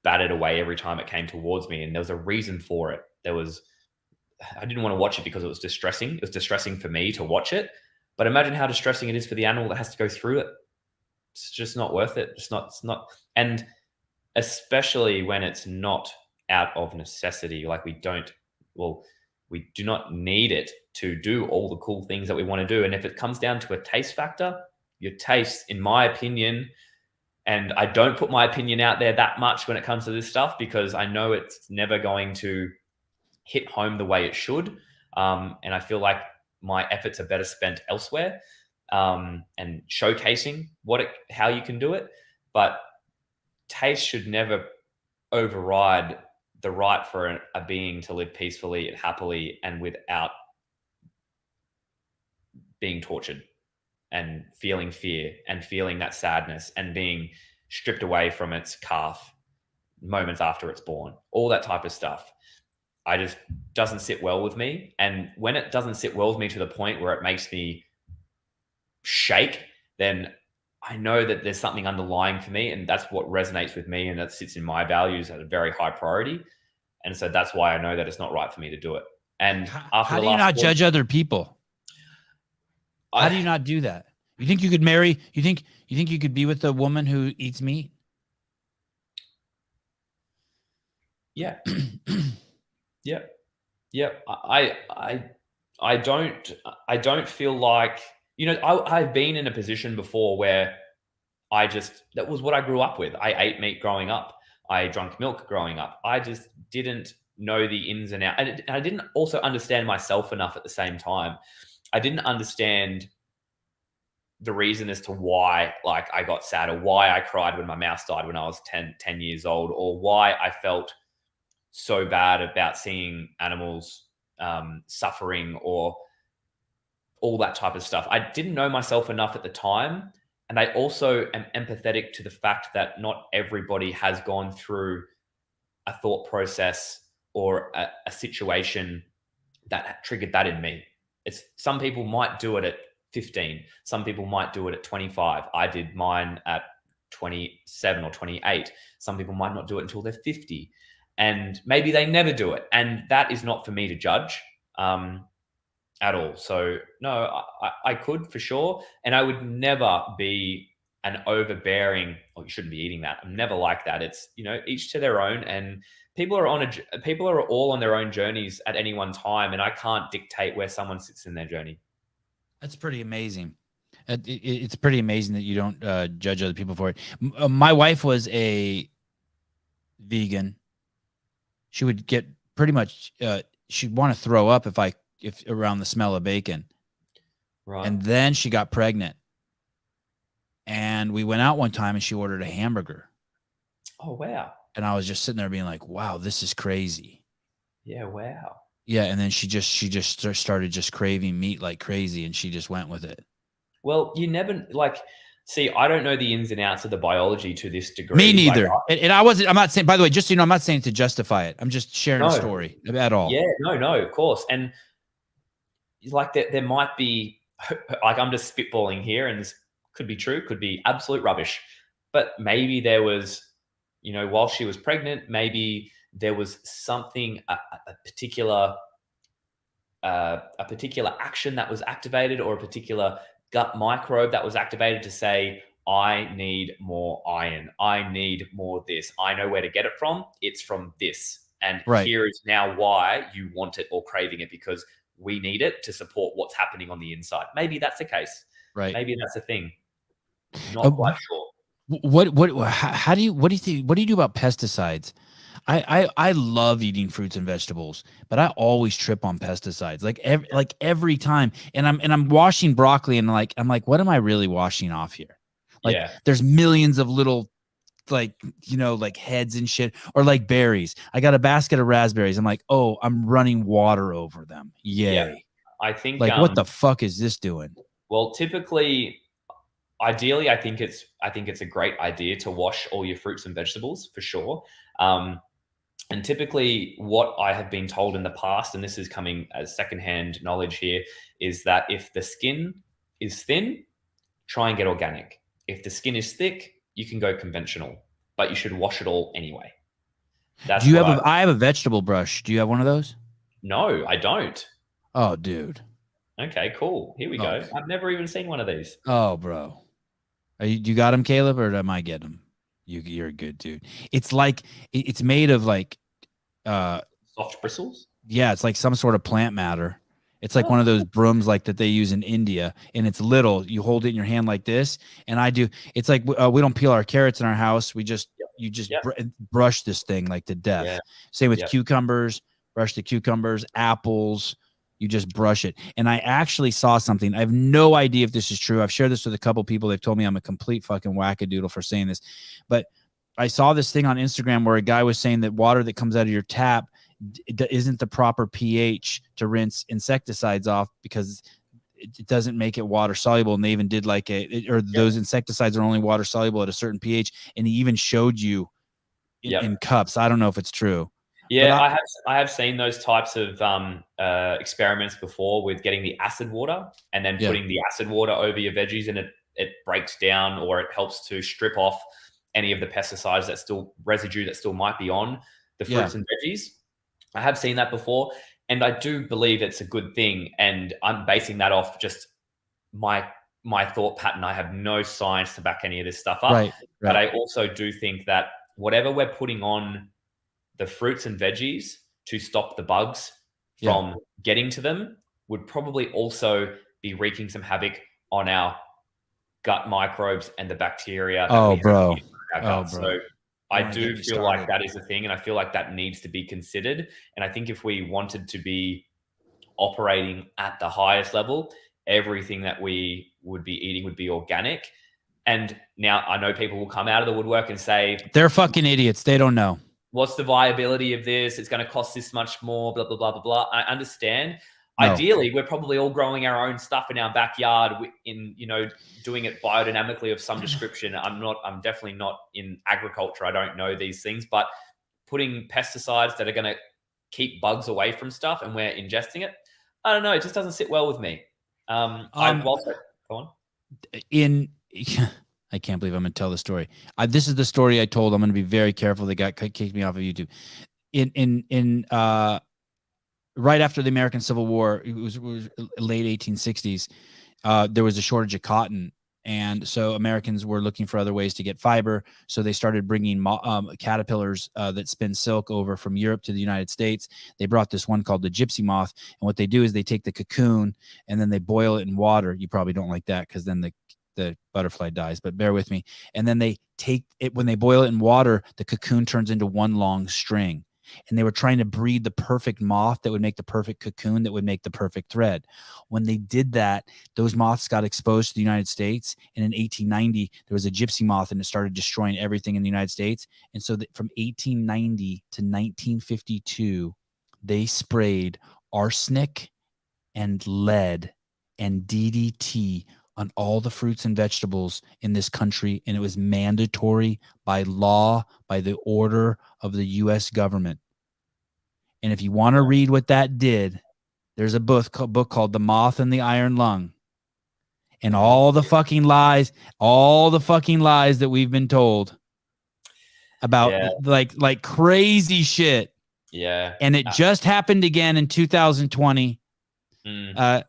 bat it away every time it came towards me. And there was a reason for it. I didn't want to watch it because it was distressing. It was distressing for me to watch it. But imagine how distressing it is for the animal that has to go through it. It's just not worth it. It's not. And especially when it's not out of necessity, like we do not need it to do all the cool things that we want to do. And if it comes down to a taste factor, your taste, in my opinion, and I don't put my opinion out there that much when it comes to this stuff because I know it's never going to hit home the way it should. And I feel like my efforts are better spent elsewhere, and showcasing how you can do it. But taste should never override the right for a being to live peacefully and happily and without being tortured and feeling fear and feeling that sadness and being stripped away from its calf moments after it's born. All that type of stuff. I just doesn't sit well with me. And when it doesn't sit well with me to the point where it makes me shake, then I know that there's something underlying for me, and that's what resonates with me, and that sits in my values at a very high priority. And so that's why I know that it's not right for me to do it. And how do you not judge other people? How do you not do that? You think you could marry? You think you could be with a woman who eats meat? Yeah. Yeah. I don't feel like, I've been in a position before where that was what I grew up with. I ate meat growing up. I drank milk growing up. I just didn't know the ins and outs. And I didn't also understand myself enough at the same time. I didn't understand the reason as to why, like, I got sad, or why I cried when my mouse died when I was 10 years old, or why I felt so bad about seeing animals suffering, or all that type of stuff. I didn't know myself enough at the time. And I also am empathetic to the fact that not everybody has gone through a thought process or a situation that triggered that in me. Some people might do it at 15. Some people might do it at 25. I did mine at 27 or 28. Some people might not do it until they're 50. And maybe they never do it. And that is not for me to judge at all. So no, I could for sure. And I would never be an overbearing, oh, you shouldn't be eating that. I'm never like that. It's, each to their own, and people are all on their own journeys at any one time. And I can't dictate where someone sits in their journey. That's pretty amazing. It's pretty amazing that you don't judge other people for it. My wife was a vegan. She would get pretty much, she'd want to throw up if around the smell of bacon. Right. And then she got pregnant. And we went out one time and she ordered a hamburger. Oh, wow. And I was just sitting there being like, wow, this is crazy. Yeah, wow. Yeah, and then she just started just craving meat like crazy, and she just went with it. Well, you never see, I don't know the ins and outs of the biology to this degree. Me neither. And I'm not saying, by the way, just so you know, I'm not saying to justify it. I'm just sharing a story at all. Yeah, no, of course. And like there might be, like, I'm just spitballing here, and this could be true, could be absolute rubbish. But maybe there was, while she was pregnant, maybe there was something, a particular action that was activated, or a particular gut microbe that was activated to say, I need more iron. I need more this. I know where to get it from. It's from this. And Here is now why you want it or craving it, because we need it to support what's happening on the inside. Maybe that's the case. Right. Maybe that's the thing. Not quite sure. How do you, what do you do about pesticides? I love eating fruits and vegetables, but I always trip on pesticides, like every time. And I'm washing broccoli, and I'm like, what am I really washing off here? Like, Yeah. there's millions of little, like, like heads and shit. Or like berries. I got a basket of raspberries. I'm like, oh, I'm running water over them. Yay. Yeah. I think Like, what the fuck is this doing? Well, typically, ideally, I think it's a great idea to wash all your fruits and vegetables for sure. And typically, what I have been told in the past, and this is coming as secondhand knowledge here, is that if the skin is thin, try and get organic. If the skin is thick, you can go conventional, but you should wash it all anyway. That's Do you have I have a vegetable brush. Do you have one of those? No, I don't. Oh, dude. Okay, cool. Here we go. I've never even seen one of these. Oh, bro. You got him, Caleb, or am I getting him? You're a good dude. It's like, it's made of like soft bristles. Yeah, it's like some sort of plant matter. It's like one of those brooms like that they use in India, and it's little. You hold it in your hand like this, and I do. It's like we don't peel our carrots in our house. We just brush this thing like to death. Yeah. Same with cucumbers. Brush the cucumbers, apples. You just brush it. And I actually saw something. I have no idea if this is true. I've shared this with a couple people. They've told me I'm a complete fucking wackadoodle for saying this, but I saw this thing on Instagram where a guy was saying that water that comes out of your tap isn't the proper pH to rinse insecticides off, because it doesn't make it water soluble. And they even did like those insecticides are only water soluble at a certain pH. And he even showed you in cups. I don't know if it's true. Yeah, I have seen those types of experiments before with getting the acid water and then putting the acid water over your veggies, and it breaks down, or it helps to strip off any of the pesticides residue that still might be on the fruits and veggies. I have seen that before, and I do believe it's a good thing. And I'm basing that off just my thought pattern. I have no science to back any of this stuff up. Right. But I also do think that whatever we're putting on the fruits and veggies to stop the bugs from getting to them would probably also be wreaking some havoc on our gut microbes and the bacteria. So I do feel like that is a thing, and I feel like that needs to be considered. And I think if we wanted to be operating at the highest level, everything that we would be eating would be organic. And now I know people will come out of the woodwork and say, they're fucking idiots. They don't know. What's the viability of this? It's going to cost this much more, blah, blah, blah, blah, blah. I understand. No. Ideally, we're probably all growing our own stuff in our backyard doing it biodynamically of some description. I'm definitely not in agriculture. I don't know these things, but putting pesticides that are going to keep bugs away from stuff and we're ingesting it, I don't know. It just doesn't sit well with me. Go on. I can't believe I'm going to tell the story. This is the story I told. I'm going to be very careful. They kicked me off of YouTube. Right after the American Civil War, it was late 1860s. There was a shortage of cotton, and so Americans were looking for other ways to get fiber. So they started bringing caterpillars that spin silk over from Europe to the United States. They brought this one called the gypsy moth, and what they do is they take the cocoon and then they boil it in water. You probably don't like that because then the butterfly dies, but bear with me. And then they take it, when they boil it in water, the cocoon turns into one long string. And they were trying to breed the perfect moth that would make the perfect cocoon that would make the perfect thread. When they did that, those moths got exposed to the United States. And in 1890, there was a gypsy moth, and it started destroying everything in the United States. And so from 1890 to 1952, they sprayed arsenic and lead and DDT on all the fruits and vegetables in this country, and it was mandatory by law, by the order of the U.S. government. And if you want to read what that did, there's a book called The Moth and the Iron Lung. And all the fucking lies that we've been told about like crazy shit. Yeah. And it just happened again in 2020.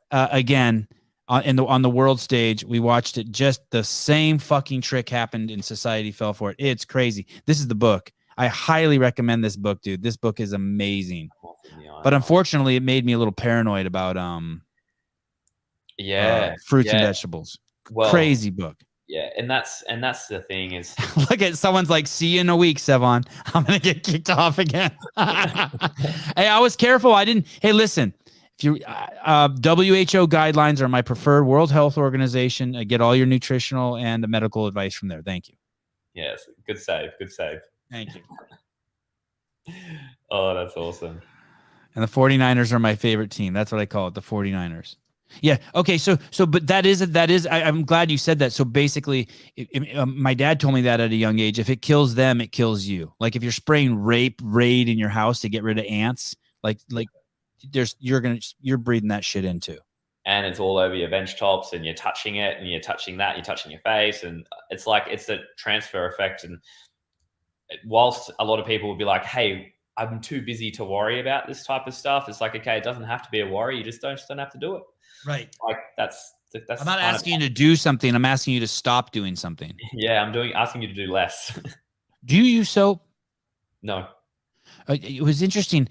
Again. On the world stage, we watched it. Just the same fucking trick happened, and society fell for it. It's crazy. This is the book. I highly recommend this book, dude. This book is amazing. But unfortunately, it made me a little paranoid about fruits and vegetables. Crazy book. Yeah, and that's the thing is, Look at someone's like, see you in a week, Sevan. I'm gonna get kicked off again. Hey, I was careful. I didn't. Hey, listen. If you WHO guidelines are my preferred. World Health Organization. I get all your nutritional and medical advice from there. Thank you. yes, good save. Thank you. Oh, that's awesome. And the 49ers are my favorite team. That's what I call it, the 49ers. Yeah. Okay. So, but that is, I'm glad you said that. So basically, my dad told me that at a young age. If it kills them, it kills you. Like if you're spraying raid in your house to get rid of ants, like you're breathing that shit into. And it's all over your bench tops, and you're touching it, and you're touching that, you're touching your face, and it's like it's a transfer effect. And whilst a lot of people will be like, "Hey, I'm too busy to worry about this type of stuff," it's like, okay, it doesn't have to be a worry. You just don't have to do it. Right. Like that's. I'm not asking you to do something. I'm asking you to stop doing something. Yeah, asking you to do less. Do you use soap? No. It was interesting.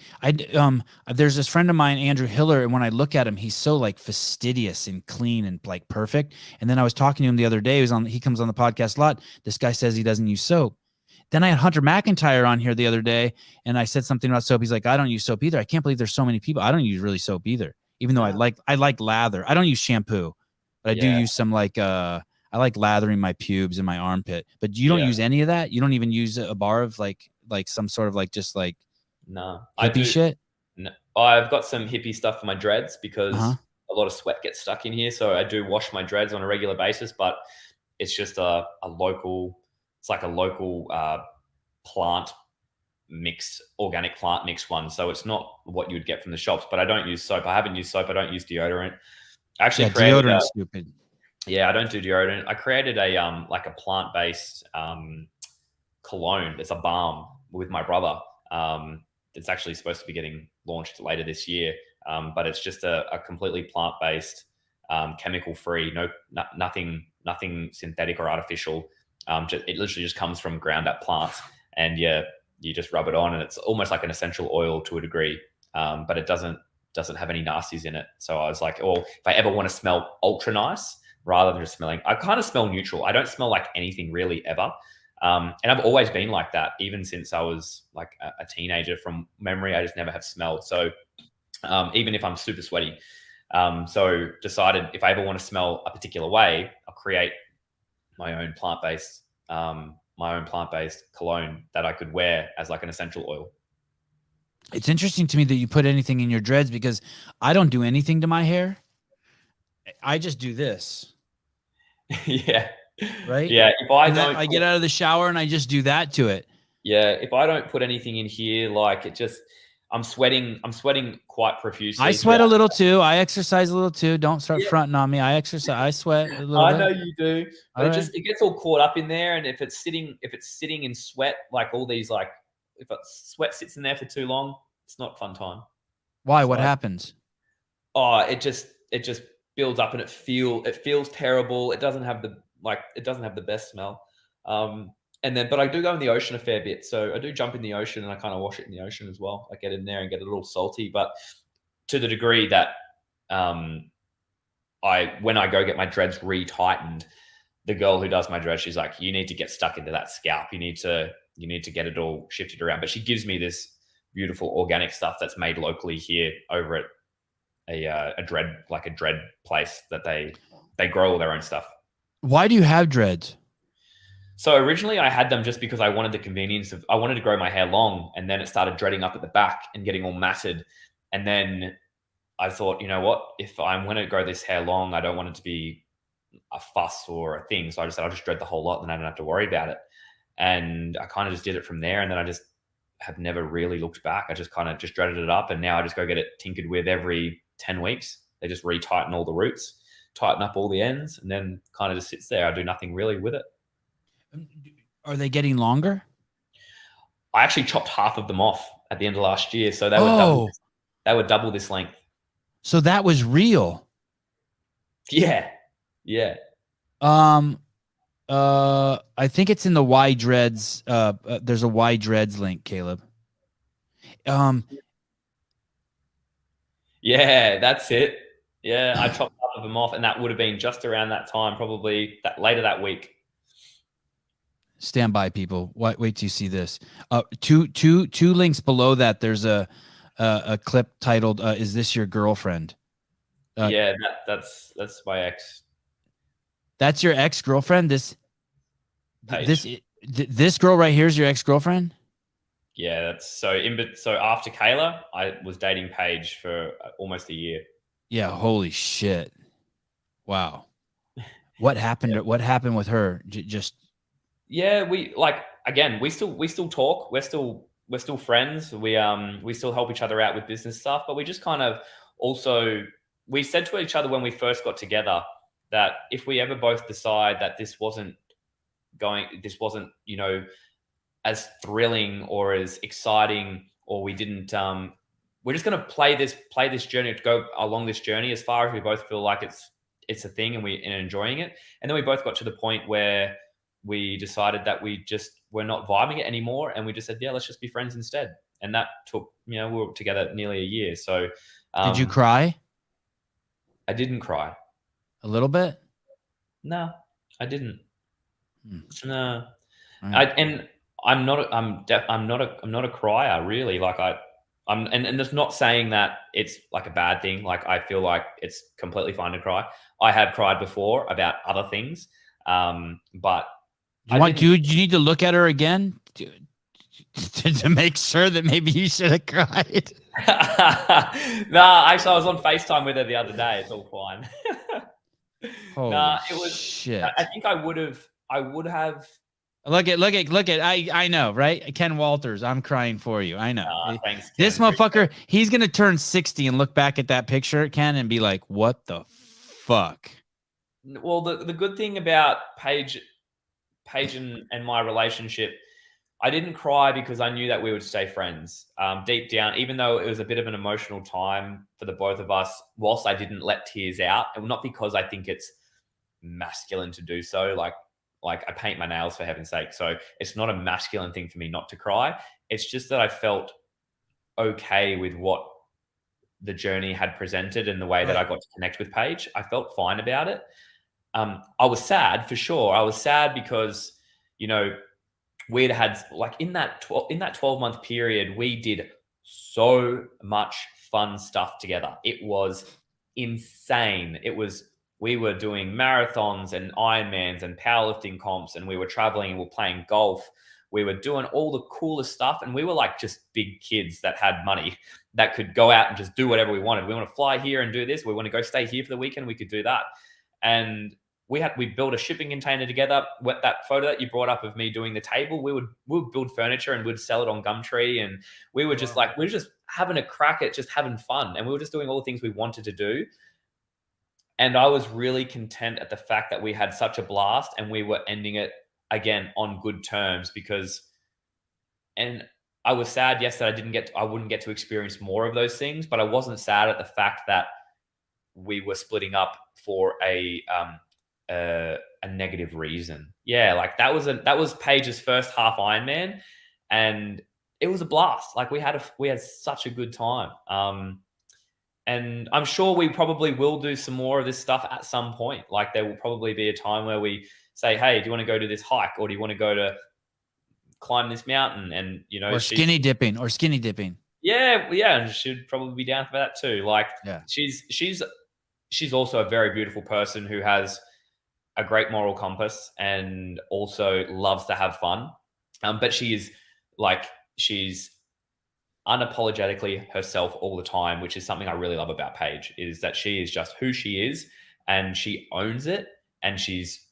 There's this friend of mine, Andrew Hiller, and when I look at him, he's so like fastidious and clean and like perfect. And then I was talking to him the other day. He comes on the podcast a lot. This guy says he doesn't use soap. Then I had Hunter McIntyre on here the other day, and I said something about soap. He's like, I don't use soap either. I can't believe there's so many people. I don't use really soap either, even though I like lather. I don't use shampoo, but I do use some I like lathering my pubes and my armpit. But you don't use any of that? You don't even use a bar of like some sort of like just like no hippie shit? No, I've got some hippie stuff for my dreads because a lot of sweat gets stuck in here. So I do wash my dreads on a regular basis, but it's just a local. It's like a local plant mix, organic plant mix one. So it's not what you would get from the shops, but I don't use soap. I haven't used soap. I don't use deodorant. I actually created deodorant's stupid. Yeah, I don't do deodorant. I created a like a plant-based cologne. It's a balm with my brother. It's actually supposed to be getting launched later this year. But it's just a completely plant-based, chemical-free, nothing synthetic or artificial. It literally just comes from ground up plants, and you just rub it on, and it's almost like an essential oil to a degree, but it doesn't have any nasties in it. So I was like, oh, if I ever want to smell ultra nice rather than just smelling, I kind of smell neutral. I don't smell like anything really ever. And I've always been like that, even since I was like a teenager. From memory, I just never have smelled. So even if I'm super sweaty, so decided if I ever want to smell a particular way, I'll create my own plant-based cologne that I could wear as like an essential oil. It's interesting to me that you put anything in your dreads, because I don't do anything to my hair. I just do this. Yeah. Right? Yeah. If I get out of the shower and I just do that to it. Yeah. If I don't put anything in here, like I'm sweating quite profusely. I sweat a little too. I exercise a little too. Don't start fronting on me. I sweat a little I bit. know you do. But it gets all caught up in there. And if it's sitting in sweat, like all these, like if sweat sits in there for too long, it's not fun time. Why? What happens? Oh, it just builds up, and it feels terrible. It doesn't have the best smell. But I do go in the ocean a fair bit. So I do jump in the ocean, and I kind of wash it in the ocean as well. I get in there and get a little salty, but to the degree that when I go get my dreads retightened, the girl who does my dreads, she's like, you need to get stuck into that scalp. You need to get it all shifted around. But she gives me this beautiful organic stuff that's made locally here over at a dread place that they grow all their own stuff. Why do you have dreads? So originally I had them just because I wanted the convenience I wanted to grow my hair long, and then it started dreading up at the back and getting all matted. And then I thought, you know what, if I'm going to grow this hair long, I don't want it to be a fuss or a thing. So I just said, I'll just dread the whole lot, then I don't have to worry about it. And I kind of just did it from there. And then I just have never really looked back. I just kind of just dreaded it up. And now I just go get it tinkered with every 10 weeks. They just retighten all the roots, tighten up all the ends, and then kind of just sits there. I do nothing really with it. Are they getting longer? I actually chopped half of them off at the end of last year. So they would double this length. So that was real. Yeah. Yeah. I think it's in the Y Dreads. There's a Y Dreads link, Caleb. Yeah, that's it. Yeah, I chopped half of a Moth, and that would have been just around that time, probably later that week. Stand by, people. Wait till you see this. Two links below that. There's a clip titled "Is This Your Girlfriend?" Yeah, that's my ex. That's your ex-girlfriend. This Paige. this girl right here is your ex-girlfriend. Yeah, that's so. So after Kayla, I was dating Paige for almost a year. Yeah, holy shit! Wow, what happened? Yeah. What happened with her? Just yeah, we still talk. We're still friends. We still help each other out with business stuff, but we just kind of also we said to each other when we first got together that if we ever both decide that this wasn't as thrilling or as exciting, or we didn't we're just going to play this journey, to go along this journey as far as we both feel like it's a thing and we're enjoying it. And then we both got to the point where we decided that we're not vibing it anymore, and we just said, yeah, let's just be friends instead. And that took, we were together nearly a year. So did you cry? I didn't cry. A little bit? No, I didn't. No. Right. I'm not a crier, really. Like and that's not saying that it's like a bad thing. Like I feel like it's completely fine to cry. I have cried before about other things. But you need to look at her again to make sure that maybe you should have cried. Nah, actually I was on FaceTime with her the other day. It's all fine. Holy it was shit. I think I would have Look at I know, right? Ken Walters, I'm crying for you. I know. Thanks, Ken. This motherfucker, he's gonna turn 60 and look back at that picture, Ken, and be like, what the fuck? Well, the good thing about Paige and my relationship, I didn't cry because I knew that we would stay friends. Deep down, even though it was a bit of an emotional time for the both of us, whilst I didn't let tears out, and not because I think it's masculine to do so, like I paint my nails, for heaven's sake. So it's not a masculine thing for me not to cry. It's just that I felt okay with what the journey had presented and the way that I got to connect with Paige. I felt fine about it. I was sad for sure. I was sad because, we'd had like in that 12-month period, we did so much fun stuff together. It was insane. We were doing marathons and Ironmans and powerlifting comps, and we were traveling and we were playing golf. We were doing all the coolest stuff, and we were like just big kids that had money that could go out and just do whatever we wanted. We want to fly here and do this. We want to go stay here for the weekend. We could do that. And we built a shipping container together. That photo that you brought up of me doing the table, we would build furniture and we'd sell it on Gumtree. And we were just we were just having a crack at just having fun. And we were just doing all the things we wanted to do. And I was really content at the fact that we had such a blast and we were ending it again on good terms, and I was sad, yes, that I wouldn't get to experience more of those things, but I wasn't sad at the fact that we were splitting up for a negative reason. Yeah, like that was Paige's first half Ironman, and it was a blast. Like we had such a good time. And I'm sure we probably will do some more of this stuff at some point. Like there will probably be a time where we say, hey, do you want to go to this hike, or do you want to go to climb this mountain? And or skinny dipping. Yeah, and she'd probably be down for that too. Like she's also a very beautiful person who has a great moral compass and also loves to have fun. But she's unapologetically herself all the time, which is something I really love about Paige, is that she is just who she is and she owns it. And she's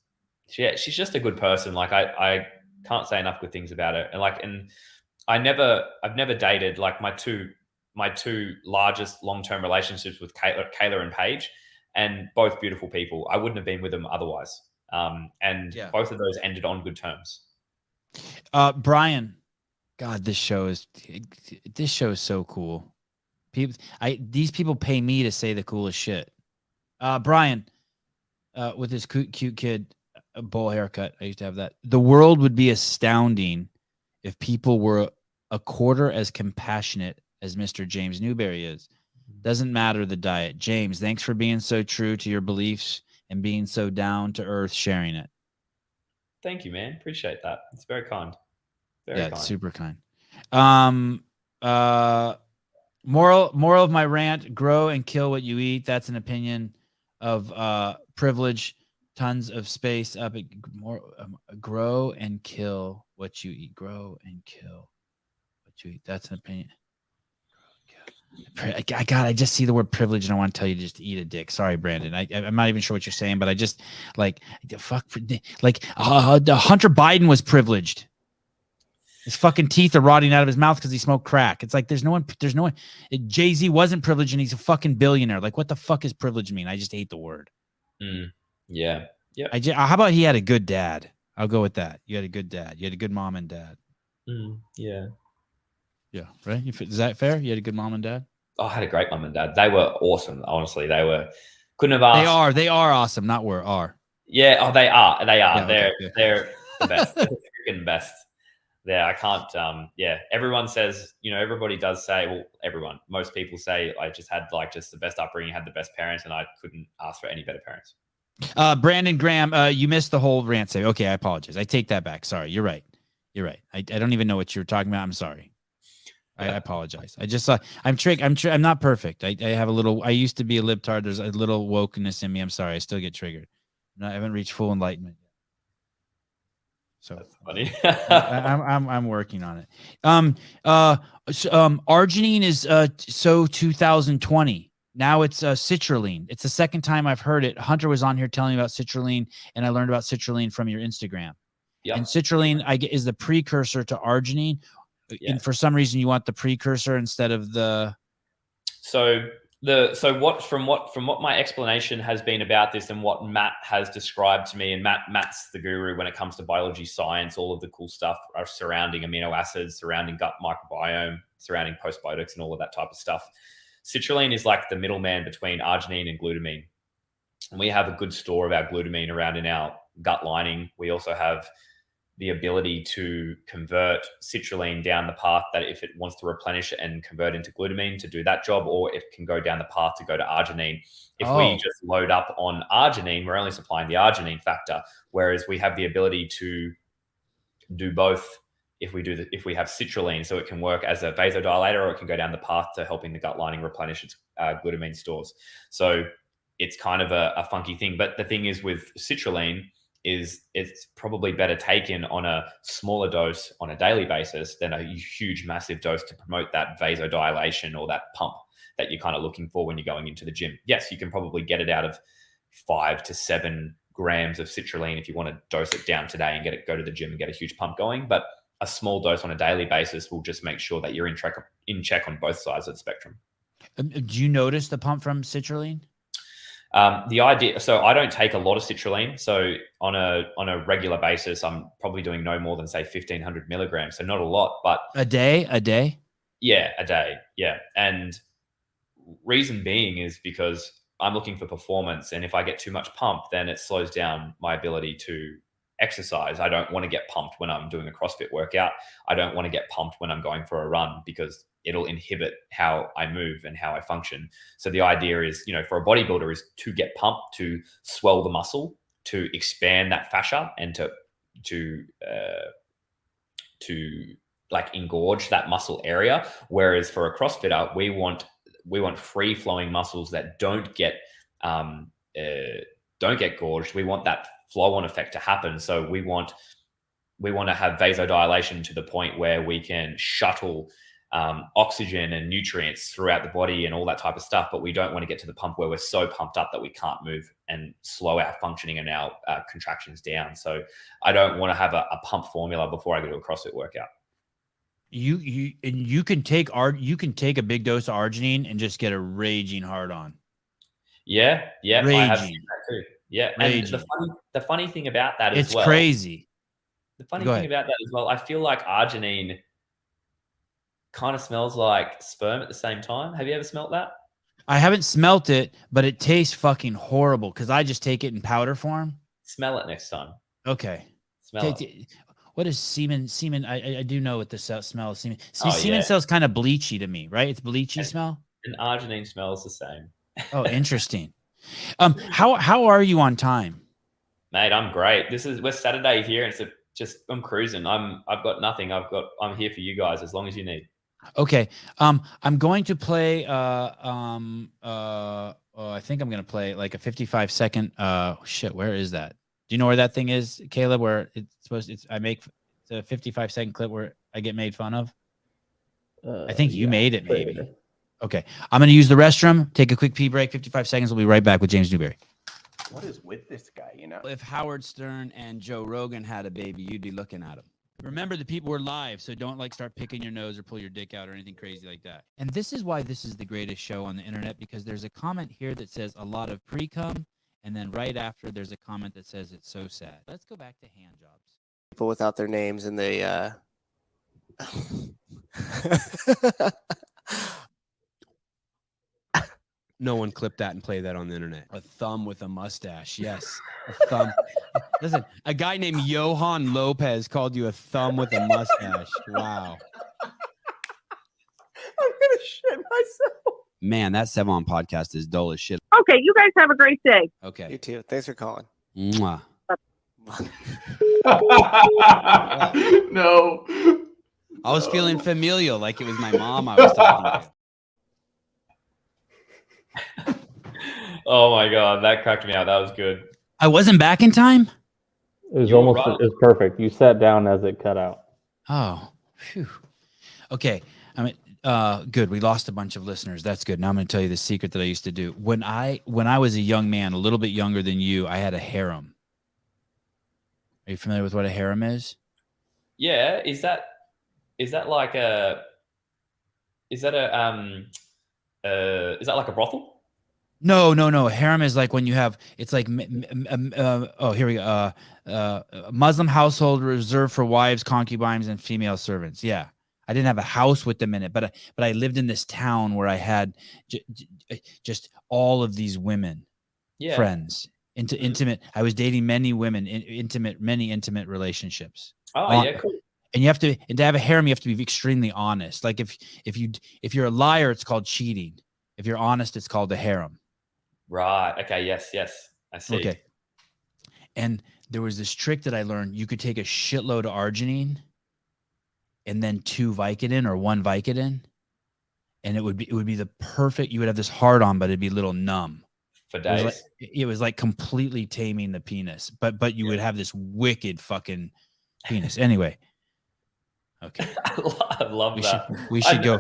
just a good person. Like I can't say enough good things about her. And I've never dated, like my two largest long-term relationships with Kayla and Paige, and both beautiful people. I wouldn't have been with them otherwise. Both of those ended on good terms. Brian, God, this show is so cool. These people pay me to say the coolest shit. Brian, with this cute kid, a bowl haircut. I used to have that. The world would be astounding if people were a quarter as compassionate as Mr. James Newbury is. Doesn't matter the diet. James, thanks for being so true to your beliefs and being so down to earth, sharing it. Thank you, man. Appreciate that. It's very kind. Very Yeah, kind. super kind. Moral of my rant: grow and kill what you eat. That's an opinion of privilege. Tons of space up. Grow and kill what you eat. Grow and kill what you eat. That's an opinion. I just see the word privilege and I want to tell you just to eat a dick. Sorry, Brandon. I'm not even sure what you're saying, but I just Hunter Biden was privileged. His fucking teeth are rotting out of his mouth because he smoked crack. It's like there's no one. Jay-Z wasn't privileged and he's a fucking billionaire. Like, what the fuck does privilege mean? I just hate the word. Yeah. Yeah. How about he had a good dad? I'll go with that. You had a good dad. You had a good mom and dad. Yeah. Yeah. Right. Is that fair? You had a good mom and dad? Oh, I had a great mom and dad. They were awesome. Honestly, couldn't have asked. They are awesome. Not are. Yeah. Oh, they are. Yeah, They're the best. They're the freaking best. I can't. Everyone says, everybody does say, well, most people say I just had just the best upbringing, had the best parents, and I couldn't ask for any better parents. Brandon Graham, you missed the whole rant. Okay, I apologize. I take that back. Sorry. You're right. I don't even know what you were talking about. I'm sorry. I apologize. I'm not perfect. I have a little. I used to be a libtard. There's a little wokeness in me. I'm sorry. I still get triggered. I haven't reached full enlightenment yet. So that's funny. I'm working on it. Arginine is 2020. Now it's citrulline. It's the second time I've heard it. Hunter was on here telling me about citrulline, and I learned about citrulline from your Instagram. Yeah. And citrulline is the precursor to arginine. Yeah. And for some reason, you want the precursor instead of the. From what my explanation has been about this and what Matt has described to me, and Matt's the guru when it comes to biology, science, all of the cool stuff surrounding amino acids, surrounding gut microbiome, surrounding postbiotics, and all of that type of stuff. Citrulline is like the middleman between arginine and glutamine. And we have a good store of our glutamine around in our gut lining. We also have the ability to convert citrulline down the path that if it wants to replenish it and convert into glutamine to do that job, or it can go down the path to go to arginine. If we just load up on arginine, we're only supplying the arginine factor, whereas we have the ability to do both if we have citrulline, so it can work as a vasodilator, or it can go down the path to helping the gut lining replenish its glutamine stores. So it's kind of a funky thing. But the thing is with citrulline, it's probably better taken on a smaller dose on a daily basis than a huge, massive dose to promote that vasodilation or that pump that you're kind of looking for when you're going into the gym. Yes, you can probably get it out of 5 to 7 grams of citrulline if you want to dose it down today and go to the gym and get a huge pump going. But a small dose on a daily basis will just make sure that you're in check on both sides of the spectrum. Do you notice the pump from citrulline? The idea, so I don't take a lot of citrulline. So on a regular basis, I'm probably doing no more than say 1,500 milligrams. So not a lot, but a day. Yeah, a day. Yeah. And reason being is because I'm looking for performance. And if I get too much pump, then it slows down my ability to exercise. I don't want to get pumped when I'm doing a CrossFit workout. I don't want to get pumped when I'm going for a run because it'll inhibit how I move and how I function. So the idea is, for a bodybuilder is to get pumped, to swell the muscle, to expand that fascia, and to like engorge that muscle area. Whereas for a CrossFitter, we want free flowing muscles that don't get gorged. We want that flow on effect to happen. So we want to have vasodilation to the point where we can shuttle oxygen and nutrients throughout the body and all that type of stuff. But we don't want to get to the pump where we're so pumped up that we can't move and slow our functioning and our contractions down. So I don't want to have a pump formula before I go to a CrossFit workout. You can take a big dose of arginine and just get a raging hard on. Yeah. Raging. I have seen that too. Yeah. Raging. And the funny thing about that it's crazy. The funny thing about that as well, I feel like arginine kind of smells like sperm at the same time. Have you ever smelt that? I haven't smelt it, but it tastes fucking horrible because I just take it in powder form. Smell it next time. Okay. Smell it. What is semen? Semen, I do know what the smell of semen. Semen smells kind of bleachy to me, right? It's bleachy smell. And arginine smells the same. Oh, interesting. How are you on time? Mate, I'm great. We're Saturday here, and I'm cruising. I've got nothing. I'm here for you guys as long as you need. Okay. I'm going to play I think I'm going to play like a 55-second where is that? Do you know where that thing is, Caleb, where it's a 55-second clip where I get made fun of? I think you made it, maybe. Okay. I'm going to use the restroom, take a quick pee break, 55 seconds. We'll be right back with James Newbury. What is with this guy, you know? If Howard Stern and Joe Rogan had a baby, you'd be looking at him. Remember, the people were live, so don't start picking your nose or pull your dick out or anything crazy like that. And this is why this is the greatest show on the internet, because there's a comment here that says a lot of pre-cum, and then right after there's a comment that says it's so sad. Let's go back to hand jobs. People without their names, and they No one clip that and play that on the internet. A thumb with a mustache. Yes. A thumb. Listen, a guy named Johan Lopez called you a thumb with a mustache. Wow. I'm gonna shit myself. Man, that Sevan podcast is dull as shit. Okay, you guys have a great day. Okay. You too. Thanks for calling. Mwah. No. I was feeling familial, like it was my mom I was talking to. Oh my God, that cracked me out. That was good. I wasn't back in time? It was You were almost right. it was perfect. You sat down as it cut out. Oh, phew. Okay. Good. We lost a bunch of listeners. That's good. Now I'm going to tell you the secret that I used to do. When I was a young man, a little bit younger than you, I had a harem. Are you familiar with what a harem is? Yeah, is that like a brothel? No. A harem is like when you have, it's like, here we go. Muslim household reserved for wives, concubines, and female servants. Yeah. I didn't have a house with them in it, but I lived in this town where I had just all of these women, friends, intimate. I was dating many women, many intimate relationships. Oh, yeah, cool. And to have a harem, you have to be extremely honest. Like if you're a liar, it's called cheating. If you're honest, it's called a harem. Right. Okay. Yes. I see. Okay. And there was this trick that I learned. You could take a shitload of arginine and then 2 Vicodin or 1 Vicodin, and it would be the perfect. You would have this hard on, but it'd be a little numb For days. It was like completely taming the penis, but you would have this wicked fucking penis. Anyway. Okay. I love that. We should go.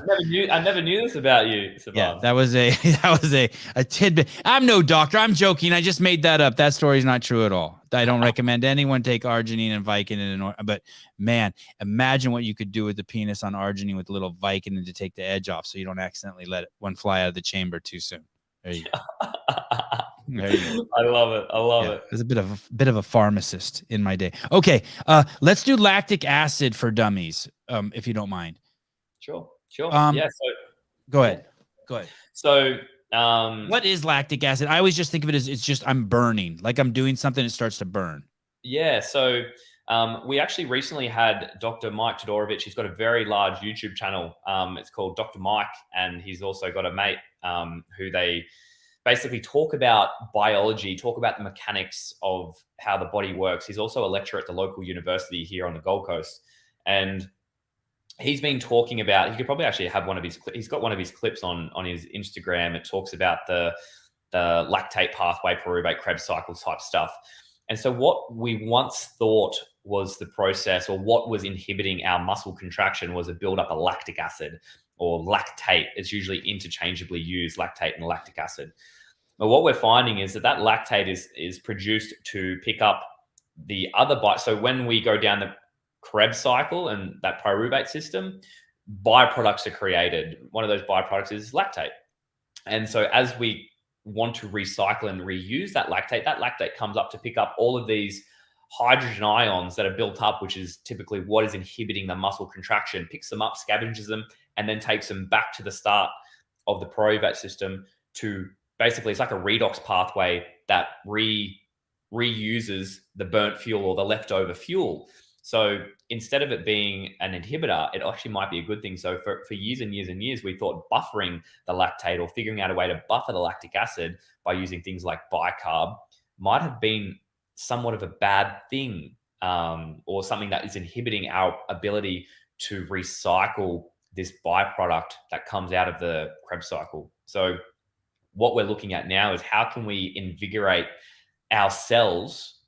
I never knew this about you, Sevan. Yeah, that was a tidbit. I'm no doctor. I'm joking. I just made that up. That story's not true at all. I don't recommend anyone take arginine and Vicodin. But man, imagine what you could do with the penis on arginine with a little Vicodin to take the edge off, so you don't accidentally let one fly out of the chamber too soon. There you go. There you go. I love it. I love it. There's a bit of a pharmacist in my day. Okay, let's do lactic acid for dummies, if you don't mind. Sure. Yeah. So go ahead. So, what is lactic acid? I always just think of it as it's just I'm burning, like I'm doing something. It starts to burn. Yeah. So, we actually recently had Dr. Mike Todorovich. He's got a very large YouTube channel. It's called Dr. Mike, and he's also got a mate who they basically talk about biology, talk about the mechanics of how the body works. He's also a lecturer at the local university here on the Gold Coast. And he's been talking about, he could probably actually have he's got one of his clips on his Instagram. It talks about the lactate pathway, pyruvate, Krebs cycle type stuff. And so what we once thought was the process, or what was inhibiting our muscle contraction, was a buildup of lactic acid, or lactate. It's usually interchangeably used, lactate and lactic acid. But what we're finding is that lactate is produced to pick up the other So when we go down the Krebs cycle and that pyruvate system, byproducts are created. One of those byproducts is lactate. And so as we want to recycle and reuse that lactate comes up to pick up all of these hydrogen ions that are built up, which is typically what is inhibiting the muscle contraction, picks them up, scavenges them, and then takes them back to the start of the pyruvate system to basically, it's like a redox pathway that reuses the burnt fuel or the leftover fuel. So instead of it being an inhibitor, it actually might be a good thing. So for years and years and years, we thought buffering the lactate or figuring out a way to buffer the lactic acid by using things like bicarb might have been somewhat of a bad thing, or something that is inhibiting our ability to recycle this byproduct that comes out of the Krebs cycle. So what we're looking at now is how can we invigorate our cells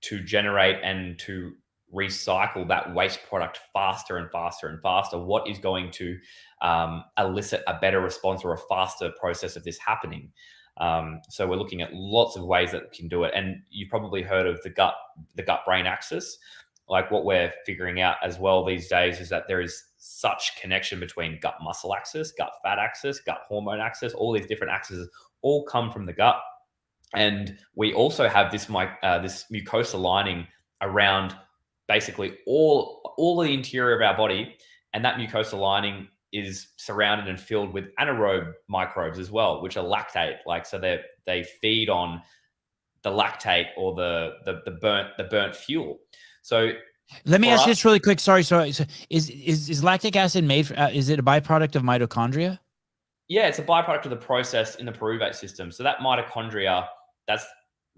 to generate and to recycle that waste product faster and faster and faster? What is going to elicit a better response or a faster process of this happening? So we're looking at lots of ways that we can do it. And you've probably heard of the gut-brain axis. Like what we're figuring out as well these days is that there is such connection between gut muscle axis, gut fat axis, gut hormone axis. All these different axes all come from the gut. And we also have this mucosa lining around basically all the interior of our body, and that mucosa lining is surrounded and filled with anaerobe microbes as well, which are lactate. Like, so they feed on the lactate or the burnt fuel. So let me ask you this really quick. Sorry. So is lactic acid made? Is it a byproduct of mitochondria? Yeah, it's a byproduct of the process in the pyruvate system. So that mitochondria,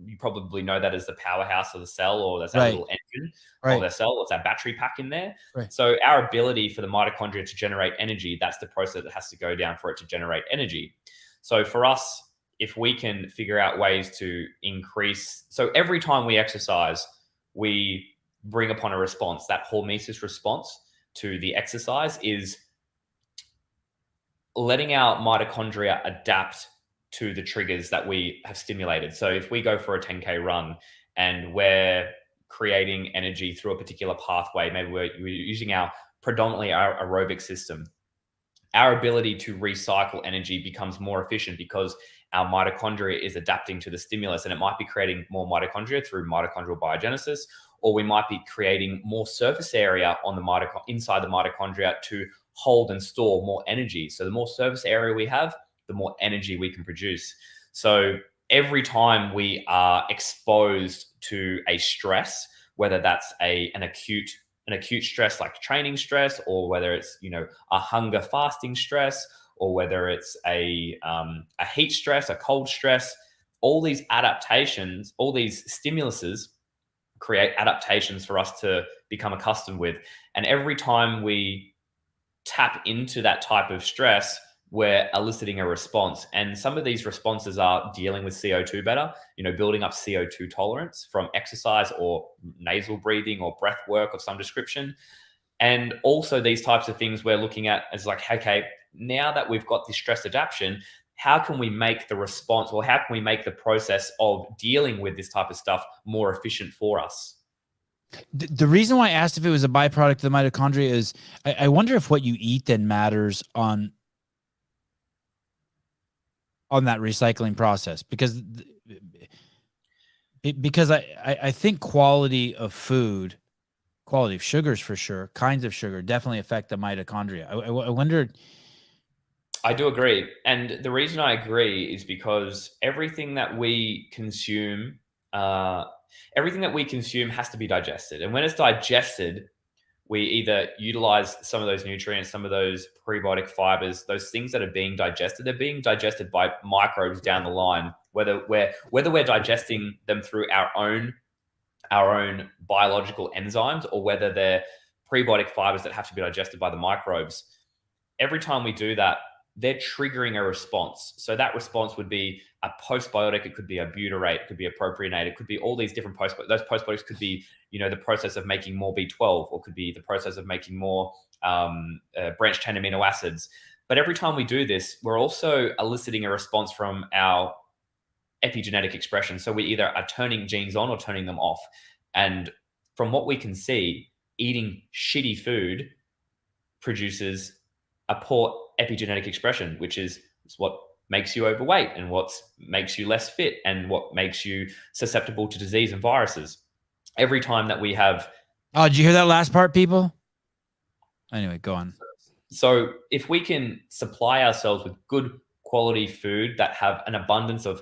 you probably know that as the powerhouse of the cell, or that's that little engine of the cell. It's that battery pack in there. Right. So our ability for the mitochondria to generate energy, that's the process that has to go down for it to generate energy. So for us, if we can figure out ways to increase, so every time we exercise, we bring upon a response. That hormesis response to the exercise is letting our mitochondria adapt to the triggers that we have stimulated. So if we go for a 10K run and we're creating energy through a particular pathway, maybe we're using predominantly our aerobic system, our ability to recycle energy becomes more efficient because our mitochondria is adapting to the stimulus, and it might be creating more mitochondria through mitochondrial biogenesis, or we might be creating more surface area on the inside the mitochondria to hold and store more energy. So the more surface area we have, the more energy we can produce. So every time we are exposed to a stress, whether that's an acute stress like training stress, or whether it's a hunger fasting stress, or whether it's a heat stress, a cold stress, all these adaptations, all these stimuluses create adaptations for us to become accustomed with. And every time we tap into that type of stress, we're eliciting a response. And some of these responses are dealing with CO2 better, building up CO2 tolerance from exercise or nasal breathing or breath work of some description. And also these types of things we're looking at as like, okay, now that we've got this stress adaptation, how can we make the response, or how can we make the process of dealing with this type of stuff more efficient for us? The reason why I asked if it was a byproduct of the mitochondria is I wonder if what you eat then matters on that recycling process, because I think quality of food, quality of sugars for sure, kinds of sugar definitely affect the mitochondria. I wonder. I do agree. And the reason I agree is because everything that we consume has to be digested. And when it's digested, we either utilize some of those nutrients, some of those prebiotic fibers, those things that are being digested. They're being digested by microbes down the line, whether we're digesting them through our own biological enzymes, or whether they're prebiotic fibers that have to be digested by the microbes. Every time we do that, they're triggering a response. So that response would be a postbiotic. It could be a butyrate. It could be a propionate. It could be all these different postbiotics. Those postbiotics could be, the process of making more B12, or could be the process of making more branched chain amino acids. But every time we do this, we're also eliciting a response from our epigenetic expression. So we either are turning genes on or turning them off. And from what we can see, eating shitty food produces a poor epigenetic expression, which is what makes you overweight, and what makes you less fit, and what makes you susceptible to disease and viruses. Every time that we have... Oh, did you hear that last part, people? Anyway, go on. So if we can supply ourselves with good quality food that have an abundance of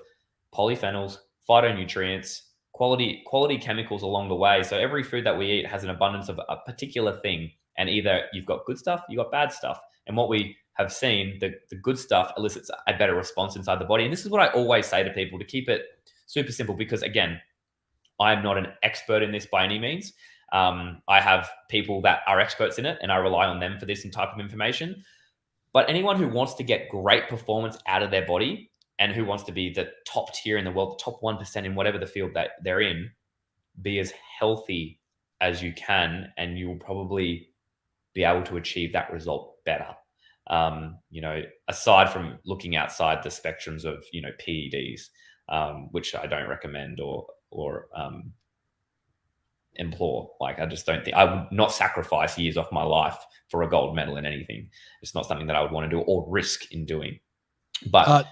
polyphenols, phytonutrients, quality chemicals along the way. So every food that we eat has an abundance of a particular thing, and either you've got good stuff, you've got bad stuff. And what we have seen, the good stuff elicits a better response inside the body. And this is what I always say to people, to keep it super simple, because again, I'm not an expert in this by any means. I have people that are experts in it, and I rely on them for this type of information. But anyone who wants to get great performance out of their body and who wants to be the top tier in the world, the top 1% in whatever the field that they're in, be as healthy as you can, and you will probably be able to achieve that result better. Aside from looking outside the spectrums of, PEDs, which I don't recommend or implore. Like, I just don't think I would not sacrifice years off my life for a gold medal in anything. It's not something that I would want to do or risk in doing. But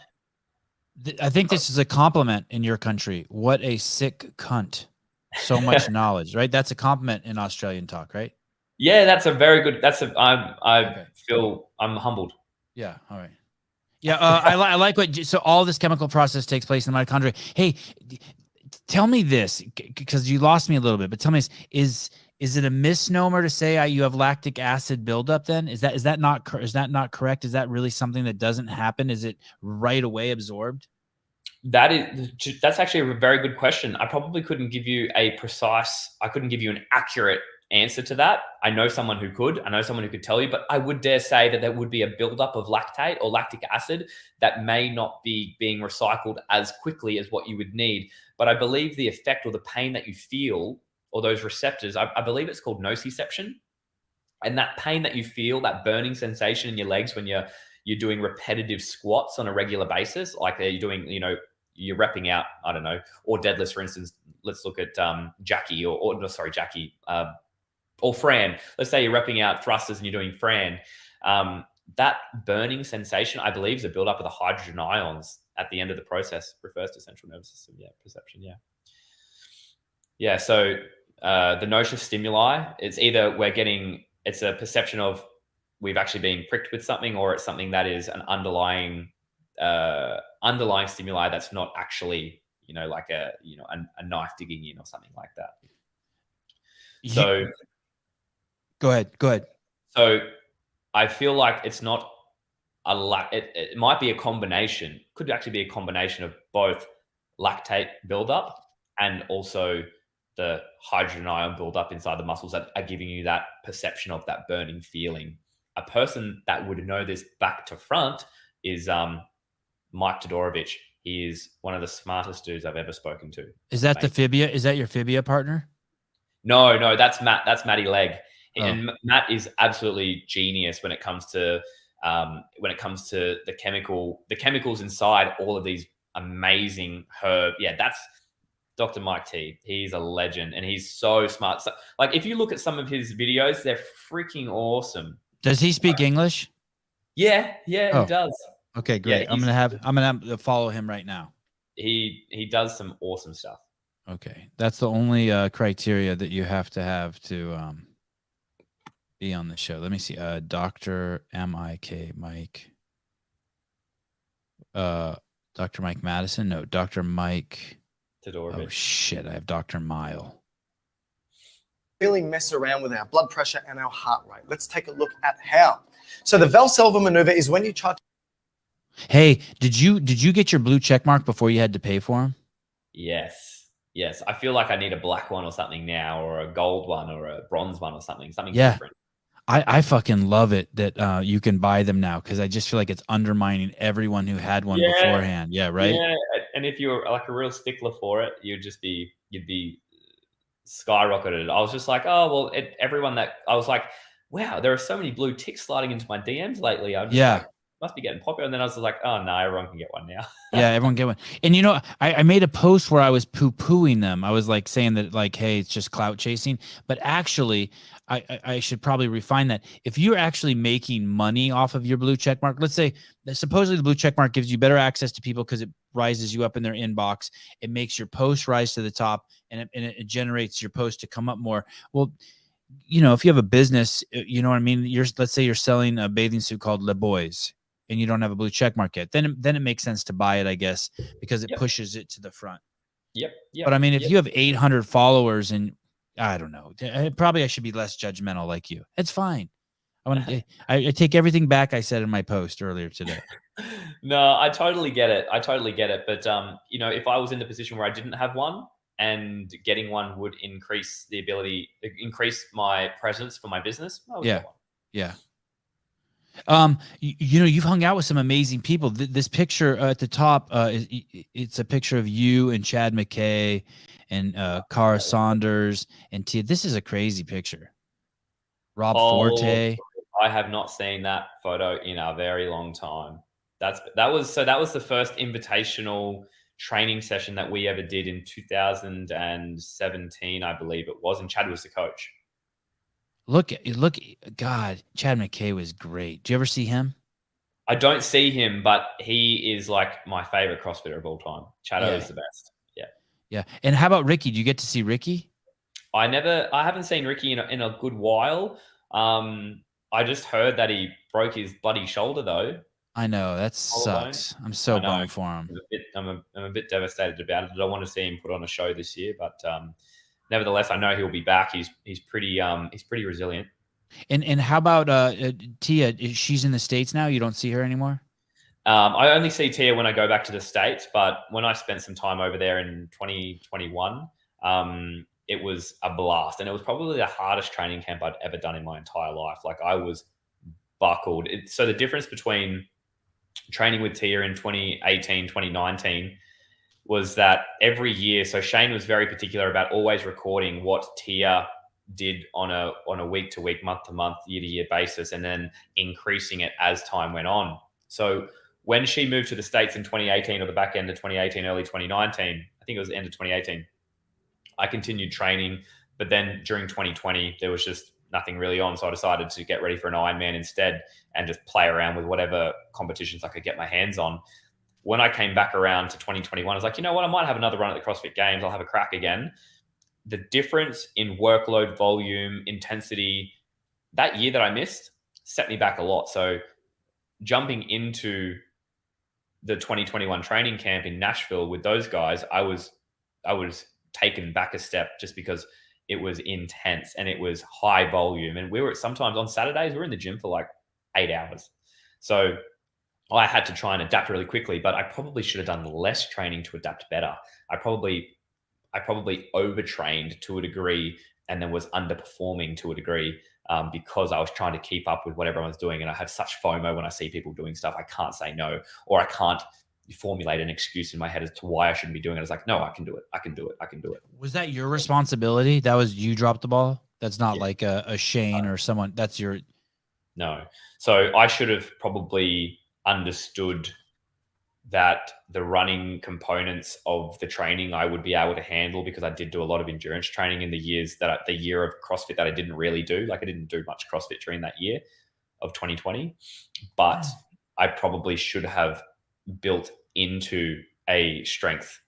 I think this is a compliment in your country. What a sick cunt. So much knowledge, right? That's a compliment in Australian talk, right? Yeah, that's a very good. I feel I'm humbled. Yeah. All right. Yeah. I like so all this chemical process takes place in the mitochondria. Hey, tell me this, because you lost me a little bit, but tell me this, is it a misnomer to say you have lactic acid buildup then? Is that not correct? Is that really something that doesn't happen? Is it right away absorbed? That's actually a very good question. I probably couldn't give you I couldn't give you an accurate answer to that. I know someone who could. I know someone who could tell you, but I would dare say that there would be a buildup of lactate or lactic acid that may not be being recycled as quickly as what you would need. But I believe the effect or the pain that you feel, or those receptors, I believe it's called nociception. And that pain that you feel, that burning sensation in your legs when you're doing repetitive squats on a regular basis, like you're doing, you're repping out, I don't know, or deadlifts, for instance. Let's look at Jackie or Fran. Let's say you're repping out thrusters and you're doing Fran. That burning sensation, I believe, is a buildup of the hydrogen ions at the end of the process. Refers to central nervous system. Yeah, perception. Yeah. Yeah. So the notion of stimuli, it's either it's a perception of we've actually been pricked with something, or it's something that is an underlying stimuli that's not actually, like a knife digging in or something like that. So go ahead. So I feel like it's not it might be a combination, could actually be a combination of both lactate buildup and also the hydrogen ion buildup inside the muscles that are giving you that perception of that burning feeling. A person that would know this back to front is Mike Todorovich. He is one of the smartest dudes I've ever spoken to. Is that the Fibia? Is that your Fibia partner? No, that's Matt. That's Matty Legg. Oh. And Matt is absolutely genius when it comes to the chemicals inside all of these amazing herb. Yeah, that's Dr. Mike T. He's a legend, and he's so smart. So, like, if you look at some of his videos, they're freaking awesome. Does he speak English? Yeah, he does. Okay, great. Yeah, I'm gonna have to follow him right now. He does some awesome stuff. Okay, that's the only criteria that you have to be on the show. Let me see. Dr. Mike. Dr. Mike Madison? No, Dr. Mike Todorovich. Oh shit, I have Dr. Mile. Really mess around with our blood pressure and our heart rate. Let's take a look at how. So the Valsalva maneuver is when you try to... Hey, did you get your blue check mark before you had to pay for them? Yes. I feel like I need a black one or something now, or a gold one, or a bronze one, or something different. I fucking love it that you can buy them now, because I just feel like it's undermining everyone who had one beforehand. Yeah, right. Yeah, and if you're like a real stickler for it, you'd be skyrocketed. I was just like, oh well, everyone that I was like, wow, there are so many blue ticks sliding into my DMs lately. I'm just like, must be getting popular. And then I was like, oh no, everyone can get one now. Yeah, everyone get one. And I made a post where I was poo-pooing them. I was like saying that, like, hey, it's just clout chasing. But actually, I should probably refine that. If you're actually making money off of your blue check mark, let's say supposedly the blue check mark gives you better access to people because it rises you up in their inbox. It makes your post rise to the top, and it generates your post to come up more. Well, if you have a business, you know what I mean? Let's say you're selling a bathing suit called Le Boys, and you don't have a blue check mark yet, then it makes sense to buy it, I guess, because it pushes it to the front. Yep. But I mean, if you have 800 followers and I don't know, probably I should be less judgmental like you. It's fine. I take everything back I said in my post earlier today. No, I totally get it. But if I was in the position where I didn't have one and getting one would increase my presence for my business, I would get one. Yeah. You've hung out with some amazing people. This picture at the top, it's a picture of you and Chad McKay and Cara Saunders and Tia. This is a crazy picture. Rob Forte. I have not seen that photo in a very long time. That was the first invitational training session that we ever did in 2017, I believe it was, and Chad was the coach. Look, God, Chad McKay was great. Do you ever see him? I don't see him, but he is like my favorite CrossFitter of all time. Chado is the best. Yeah. Yeah. And how about Ricky? Do you get to see Ricky? I haven't seen Ricky in a good while. I just heard that he broke his bloody shoulder though. I know, that sucks. I'm so bummed for him. I'm a bit devastated about it. I don't want to see him put on a show this year, but nevertheless, I know he'll be back. He's pretty resilient. And how about Tia? She's in the States now. You don't see her anymore. I only see Tia when I go back to the States, but when I spent some time over there in 2021, it was a blast, and it was probably the hardest training camp I'd ever done in my entire life. Like I was buckled. So the difference between training with Tia in 2018, 2019 was that every year, so Shane was very particular about always recording what Tia did on a week to week, month to month, year to year basis, and then increasing it as time went on. So when she moved to the States in 2018 or the back end of 2018, early 2019, I think it was the end of 2018, I continued training, but then during 2020, there was just nothing really on. So I decided to get ready for an Ironman instead and just play around with whatever competitions I could get my hands on. When I came back around to 2021, I was like, you know what? I might have another run at the CrossFit Games. I'll have a crack again. The difference in workload, volume, intensity, that year that I missed set me back a lot. So jumping into the 2021 training camp in Nashville with those guys, I was taken back a step just because it was intense and it was high volume. And we were sometimes on Saturdays, we were in the gym for like 8 hours. So I had to try and adapt really quickly, but I probably should have done less training to adapt better. I probably overtrained to a degree and then was underperforming to a degree because I was trying to keep up with what everyone was doing. And I have such FOMO when I see people doing stuff. I can't say no, or I can't formulate an excuse in my head as to why I shouldn't be doing it. I was like, no, I can do it. I can do it. Was that your responsibility? That was you dropped the ball? That's not like a Shane or someone. That's your. No. So I should have probably understood that the running components of the training I would be able to handle, because I did do a lot of endurance training in the year of CrossFit that I didn't really do. Like I didn't do much CrossFit during that year of 2020, but I probably should have built into a strength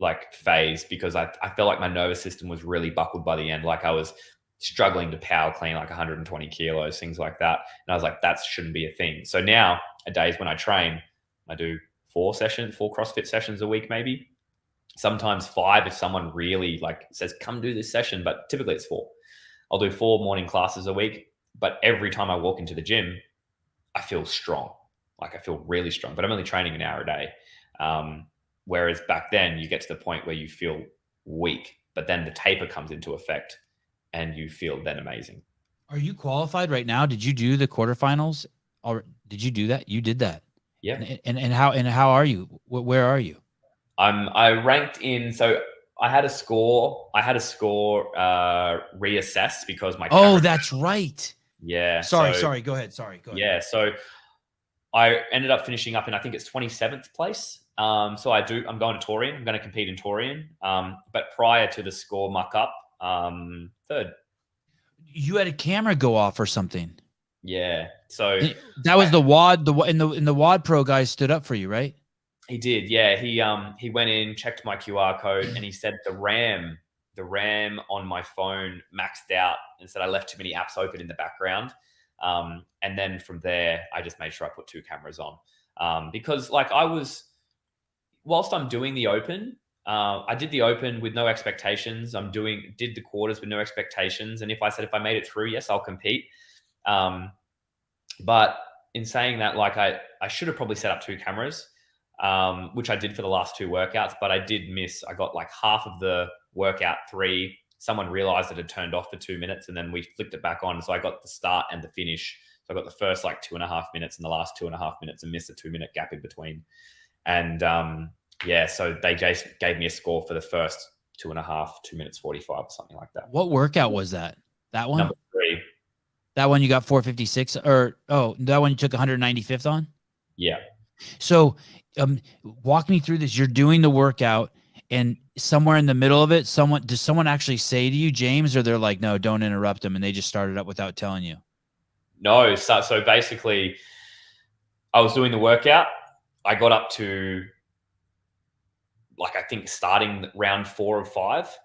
like phase, because I felt like my nervous system was really buckled by the end. Like I was struggling to power clean like 120 kilos, things like that. And I was like, that shouldn't be a thing. So now days when I train, I do 4 CrossFit sessions a week, maybe sometimes 5 if someone really like says, come do this session, but typically it's 4. I'll do 4 morning classes a week, but every time I walk into the gym, I feel strong. Like I feel really strong, but I'm only training an hour a day. Whereas back then you get to the point where you feel weak, but then the taper comes into effect and you feel then amazing. Are you qualified right now? Did you do the quarterfinals or did you do that? You did that. Yeah. And how are you? Where are you? I ranked in, so I had a score reassessed because my camera. That's right. Yeah. Sorry. Go ahead. Yeah. So I ended up finishing up in, I think it's 27th place. I'm going to Torian. I'm going to compete in Torian. But prior to the score muck up, 3rd. You had a camera go off or something. Yeah. So that was the WOD. In the WOD Pro guy stood up for you, right? He did. Yeah. He went in, checked my QR code, and he said the RAM on my phone maxed out, and said I left too many apps open in the background. And then from there, I just made sure I put 2 cameras on, because like whilst I'm doing the open, I did the open with no expectations. Did the quarters with no expectations. And if I made it through, yes, I'll compete. But in saying that, like I should have probably set up 2 cameras, which I did for the last 2 workouts, but I did miss. I got like half of the workout 3. Someone realized it had turned off for 2 minutes, and then we flicked it back on. So I got the start and the finish. So I got the first like 2.5 minutes and the last 2.5 minutes, and missed a 2-minute gap in between. And so they just gave me a score for the first 2.5, 2 minutes 45 or something like that. What workout was that? That one? Number 3. That one you got 456, or that one you took 195th on? Yeah. So walk me through this. You're doing the workout, and somewhere in the middle of it, does someone actually say to you, James, or they're like, no, don't interrupt them, and they just started up without telling you? No. So basically, I was doing the workout. I got up to, like, I think starting round 4 or 5,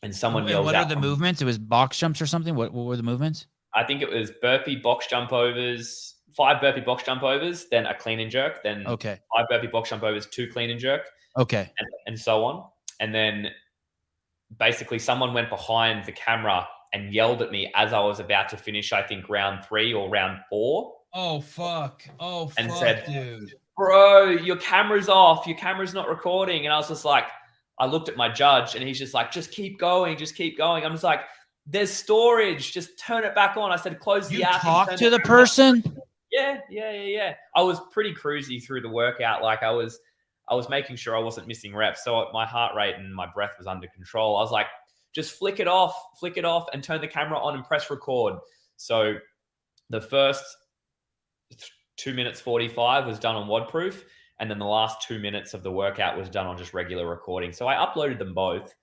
and someone yelled out. What are the movements? It was box jumps or something? What were the movements? I think it was burpee box jump overs, 5 burpee box jump overs, then a clean and jerk, then 5 burpee box jump overs, 2 clean and jerk. Okay. And so on. And then basically someone went behind the camera and yelled at me as I was about to finish, I think round 3 or round 4. Oh, fuck. And said, dude. Bro, your camera's off. Your camera's not recording. And I was just like, I looked at my judge, and he's just like, just keep going. Just keep going. I'm just like, there's storage. Just turn it back on. I said, close the app. You talk to the person? Yeah. I was pretty cruisy through the workout. Like I was making sure I wasn't missing reps. So my heart rate and my breath was under control. I was like, just flick it off and turn the camera on and press record. So the first 2 minutes 45 was done on WOD-proof. And then the last 2 minutes of the workout was done on just regular recording. So I uploaded them both.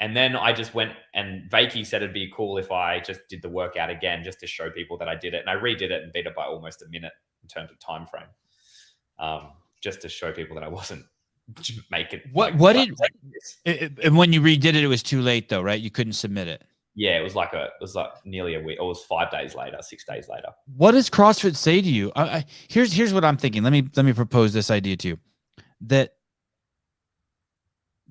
And then I just went, and Vakey said it'd be cool if I just did the workout again, just to show people that I did it. And I redid it and beat it by almost a minute in terms of time frame, just to show people that I wasn't making. And when you redid it, it was too late though, right? You couldn't submit it. Yeah, it was like nearly a week. It was 5 days later, 6 days later. What does CrossFit say to you? Here's what I'm thinking. Let me propose this idea to you. That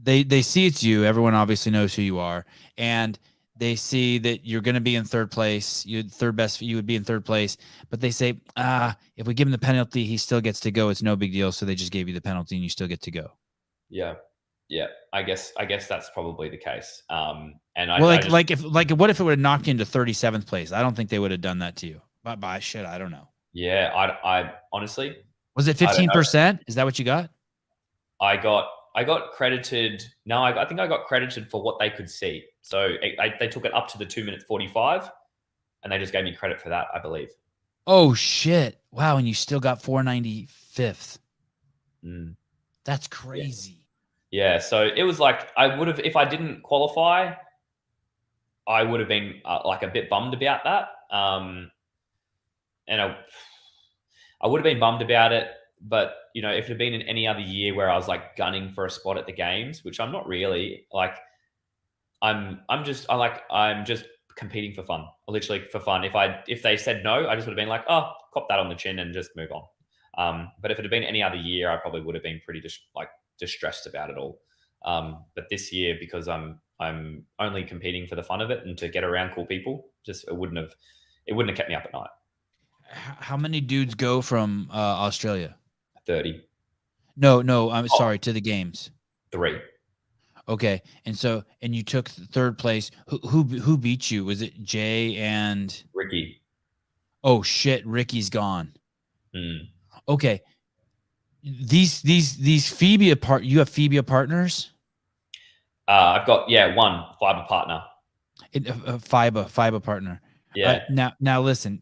they see it's you. Everyone obviously knows who you are, and they see that you're going to be in 3rd place. You're third best. You would be in 3rd place, but they say, if we give him the penalty, he still gets to go. It's no big deal. So they just gave you the penalty, and you still get to go. Yeah. I guess that's probably the case. What if it would have knocked you into 37th place? I don't think they would have done that to you. But by shit, I don't know. Yeah, I honestly. Was it 15%? Is that what you got? I got credited. No, I think I got credited for what they could see. So they took it up to the 2 minutes 45, and they just gave me credit for that, I believe. Oh shit! Wow, and you still got 495th. That's crazy. Yeah, so it was like I would have, if I didn't qualify, I would have been like a bit bummed about that. And I would have been bummed about it. But, if it had been in any other year where I was like gunning for a spot at the games, which I'm not really, like, I'm just competing for fun, literally for fun. If they said no, I just would have been like, oh, cop that on the chin and just move on. But if it had been any other year, I probably would have been pretty distressed about it all. But this year, because I'm only competing for the fun of it and to get around cool people, just it wouldn't have kept me up at night. How many dudes go from Australia? 30. No, I'm sorry, to the games. 3. Okay, and you took 3rd place. Who beat you? Was it Jay and Ricky? Oh shit, Ricky's gone. Okay, these FIBA you have FIBA partners? I've got one fiber partner. A FIBA partner. Yeah. Now listen.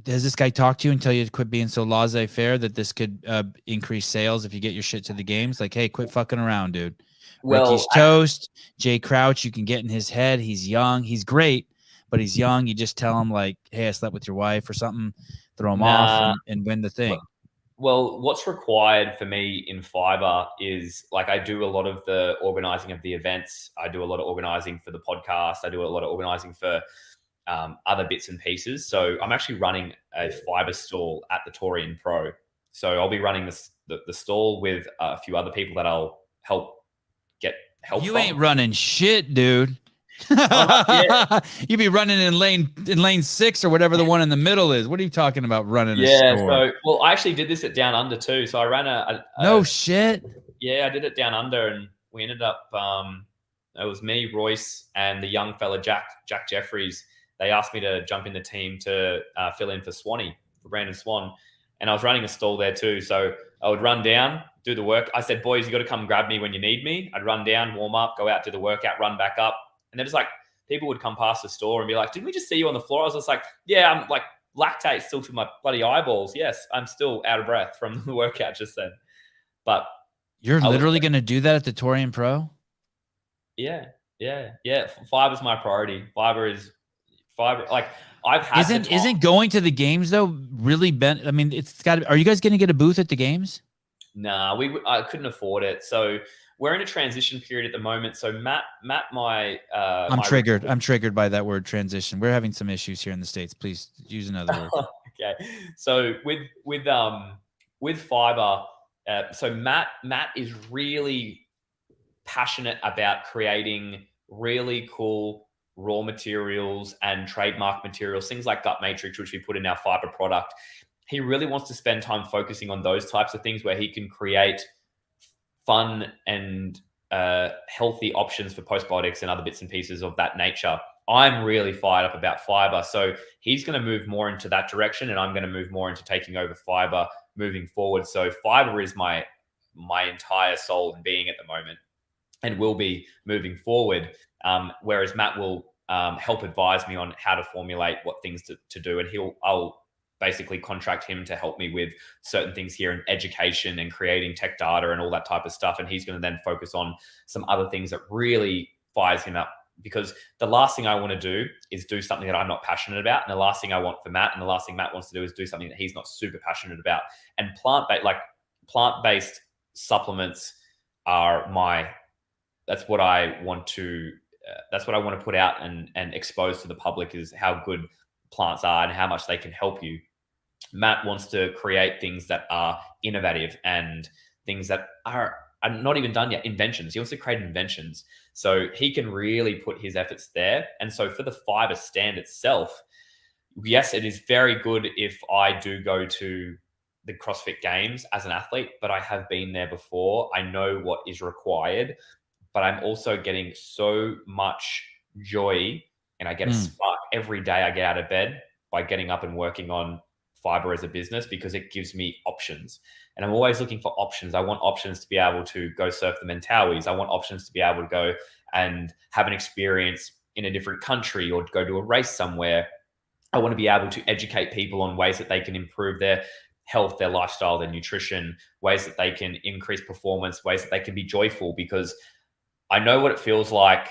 Has this guy talked to you and tell you to quit being so laissez-faire, that this could increase sales if you get your shit to the games? Like, hey, quit fucking around, dude. Well, Ricky's toast. Jay Crouch, you can get in his head. He's young. He's great, but he's young. You just tell him like, hey, I slept with your wife or something. Throw him off and win the thing. Well, what's required for me in fiber is, like, I do a lot of the organizing of the events. I do a lot of organizing for the podcast. I do a lot of organizing for other bits and pieces. So I'm actually running a fiber stall at the Torian Pro. So I'll be running the stall with a few other people that I'll get help. You from. ain't running shit, dude. Yeah. You be running in lane 6 or whatever the one in the middle is. What are you talking about running a store? So well, I actually did this at Down Under too. So I ran no shit. Yeah, I did it Down Under, and we ended up. It was me, Royce, and the young fella Jack Jeffries. They asked me to jump in the team to fill in for Brandon Swan, and I was running a stall there too. So I would run down, do the work. I said, boys, you got to come grab me when you need me. I'd run down, warm up, go out, do the workout, run back up. And they're just like, people would come past the store and be like, didn't we just see you on the floor? I was just like, yeah, I'm like lactate still to my bloody eyeballs. Yes, I'm still out of breath from the workout just then. But you're literally going to do that at the Torian Pro? Yeah. Fiber's my priority. Fiber. Like I've had. Isn't going to the games though really I mean, it's got. Are you guys going to get a booth at the games? Nah, I couldn't afford it. So we're in a transition period at the moment. So Matt, I'm triggered. I'm triggered by that word transition. We're having some issues here in the States. Please use another word. Okay. So with fiber, so Matt is really passionate about creating really cool raw materials and trademark materials, things like gut matrix, which we put in our fiber product. He really wants to spend time focusing on those types of things where he can create fun and healthy options for postbiotics and other bits and pieces of that nature. I'm really fired up about fiber. So he's going to move more into that direction, and I'm going to move more into taking over fiber moving forward. So fiber is my entire soul and being at the moment, and will be moving forward. Whereas Matt will help advise me on how to formulate what things to do. And I'll basically contract him to help me with certain things here in education and creating tech data and all that type of stuff. And he's going to then focus on some other things that really fires him up, because the last thing I want to do is do something that I'm not passionate about. And the last thing I want for Matt, and the last thing Matt wants to do, is do something that he's not super passionate about. And plant-based supplements are that's what I want to put out and expose to the public, is how good plants are and how much they can help you. Matt wants to create things that are innovative and things that are not even done yet, inventions. He wants to create inventions. So he can really put his efforts there. And so for the fiber stand itself, yes, it is very good if I do go to the CrossFit Games as an athlete, but I have been there before. I know what is required, but I'm also getting so much joy, and I get a spark every day I get out of bed by getting up and working on fiber as a business, because it gives me options. And I'm always looking for options. I want options to be able to go surf the Mentawais. I want options to be able to go and have an experience in a different country or to go to a race somewhere. I want to be able to educate people on ways that they can improve their health, their lifestyle, their nutrition, ways that they can increase performance, ways that they can be joyful, because I know what it feels like.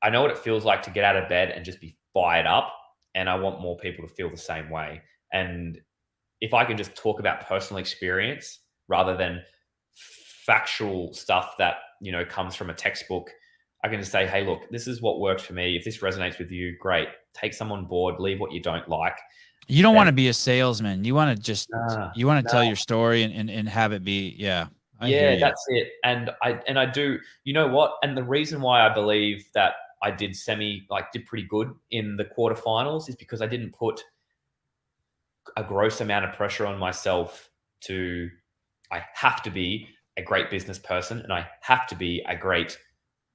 I know what it feels like to get out of bed and just be fired up. And I want more people to feel the same way. And if I can just talk about personal experience rather than factual stuff that, comes from a textbook, I can just say, hey, look, this is what worked for me. If this resonates with you, great. Take some on board, leave what you don't like. You don't want to be a salesman. You want to just, tell your story and have it be, that's it. And I do, you know what? And the reason why I believe that I did pretty good in the quarterfinals is because I didn't put a gross amount of pressure on myself I have to be a great business person and I have to be a great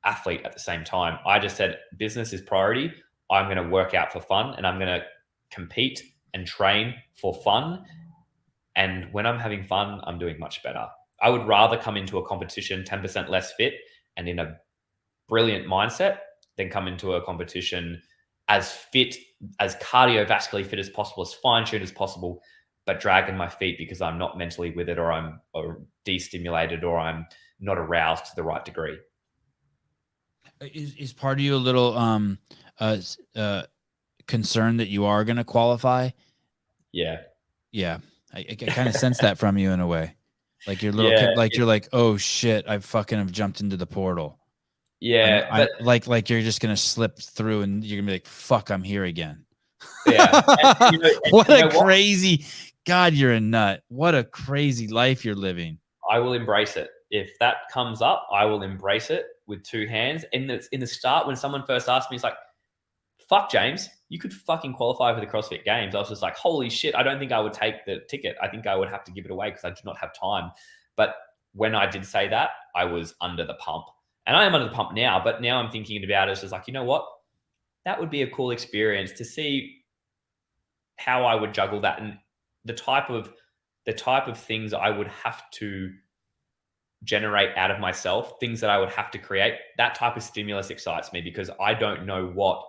athlete at the same time. I just said, business is priority. I'm going to work out for fun, and I'm going to compete and train for fun. And when I'm having fun, I'm doing much better. I would rather come into a competition 10% less fit and in a brilliant mindset than come into a competition as fit, as cardiovascularly fit as possible, as fine-tuned as possible, but dragging my feet because I'm not mentally with it, or I'm destimulated, or I'm not aroused to the right degree. Is part of you a little concerned that you are going to qualify? Yeah. I kind of sense that from you in a way. Like you're you're like, oh shit, I fucking have jumped into the portal. Yeah. Like you're just going to slip through and you're gonna be like, fuck, I'm here again. Yeah. Crazy, God, you're a nut. What a crazy life you're living. I will embrace it. if that comes up, I will embrace it with two hands. In the start, when someone first asked me, it's like, fuck, James, you could fucking qualify for the CrossFit Games. I was just like, holy shit, I don't think I would take the ticket. I think I would have to give it away because I do not have time. But when I did say that, I was under the pump. And I am under the pump now, but now I'm thinking about it. It's just like, you know what? That would be a cool experience to see how I would juggle that and the type of things I would have to generate out of myself, things that I would have to create. That type of stimulus excites me because I don't know what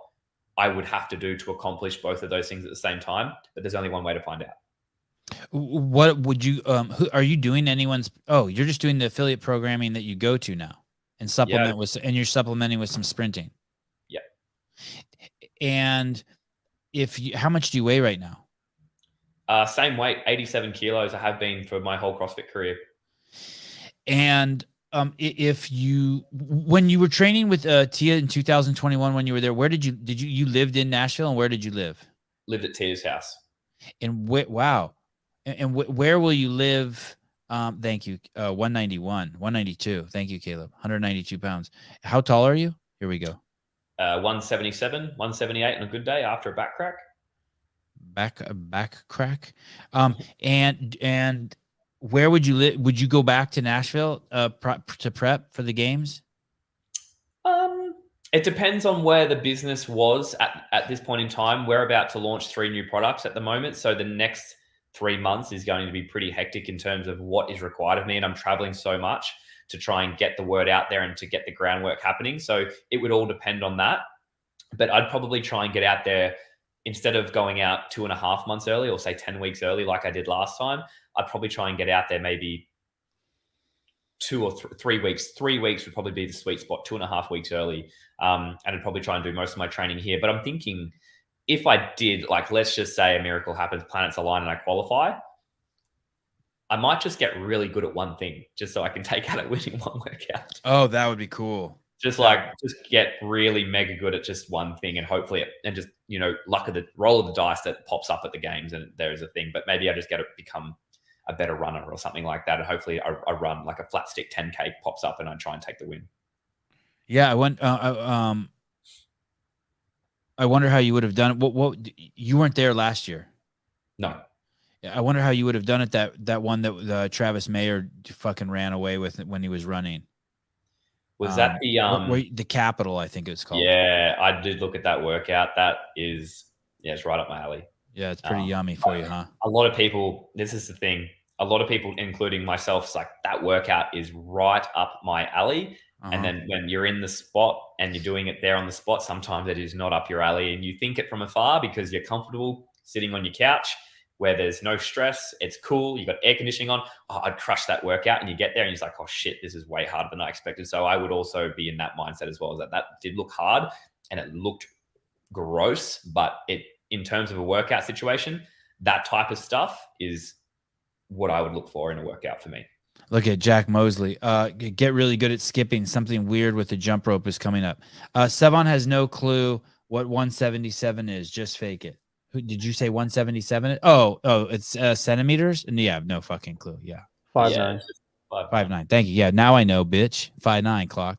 I would have to do to accomplish both of those things at the same time, but there's only one way to find out. What would you, who are you doing anyone's, oh, you're just doing the affiliate programming that you go to now and supplement with, and you're supplementing with some sprinting. Yeah. And how much do you weigh right now? Same weight, 87 kilos. I have been for my whole CrossFit career. And when you were training with Tia in 2021, when you were there, where did you lived in Nashville, and where did you live? Lived at Tia's house. And wow. And where will you live? Thank you. 191, 192. Thank you, Caleb. 192 pounds. How tall are you? Here we go. 177, 178 on a good day after a back crack. Back crack. And where would you live? Would you go back to Nashville to prep for the games? It depends on where the business was at this point in time. We're about to launch 3 new products at the moment. So the next 3 months is going to be pretty hectic in terms of what is required of me. And I'm traveling so much to try and get the word out there and to get the groundwork happening. So it would all depend on that. But I'd probably try and get out there instead of going out 2.5 months early, or say 10 weeks early like I did last time. I'd probably try and get out there maybe 2 or 3 weeks. 3 weeks would probably be the sweet spot, 2.5 weeks early. And I'd probably try and do most of my training here. But I'm thinking if I did, like, let's just say a miracle happens, planets align and I qualify, I might just get really good at one thing just so I can take out a win in one workout. Oh, that would be cool. Just get really mega good at just one thing, and hopefully, and just, luck of the roll of the dice that pops up at the games and there is a thing. But maybe I just get to become a better runner or something like that. And hopefully I run like a flat stick 10K pops up and I try and take the win. Yeah. I wonder how you would have done it. What you weren't there last year. No. I wonder how you would have done it. That one that Travis Mayer fucking ran away with it when he was running. Was that the Capital? I think it's called. Yeah, I did look at that workout. That is, it's right up my alley. Yeah, it's pretty yummy for you, huh? A lot of people, this is the thing, a lot of people, including myself, it's like, that workout is right up my alley. And then when you're in the spot and you're doing it there on the spot, sometimes it is not up your alley, and you think it from afar because you're comfortable sitting on your couch where there's no stress. It's cool. You got air conditioning on. Oh, I'd crush that workout. And you get there and you're like, oh shit, this is way harder than I expected. So I would also be in that mindset as well, that did look hard and it looked gross, but in terms of a workout situation, that type of stuff is what I would look for in a workout for me. Look at Jack Mosley. Get really good at skipping. Something weird with the jump rope is coming up. Sevan has no clue what 177 is. Just fake it. Did you say 177? Oh, it's centimeters? And yeah, no fucking clue. Yeah. 5'9". 5'9". Thank you. Yeah, now I know, bitch. 5'9", clock.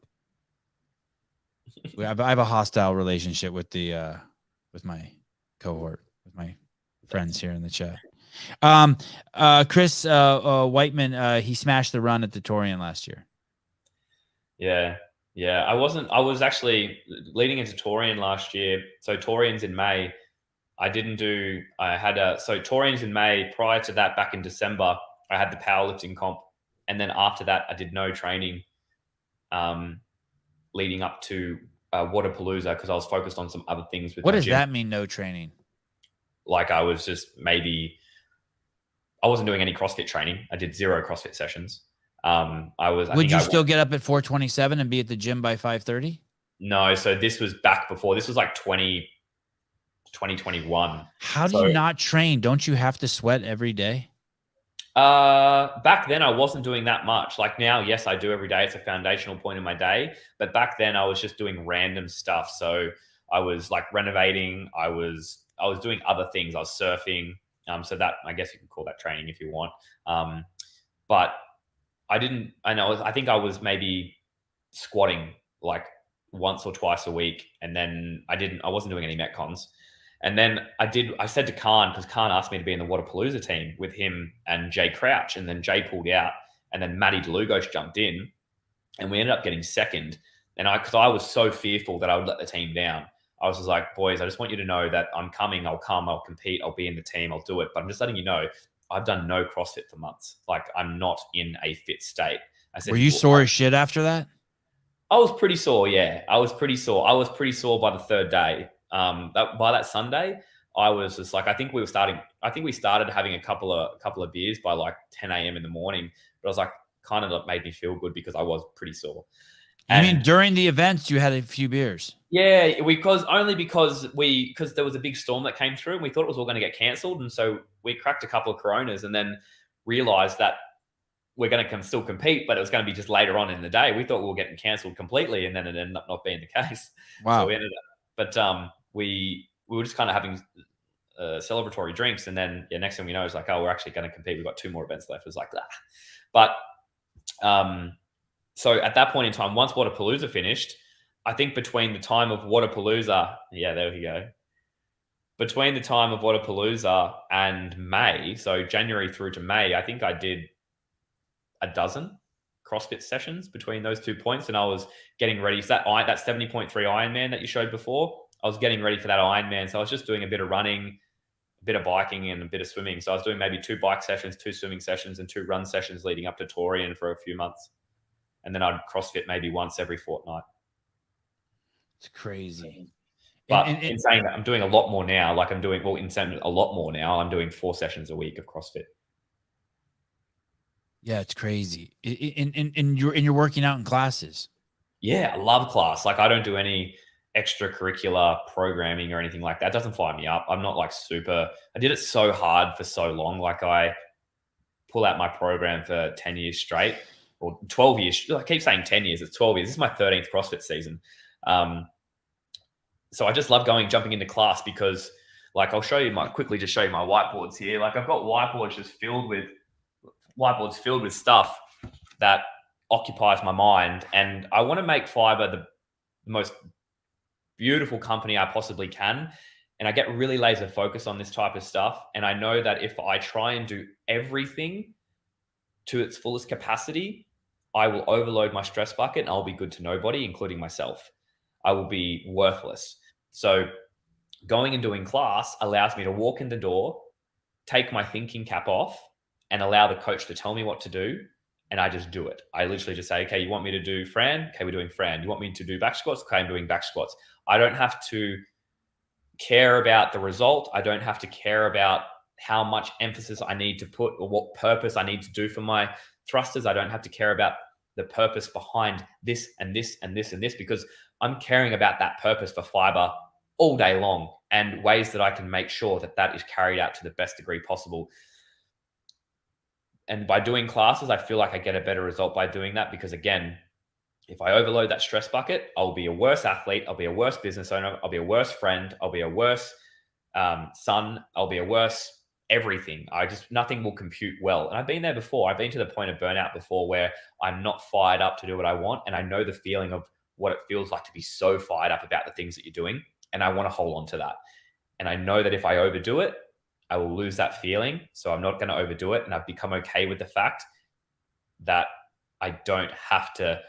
I have a hostile relationship with with my cohort, with my friends here in the chat. Chris Whiteman, he smashed the run at the Torian last year. Yeah. I was actually leading into Torian last year. So Torian's in May. Torian's in May. Prior to that, back in December, I had the powerlifting comp. And then after that, I did no training leading up to Waterpalooza because I was focused on some other things. What does that mean, no training? Like I was just I wasn't doing any CrossFit training. I did 0 CrossFit sessions. Would you still get up at 4:27 and be at the gym by 5:30? No. So this was back before. This was like 2021. How do you not train? Don't you have to sweat every day? Back then I wasn't doing that much. Like now, yes, I do every day. It's a foundational point in my day. But back then I was just doing random stuff. So I was like renovating. I was doing other things. I was surfing. So that, I guess you could call that training if you want. But I think I was maybe squatting like once or twice a week. And then I wasn't doing any Metcons. And then I said to Khan, because Khan asked me to be in the Waterpalooza team with him and Jay Crouch. And then Jay pulled out. And then Matty DeLugos jumped in. And we ended up getting second. And because I was so fearful that I would let the team down, I was just like, boys, I just want you to know that I'm coming. I'll come. I'll compete. I'll be in the team. I'll do it. But I'm just letting you know, I've done no CrossFit for months. Like, I'm not in a fit state. I said, were you sore as shit after that? I was pretty sore. Yeah, I was pretty sore. I was pretty sore by the third day. By that Sunday, I was just like, I think we started having a couple of beers by like 10 a.m. in the morning. But I was like, kind of made me feel good because I was pretty sore. I mean, during the events, you had a few beers. Yeah, because there was a big storm that came through and we thought it was all going to get cancelled. And so we cracked a couple of Coronas and then realized that we're going to still compete, but it was going to be just later on in the day. We thought we were getting cancelled completely, and then it ended up not being the case. Wow. So we ended up, but we were just kind of having celebratory drinks. And then next thing we know, it's like, oh, we're actually going to compete. We've got 2 more events left. It was like that. But so at that point in time, once Waterpalooza finished, I think between the time of Waterpalooza, there we go. Between the time of Waterpalooza and May, so January through to May, I think I did a dozen CrossFit sessions between those 2 points. And I was getting ready. So that 70.3 Ironman that you showed before, I was getting ready for that Ironman. So I was just doing a bit of running, a bit of biking, and a bit of swimming. So I was doing maybe 2 bike sessions, 2 swimming sessions, and 2 run sessions leading up to Torian for a few months. And then I'd CrossFit maybe once every fortnight. It's crazy. But in saying that, I'm doing a lot more now. Like I'm doing a lot more now. I'm doing 4 sessions a week of CrossFit. Yeah, it's crazy. And you're working out in classes. Yeah, I love class. Like I don't do any extracurricular programming or anything like that. It doesn't fire me up. I'm not like I did it so hard for so long. Like I pull out my program for 10 years straight or 12 years. I keep saying 10 years. It's 12 years. This is my 13th CrossFit season. So I just love jumping into class because like I'll quickly just show you my whiteboards here. Like I've got whiteboards filled with stuff that occupies my mind. And I want to make Fiber the most beautiful company I possibly can. And I get really laser focused on this type of stuff. And I know that if I try and do everything to its fullest capacity, I will overload my stress bucket and I'll be good to nobody, including myself. I will be worthless. So going and doing class allows me to walk in the door, take my thinking cap off, and allow the coach to tell me what to do. And I just do it. I literally just say, okay, you want me to do Fran? Okay, we're doing Fran. You want me to do back squats? Okay, I'm doing back squats. I don't have to care about the result. I don't have to care about how much emphasis I need to put or what purpose I need to do for my thrusters. I don't have to care about the purpose behind this and this and this and this, because I'm caring about that purpose for Fiber all day long and ways that I can make sure that that is carried out to the best degree possible. And by doing classes, I feel like I get a better result by doing that because, again, if I overload that stress bucket, I'll be a worse athlete. I'll be a worse business owner. I'll be a worse friend. I'll be a worse son. I'll be a worse everything. Nothing will compute well. And I've been there before. I've been to the point of burnout before where I'm not fired up to do what I want. And I know the feeling of what it feels like to be so fired up about the things that you're doing. And I want to hold on to that. And I know that if I overdo it, I will lose that feeling. So I'm not going to overdo it. And I've become okay with the fact that I don't have to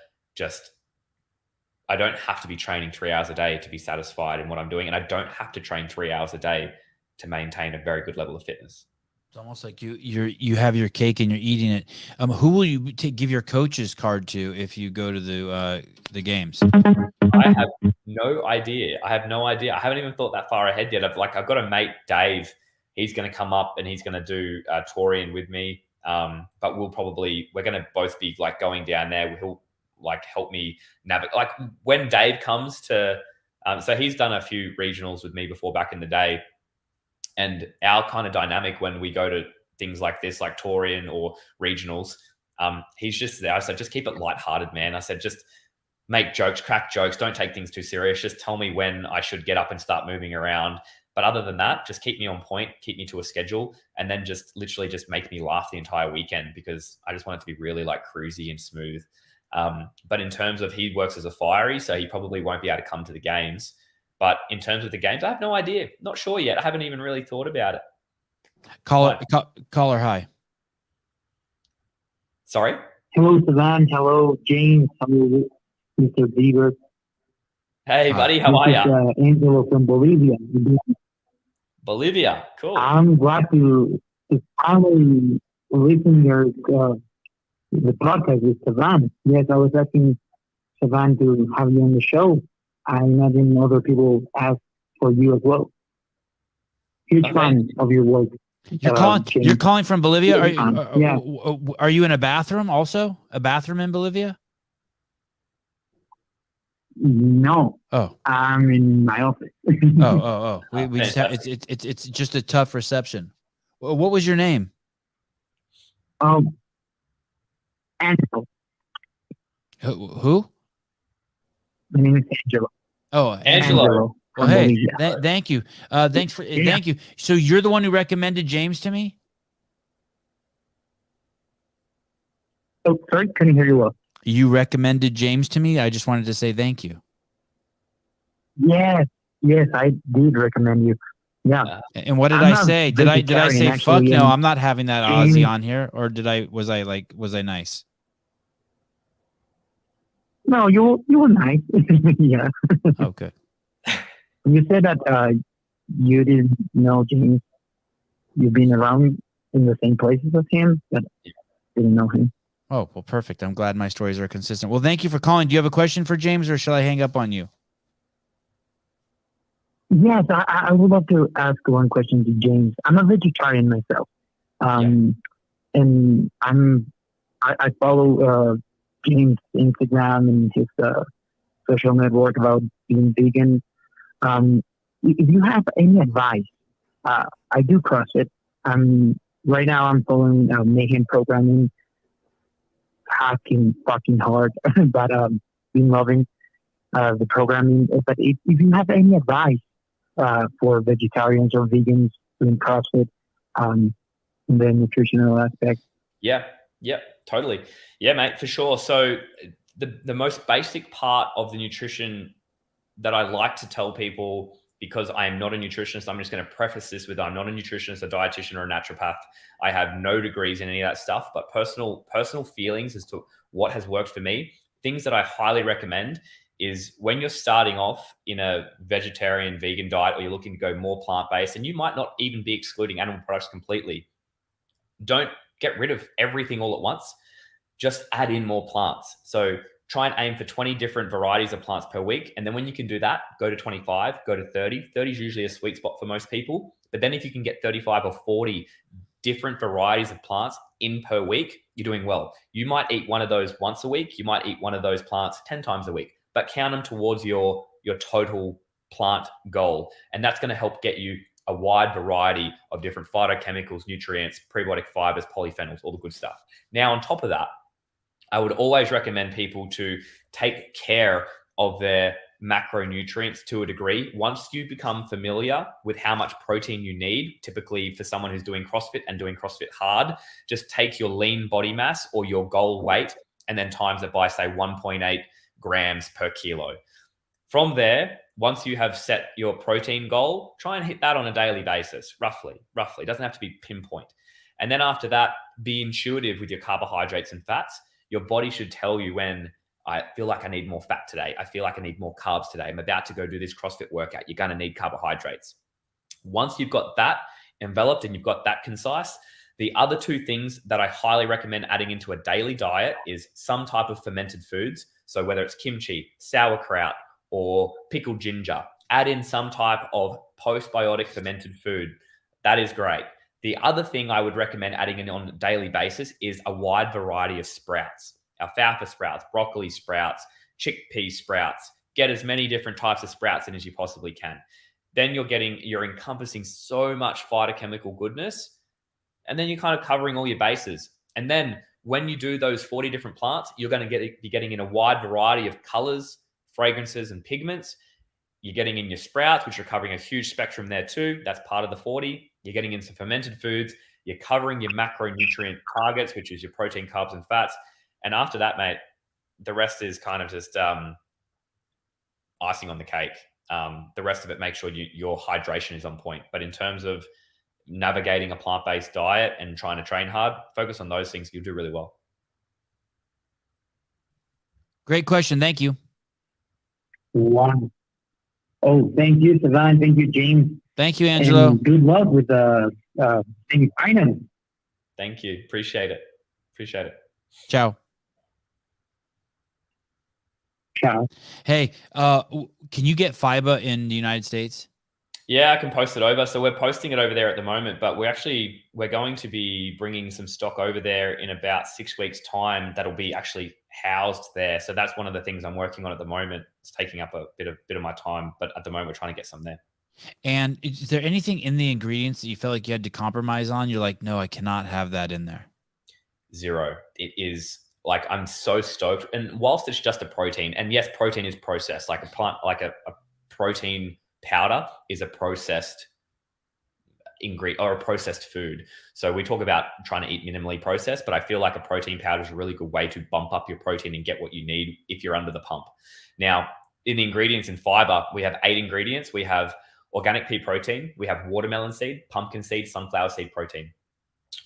be training 3 hours a day to be satisfied in what I'm doing. And I don't have to train 3 hours a day to maintain a very good level of fitness. It's almost like you have your cake and you're eating it. Who will you give your coach's card to if you go to the games? I have no idea. I haven't even thought that far ahead yet. I've got a mate, Dave. He's going to come up and he's going to do Torian with me. But we're going to both be like going down there. He'll like help me navigate. Like when Dave comes to, so he's done a few regionals with me before back in the day. And our kind of dynamic when we go to things like this, like Torian or regionals, he's just there. I said, just keep it lighthearted, man. I said, just make jokes, crack jokes. Don't take things too serious. Just tell me when I should get up and start moving around. But other than that, just keep me on point, keep me to a schedule, and then just literally just make me laugh the entire weekend, because I just want it to be really like cruisy and smooth. But in terms of, he works as a fiery, so he probably won't be able to come to the games. But in terms of the games, I have no idea. Not sure yet. I haven't even really thought about it. Caller, hi. Sorry? Hello, Sevan. Hello, James. Hello, Mr. Bieber. Hey, buddy. How are you? Angelo from Bolivia. Bolivia. Cool. I'm glad to finally listen your the podcast with Sevan. Yes, I was asking Sevan to have you on the show. I imagine other people ask for you as well. Huge fan of your work. You're calling from Bolivia? Yeah. Are you in a bathroom also? A bathroom in Bolivia? No. Oh. I'm in my office. Oh. We just have it's just a tough reception. What was your name? Angelo. Who? My name is Angelo. Oh, Angelo. Well, hey, thank you. Thank you. So you're the one who recommended James to me? Oh, sorry, couldn't hear you well. You recommended James to me? I just wanted to say thank you. Yes, I did recommend you. Yeah. And what did I say? Did I say actually, fuck no? I'm not having that Aussie on here, or was I nice? No, you were nice. Yeah. Oh, good. You said that you didn't know James. You've been around in the same places as him, but didn't know him. Oh, well, perfect. I'm glad my stories are consistent. Well, thank you for calling. Do you have a question for James, or shall I hang up on you? Yes, I would love to ask one question to James. I'm a vegetarian myself, and I follow James' Instagram and his social network about being vegan. If you have any advice, I do CrossFit. Right now I'm following Mayhem programming, hacking fucking hard, but been loving the programming. But if you have any advice for vegetarians or vegans doing CrossFit, in the nutritional aspect. Yeah, totally. Yeah, mate, for sure. So the most basic part of the nutrition that I like to tell people, because I am not a nutritionist, I'm just going to preface this with, I'm not a nutritionist, a dietitian, or a naturopath. I have no degrees in any of that stuff, but personal feelings as to what has worked for me. Things that I highly recommend is, when you're starting off in a vegetarian, vegan diet, or you're looking to go more plant-based, and you might not even be excluding animal products completely, don't get rid of everything all at once. Just add in more plants. So try and aim for 20 different varieties of plants per week. And then when you can do that, go to 25, go to 30. 30 is usually a sweet spot for most people. But then if you can get 35 or 40 different varieties of plants in per week, you're doing well. You might eat one of those once a week. You might eat one of those plants 10 times a week, but count them towards your total plant goal. And that's going to help get you a wide variety of different phytochemicals, nutrients, prebiotic fibers, polyphenols, all the good stuff. Now, on top of that, I would always recommend people to take care of their macronutrients to a degree. Once you become familiar with how much protein you need, typically for someone who's doing CrossFit and doing CrossFit hard, just take your lean body mass or your goal weight and then times it by, say, 1.8 grams per kilo. From there, once you have set your protein goal, try and hit that on a daily basis, roughly. It doesn't have to be pinpoint. And then after that, be intuitive with your carbohydrates and fats. Your body should tell you when, I feel like I need more fat today. I feel like I need more carbs today. I'm about to go do this CrossFit workout. You're going to need carbohydrates. Once you've got that enveloped and you've got that concise, the other two things that I highly recommend adding into a daily diet is some type of fermented foods. So whether it's kimchi, sauerkraut, or pickled ginger, add in some type of postbiotic fermented food. That is great. The other thing I would recommend adding in on a daily basis is a wide variety of sprouts. Alfalfa sprouts, broccoli sprouts, chickpea sprouts. Get as many different types of sprouts in as you possibly can. Then you're encompassing so much phytochemical goodness, and then you're kind of covering all your bases. And then when you do those 40 different plants, you're going to be getting in a wide variety of colors, fragrances, and pigments. You're getting in your sprouts, which are covering a huge spectrum there too. That's part of the 40. You're getting in some fermented foods. You're covering your macronutrient targets, which is your protein, carbs, and fats. And after that, mate, the rest is kind of just icing on the cake. The rest of it, make sure your hydration is on point. But in terms of navigating a plant-based diet and trying to train hard, focus on those things. You'll do really well. Great question. Thank you. Wow. Oh, thank you, Sevan. Thank you, James. Thank you, Angelo. And good luck with the final. Thank you. Appreciate it. Appreciate it. Ciao. Ciao. Hey, can you get FIBA in the United States? Yeah, I can post it over. So we're posting it over there at the moment, but we're going to be bringing some stock over there in about 6 weeks' time. That'll be actually housed there. So that's one of the things I'm working on at the moment. It's taking up a bit of my time, but at the moment we're trying to get some there. And is there anything in the ingredients that you felt like you had to compromise on? You're like, no, I cannot have that in there. Zero. It is like, I'm so stoked. And whilst it's just a protein, and yes, protein is processed, like a protein powder is a processed ingredient or a processed food. So we talk about trying to eat minimally processed, but I feel like a protein powder is a really good way to bump up your protein and get what you need if you're under the pump. Now, in the ingredients in fiber, we have 8 ingredients. We have organic pea protein, we have watermelon seed, pumpkin seed, sunflower seed protein.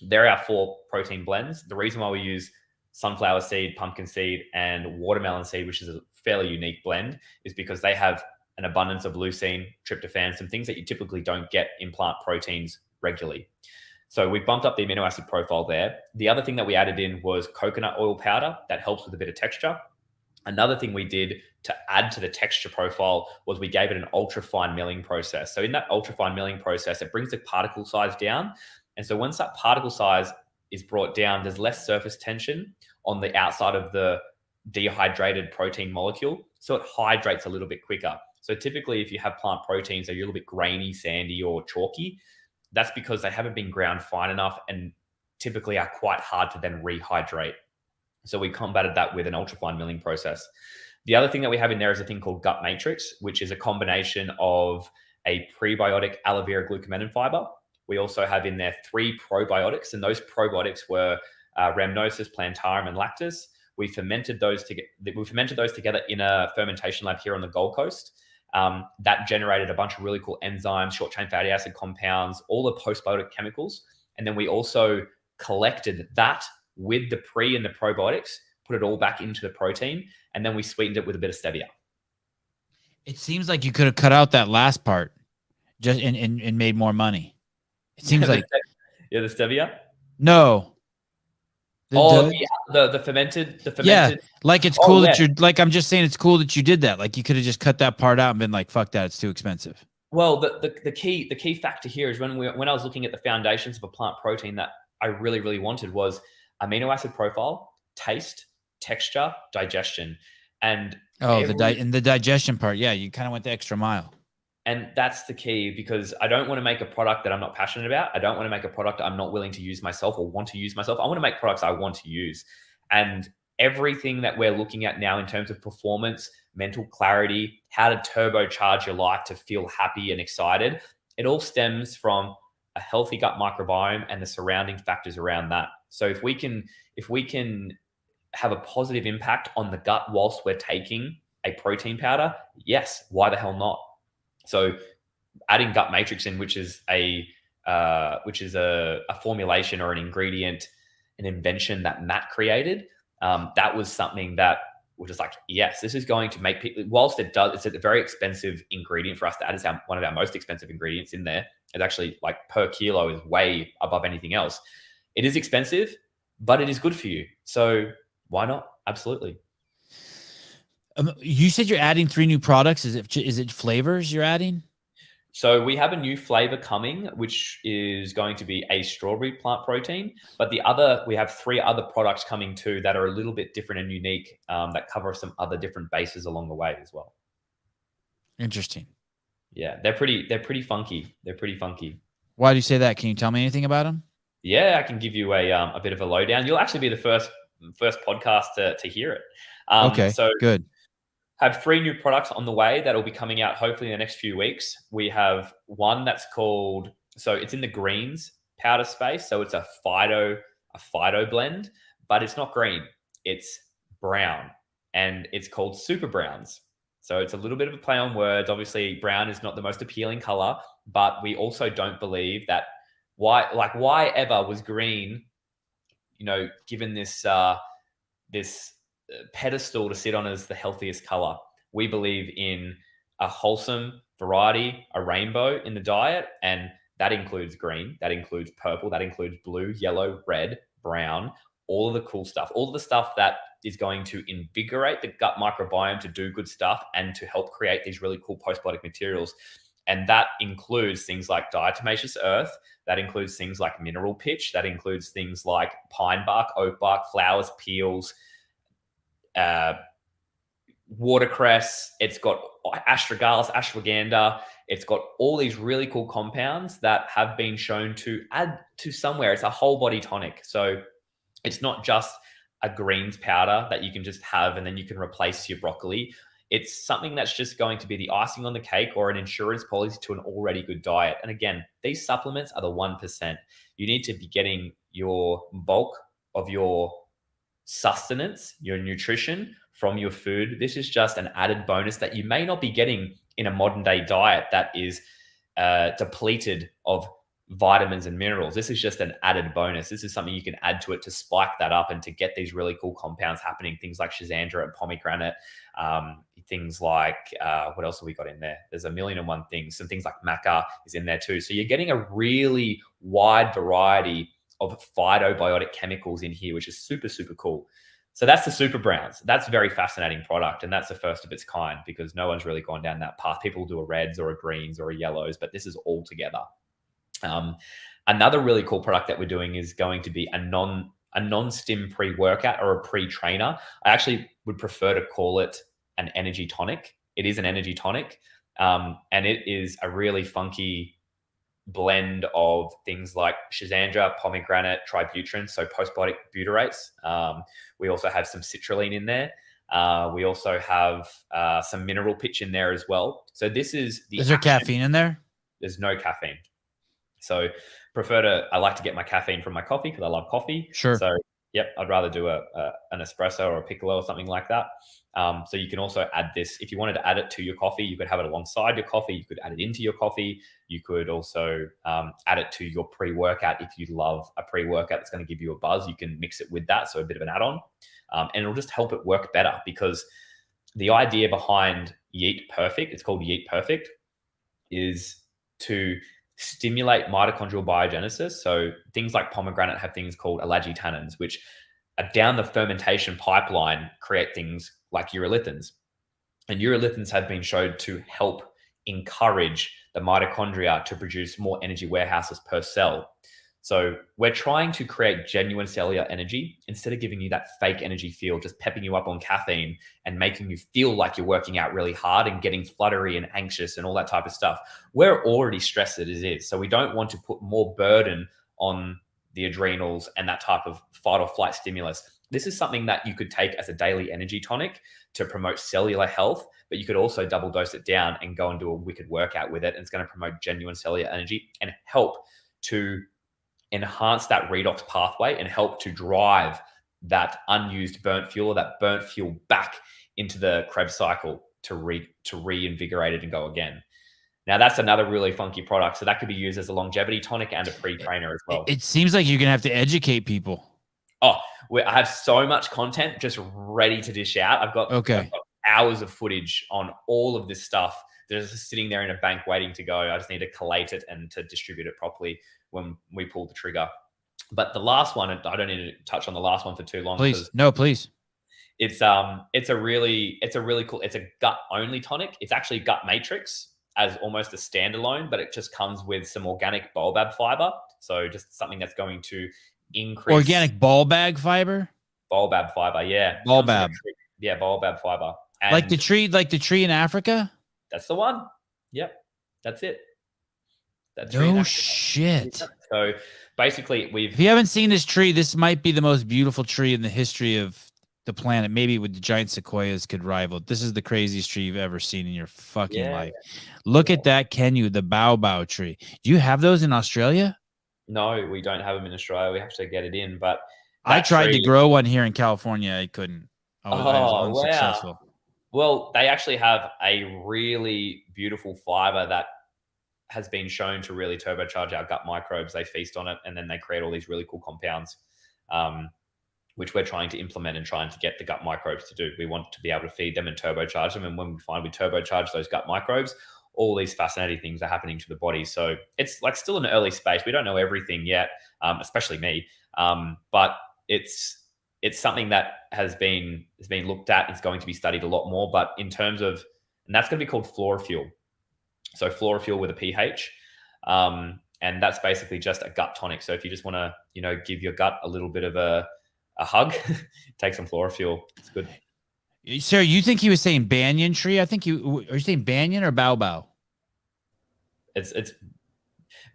They're our 4 protein blends. The reason why we use sunflower seed, pumpkin seed, and watermelon seed, which is a fairly unique blend, is because they have an abundance of leucine, tryptophan, some things that you typically don't get in plant proteins regularly. So we bumped up the amino acid profile there. The other thing that we added in was coconut oil powder that helps with a bit of texture. Another thing we did to add to the texture profile was we gave it an ultra fine milling process. So in that ultra fine milling process, it brings the particle size down. And so once that particle size is brought down, there's less surface tension on the outside of the dehydrated protein molecule. So it hydrates a little bit quicker. So typically if you have plant proteins, they're a little bit grainy, sandy, or chalky. That's because they haven't been ground fine enough and typically are quite hard to then rehydrate. So we combated that with an ultrafine milling process. The other thing that we have in there is a thing called gut matrix, which is a combination of a prebiotic aloe vera glucosamine fiber. We also have in there 3 probiotics, and those probiotics were rhamnosus, plantarum, and lactus. We fermented those together in a fermentation lab here on the Gold Coast. That generated a bunch of really cool enzymes, short chain fatty acid compounds, all the postbiotic chemicals. And then we also collected that with the pre and the probiotics, put it all back into the protein, and then we sweetened it with a bit of stevia. It seems like you could have cut out that last part just and made more money. It seems like the stevia. No. The fermented. Yeah, like it's cool that you're like. I'm just saying it's cool that you did that. Like you could have just cut that part out and been like, "Fuck that, it's too expensive." Well, the key factor here is when I was looking at the foundations of a plant protein that I really, really wanted was amino acid profile, taste, texture, digestion, and the digestion part. Yeah, you kind of went the extra mile. And that's the key, because I don't want to make a product that I'm not passionate about. I don't want to make a product I'm not willing to use myself or want to use myself. I want to make products I want to use. And everything that we're looking at now in terms of performance, mental clarity, how to turbocharge your life to feel happy and excited, it all stems from a healthy gut microbiome and the surrounding factors around that. So if we can have a positive impact on the gut whilst we're taking a protein powder, yes, why the hell not? So adding gut matrix in, which is a formulation or an ingredient, an invention that Matt created, that was something that we're just like, yes, this is going to make people, whilst it's a very expensive ingredient for us to add, it's one of our most expensive ingredients in there. It's actually like per kilo is way above anything else. It is expensive, but it is good for you. So why not? Absolutely. You said you're adding 3 new products. Is it flavors you're adding? So we have a new flavor coming, which is going to be a strawberry plant protein. But we have 3 other products coming too that are a little bit different and unique, that cover some other different bases along the way as well. Interesting. Yeah, they're pretty funky. They're pretty funky. Why do you say that? Can you tell me anything about them? Yeah, I can give you a bit of a lowdown. You'll actually be the first podcast to hear it. Okay, so good. have 3 new products on the way that will be coming out hopefully in the next few weeks. We have one that's called, so it's in the greens powder space. So it's a phyto blend, but it's not green. It's brown, and it's called Super Browns. So it's a little bit of a play on words. Obviously, brown is not the most appealing color, but we also don't believe that why ever was green, given this pedestal to sit on as the healthiest color. We believe in a wholesome variety, a rainbow in the diet, and that includes green, that includes purple, that includes blue, yellow, red, brown, all of the cool stuff, all of the stuff that is going to invigorate the gut microbiome to do good stuff and to help create these really cool postbiotic materials. And that includes things like diatomaceous earth, that includes things like mineral pitch, that includes things like pine bark, oak bark, flowers, peels, watercress. It's got astragalus, ashwagandha. It's got all these really cool compounds that have been shown to add to somewhere. It's a whole body tonic. So it's not just a greens powder that you can just have and then you can replace your broccoli. It's something that's just going to be the icing on the cake or an insurance policy to an already good diet. And again, these supplements are the 1%. You need to be getting your bulk of your sustenance, your nutrition from your food. This is just an added bonus that you may not be getting in a modern day diet that is depleted of vitamins and minerals. This is just an added bonus. This is something you can add to it to spike that up and to get these really cool compounds happening. Things like schizandra and pomegranate, things like, what else have we got in there? There's a million and one things. Some things like maca is in there too. So you're getting a really wide variety of phytobiotic chemicals in here, which is super, super cool. So that's the Super Browns. That's a very fascinating product. And that's the first of its kind because no one's really gone down that path. People do a reds or a greens or a yellows, but this is all together. Another really cool product that we're doing is going to be a non-stim pre-workout or a pre-trainer. I actually would prefer to call it an energy tonic. It is an energy tonic, and it is a really funky blend of things like schizandra, pomegranate, tributrin, so postbiotic butyrates. We also have some citrulline in there. We also have some mineral pitch in there as well. So this is the. Is there caffeine in there? There's no caffeine. So I like to get my caffeine from my coffee because I love coffee. Sure. So yep, I'd rather do an espresso or a piccolo or something like that. So you can also add this. If you wanted to add it to your coffee, you could have it alongside your coffee. You could add it into your coffee. You could also add it to your pre-workout. If you love a pre-workout that's going to give you a buzz, you can mix it with that. So a bit of an add-on. And it'll just help it work better because the idea behind Yeet Perfect, it's called Yeet Perfect, is to stimulate mitochondrial biogenesis. So things like pomegranate have things called elagitannins, which are down the fermentation pipeline create things like urolithins. And urolithins have been shown to help encourage the mitochondria to produce more energy warehouses per cell. So we're trying to create genuine cellular energy instead of giving you that fake energy feel, just pepping you up on caffeine and making you feel like you're working out really hard and getting fluttery and anxious and all that type of stuff. We're already stressed as it is. So we don't want to put more burden on the adrenals and that type of fight or flight stimulus. This is something that you could take as a daily energy tonic to promote cellular health, but you could also double dose it down and go and do a wicked workout with it. And it's going to promote genuine cellular energy and help to enhance that redox pathway and help to drive that unused burnt fuel or that burnt fuel back into the Krebs cycle to reinvigorate it and go again. Now, that's another really funky product. So that could be used as a longevity tonic and a pre-trainer as well. It seems like you're going to have to educate people. Oh, I have so much content just ready to dish out. I've got hours of footage on all of this stuff. They're just sitting there in a bank waiting to go. I just need to collate it and to distribute it properly when we pull the trigger. But the last one, I don't need to touch on the last one for too long. Please. No, please. It's a really cool, it's a gut only tonic. It's actually gut matrix as almost a standalone, but it just comes with some organic baobab fiber. So just something that's going to increase organic ball bag fiber. Baobab fiber, yeah. Baobab. Yeah, baobab fiber. And like the tree in Africa? That's the one. Yep. That's it. No shit. So basically if you haven't seen this tree, this might be the most beautiful tree in the history of the planet, maybe with the giant sequoias, could rival. This is the craziest tree you've ever seen in your fucking life. Look at that Kenu, the baobab tree. Do you have those in Australia? No, we don't have them in Australia. We have to get it in. But I tried to grow one here in California. I couldn't. I was unsuccessful. Wow. Well, they actually have a really beautiful fiber that has been shown to really turbocharge our gut microbes. They feast on it, and then they create all these really cool compounds, which we're trying to implement and trying to get the gut microbes to do. We want to be able to feed them and turbocharge them. And when we find we turbocharge those gut microbes, all these fascinating things are happening to the body. So it's like still an early space. We don't know everything yet, especially me. But it's something that has been looked at. It's going to be studied a lot more. But in terms of, and that's going to be called Florafuel. So Florafuel with a PH. And that's basically just a gut tonic. So if you just want to, give your gut a little bit of a hug, take some Florafuel. It's good. Sir, you think he was saying banyan tree? I think are you saying banyan or baobab? It's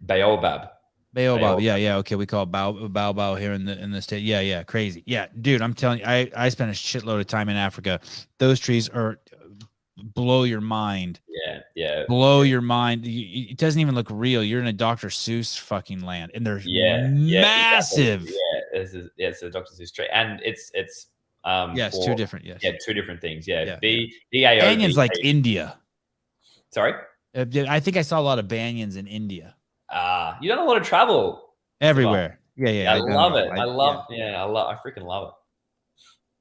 baobab. Baobab. Yeah. Okay, we call it baobab here in the state. Yeah. Crazy. Yeah, dude, I'm telling you, I spent a shitload of time in Africa. Those trees are blow your mind. Yeah. Blow your mind. It doesn't even look real. You're in a Dr. Seuss fucking land, and they're massive. Exactly. It's a Dr. Seuss tree, and it's it's two different. Yes. Yeah, two different things. Yeah. Baobab. BAO. Banyan's like India. Sorry. I think I saw a lot of banyans in India. You done a lot of travel everywhere. Yeah. I love it. I freaking love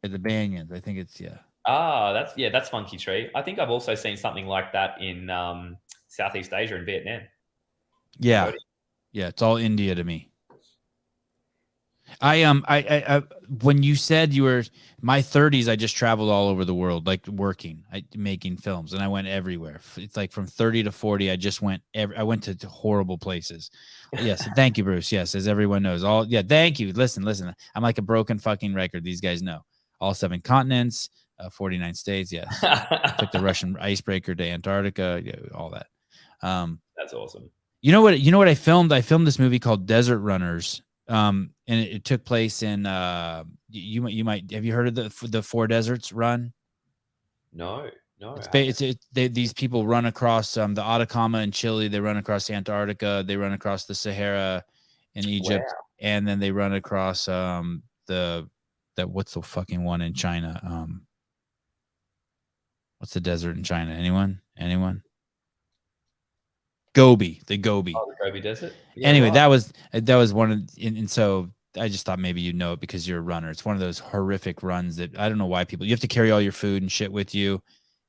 it. The banyans. I think it's that's funky tree. I think I've also seen something like that in Southeast Asia and Vietnam. Yeah. Yeah, it's all India to me. I when you said you were my 30s, I just traveled all over the world, like working, making films, and I went everywhere. It's like from 30 to 40, I just went. I went to horrible places. Yes, thank you, Bruce. Yes, as everyone knows, thank you. Listen. I'm like a broken fucking record. These guys know all 7 continents, 49 states. Yes, took the Russian icebreaker to Antarctica. Yeah, all that. That's awesome. You know what I filmed? I filmed this movie called Desert Runners. And it took place in you might have you heard of the 4 Deserts Run? No. These people run across the Atacama in Chile, they run across Antarctica, they run across the Sahara in Egypt, and then they run across what's the fucking one in China? What's the desert in China? Anyone? Gobi, the Gobi. Oh, the Gobi Desert. Yeah, anyway, that was one of, and so I just thought maybe you'd know it because you're a runner. It's one of those horrific runs that I don't know why you have to carry all your food and shit with you,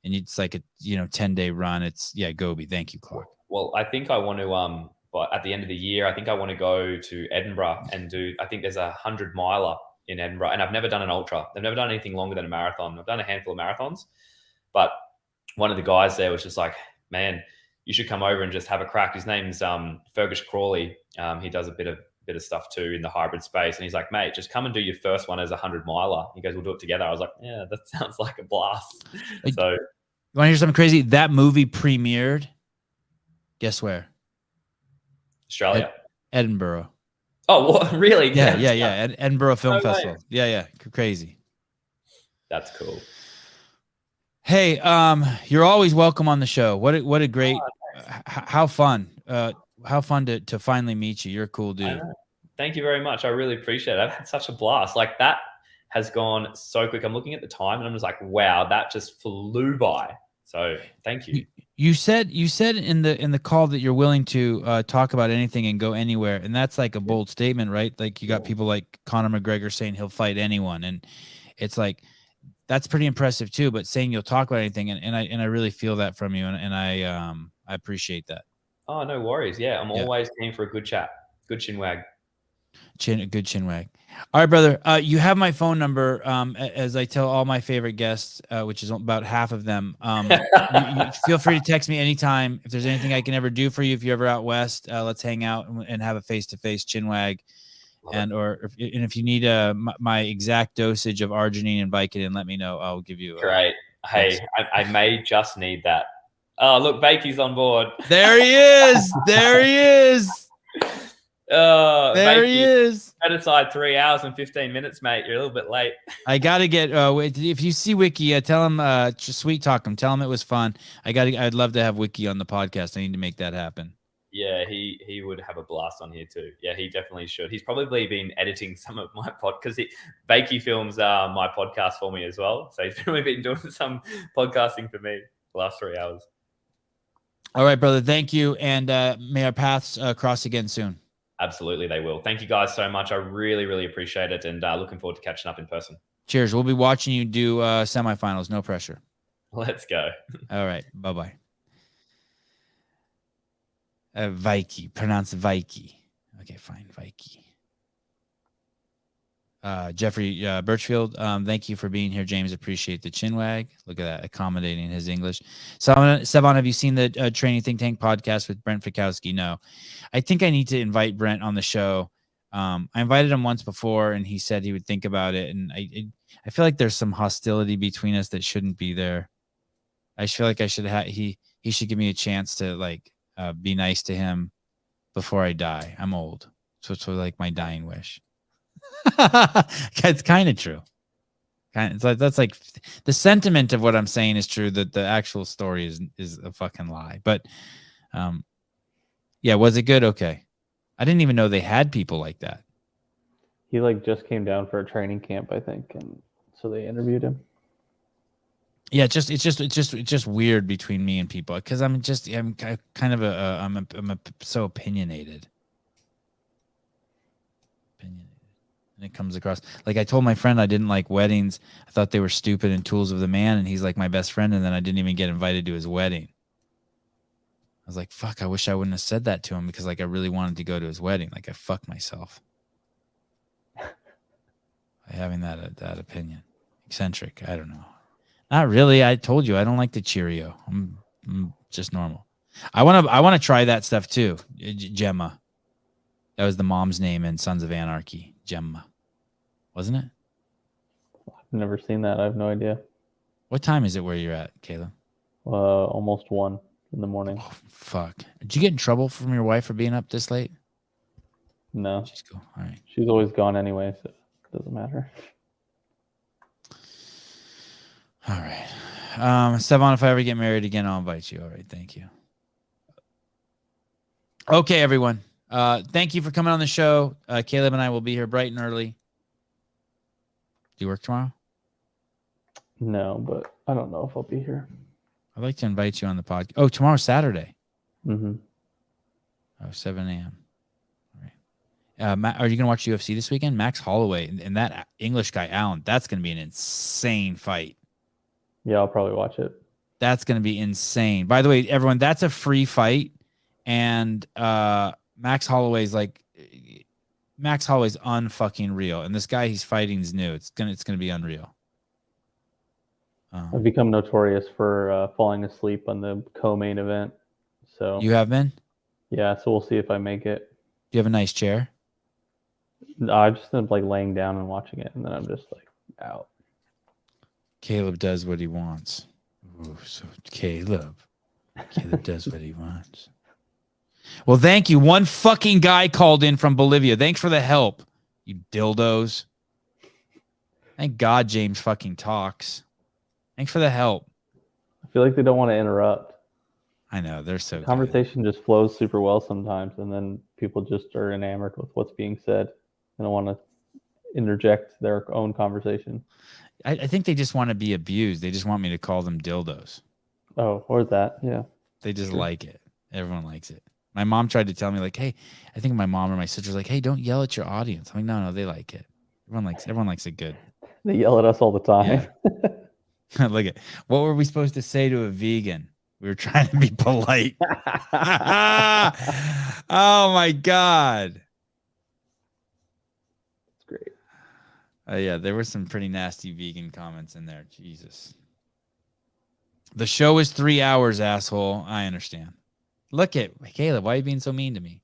and it's like a 10-day run. It's Gobi. Thank you, Clark. Well, I think I want to but at the end of the year, I think I want to go to Edinburgh and I think there's 100 miler in Edinburgh, and I've never done an ultra. I've never done anything longer than a marathon. I've done a handful of marathons, but one of the guys there was just like, man, you should come over and just have a crack. His name's Fergus Crawley. He does a bit of stuff too in the hybrid space. And he's like, mate, just come and do your first one as 100 miler. He goes, we'll do it together. I was like, yeah, that sounds like a blast. So you want to hear something crazy? That movie premiered. Guess where? Australia. Edinburgh. Oh, what? Really? Yeah. Edinburgh Film Festival. Way. Yeah. Crazy. That's cool. Hey, you're always welcome on the show. What a great, how fun to finally meet you. You're a cool dude. Thank you very much. I really appreciate it. I've had such a blast. Like that has gone so quick. I'm looking at the time and I'm just like, wow, that just flew by. So thank you. You said in the call that you're willing to talk about anything and go anywhere, and that's like a bold statement, right? Like you got people like Conor McGregor saying he'll fight anyone, and it's like that's pretty impressive too. But saying you'll talk about anything, and I really feel that from you, and I appreciate that. Oh, no worries. Yeah, I'm always keen for a good chat. Good chinwag. Good chinwag. All right, brother. You have my phone number. As I tell all my favorite guests, which is about half of them. You feel free to text me anytime if there's anything I can ever do for you. If you're ever out west, let's hang out and have a face-to-face chinwag. If you need my exact dosage of arginine and Vicodin, let me know. I'll give you. Great. Hey, I may just need that. Oh, look, Bakey's on board. There he is. There he is. There he is. set aside 3 hours and 15 minutes, mate. You're a little bit late. I gotta get. If you see Wiki, tell him. Just sweet talk him. Tell him it was fun. I'd love to have Wiki on the podcast. I need to make that happen. Yeah, he would have a blast on here too. Yeah, he definitely should. He's probably been editing some of my because Bakey films my podcast for me as well. So he's probably been doing some podcasting for me the last 3 hours. All right, brother. Thank you, and may our paths cross again soon. Absolutely, they will. Thank you guys so much. I really, really appreciate it, and looking forward to catching up in person. Cheers. We'll be watching you do semifinals. No pressure. Let's go. All right. Bye-bye. Vikey. Pronounce Vikey. Okay, fine. Vikey. Jeffrey Birchfield, thank you for being here, James. Appreciate the chin wag. Look at that, accommodating his English. Sevan, have you seen the Training Think Tank podcast with Brent Fikowski? No. I think I need to invite Brent on the show. I invited him once before, and he said he would think about it. And I feel like there's some hostility between us that shouldn't be there. I feel like I should he should give me a chance to be nice to him before I die. I'm old, so it's like my dying wish. It's kind of true. It's like that's like the sentiment of what I'm saying is true. That the actual story is a fucking lie. But yeah, was it good? Okay, I didn't even know they had people like that. He just came down for a training camp, I think, and so they interviewed him. Yeah, it's just weird between me and people because I'm kind of I'm so opinionated. And it comes across like I told my friend I didn't like weddings. I thought they were stupid and tools of the man, and he's like my best friend, and then I didn't even get invited to his wedding. I was like, fuck, I wish I wouldn't have said that to him because I really wanted to go to his wedding. I fucked myself by having that opinion. Eccentric, I don't know. Not really. I told you I don't like the Cheerio. I'm just normal. I want to try that stuff too. Gemma. That was the mom's name in Sons of Anarchy. Gemma. Wasn't it? I've never seen that. I have no idea. What time is it where you're at, Caleb? Almost 1 in the morning. Oh, fuck. Did you get in trouble from your wife for being up this late? No. She's cool. All right. She's always gone anyway, so it doesn't matter. All right. Sevan, if I ever get married again, I'll invite you. All right. Thank you. Okay, everyone. Thank you for coming on the show. Caleb and I will be here bright and early. Do you work tomorrow? No, but I don't know if I'll be here. I'd like to invite you on the podcast. Oh, tomorrow's Saturday. Mm-hmm. Oh, 7 a.m. All right. Are you going to watch UFC this weekend? Max Holloway and that English guy, Allen. That's going to be an insane fight. Yeah, I'll probably watch it. That's going to be insane. By the way, everyone, that's a free fight. And Max Holloway's unfucking real. And this guy he's fighting is new. It's gonna be unreal. I've become notorious for falling asleep on the co-main event. So you have been? Yeah, so we'll see if I make it. Do you have a nice chair? No, I just end up laying down and watching it, and then I'm just out. Caleb does what he wants. Ooh, so Caleb does what he wants. Well, thank you. One fucking guy called in from Bolivia. Thanks for the help, you dildos. Thank God James fucking talks. Thanks for the help. I feel like they don't want to interrupt. I know. They're so good. Conversation just flows super well sometimes, and then people just are enamored with what's being said. They don't want to interject their own conversation. I think they just want to be abused. They just want me to call them dildos. Oh, or that. Yeah. They just like it. Everyone likes it. My mom tried to tell me, hey, I think my mom or my sister's like, hey, don't yell at your audience. I'm like, no, they like it. Everyone likes it good. They yell at us all the time. Yeah. Look at what were we supposed to say to a vegan? We were trying to be polite. Oh my God. That's great. Yeah, there were some pretty nasty vegan comments in there. Jesus. The show is 3 hours, asshole. I understand. Look at Caleb. Why are you being so mean to me?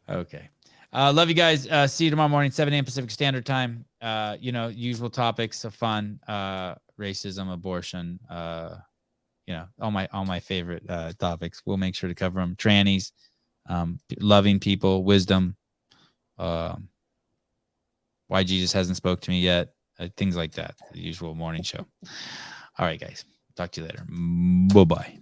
Okay. Love you guys. See you tomorrow morning, 7 a.m. Pacific Standard Time. Usual topics of fun, racism, abortion, all my favorite topics. We'll make sure to cover them. Trannies, loving people, wisdom, why Jesus hasn't spoke to me yet, things like that. The usual morning show. All right, guys. Talk to you later. Bye-bye.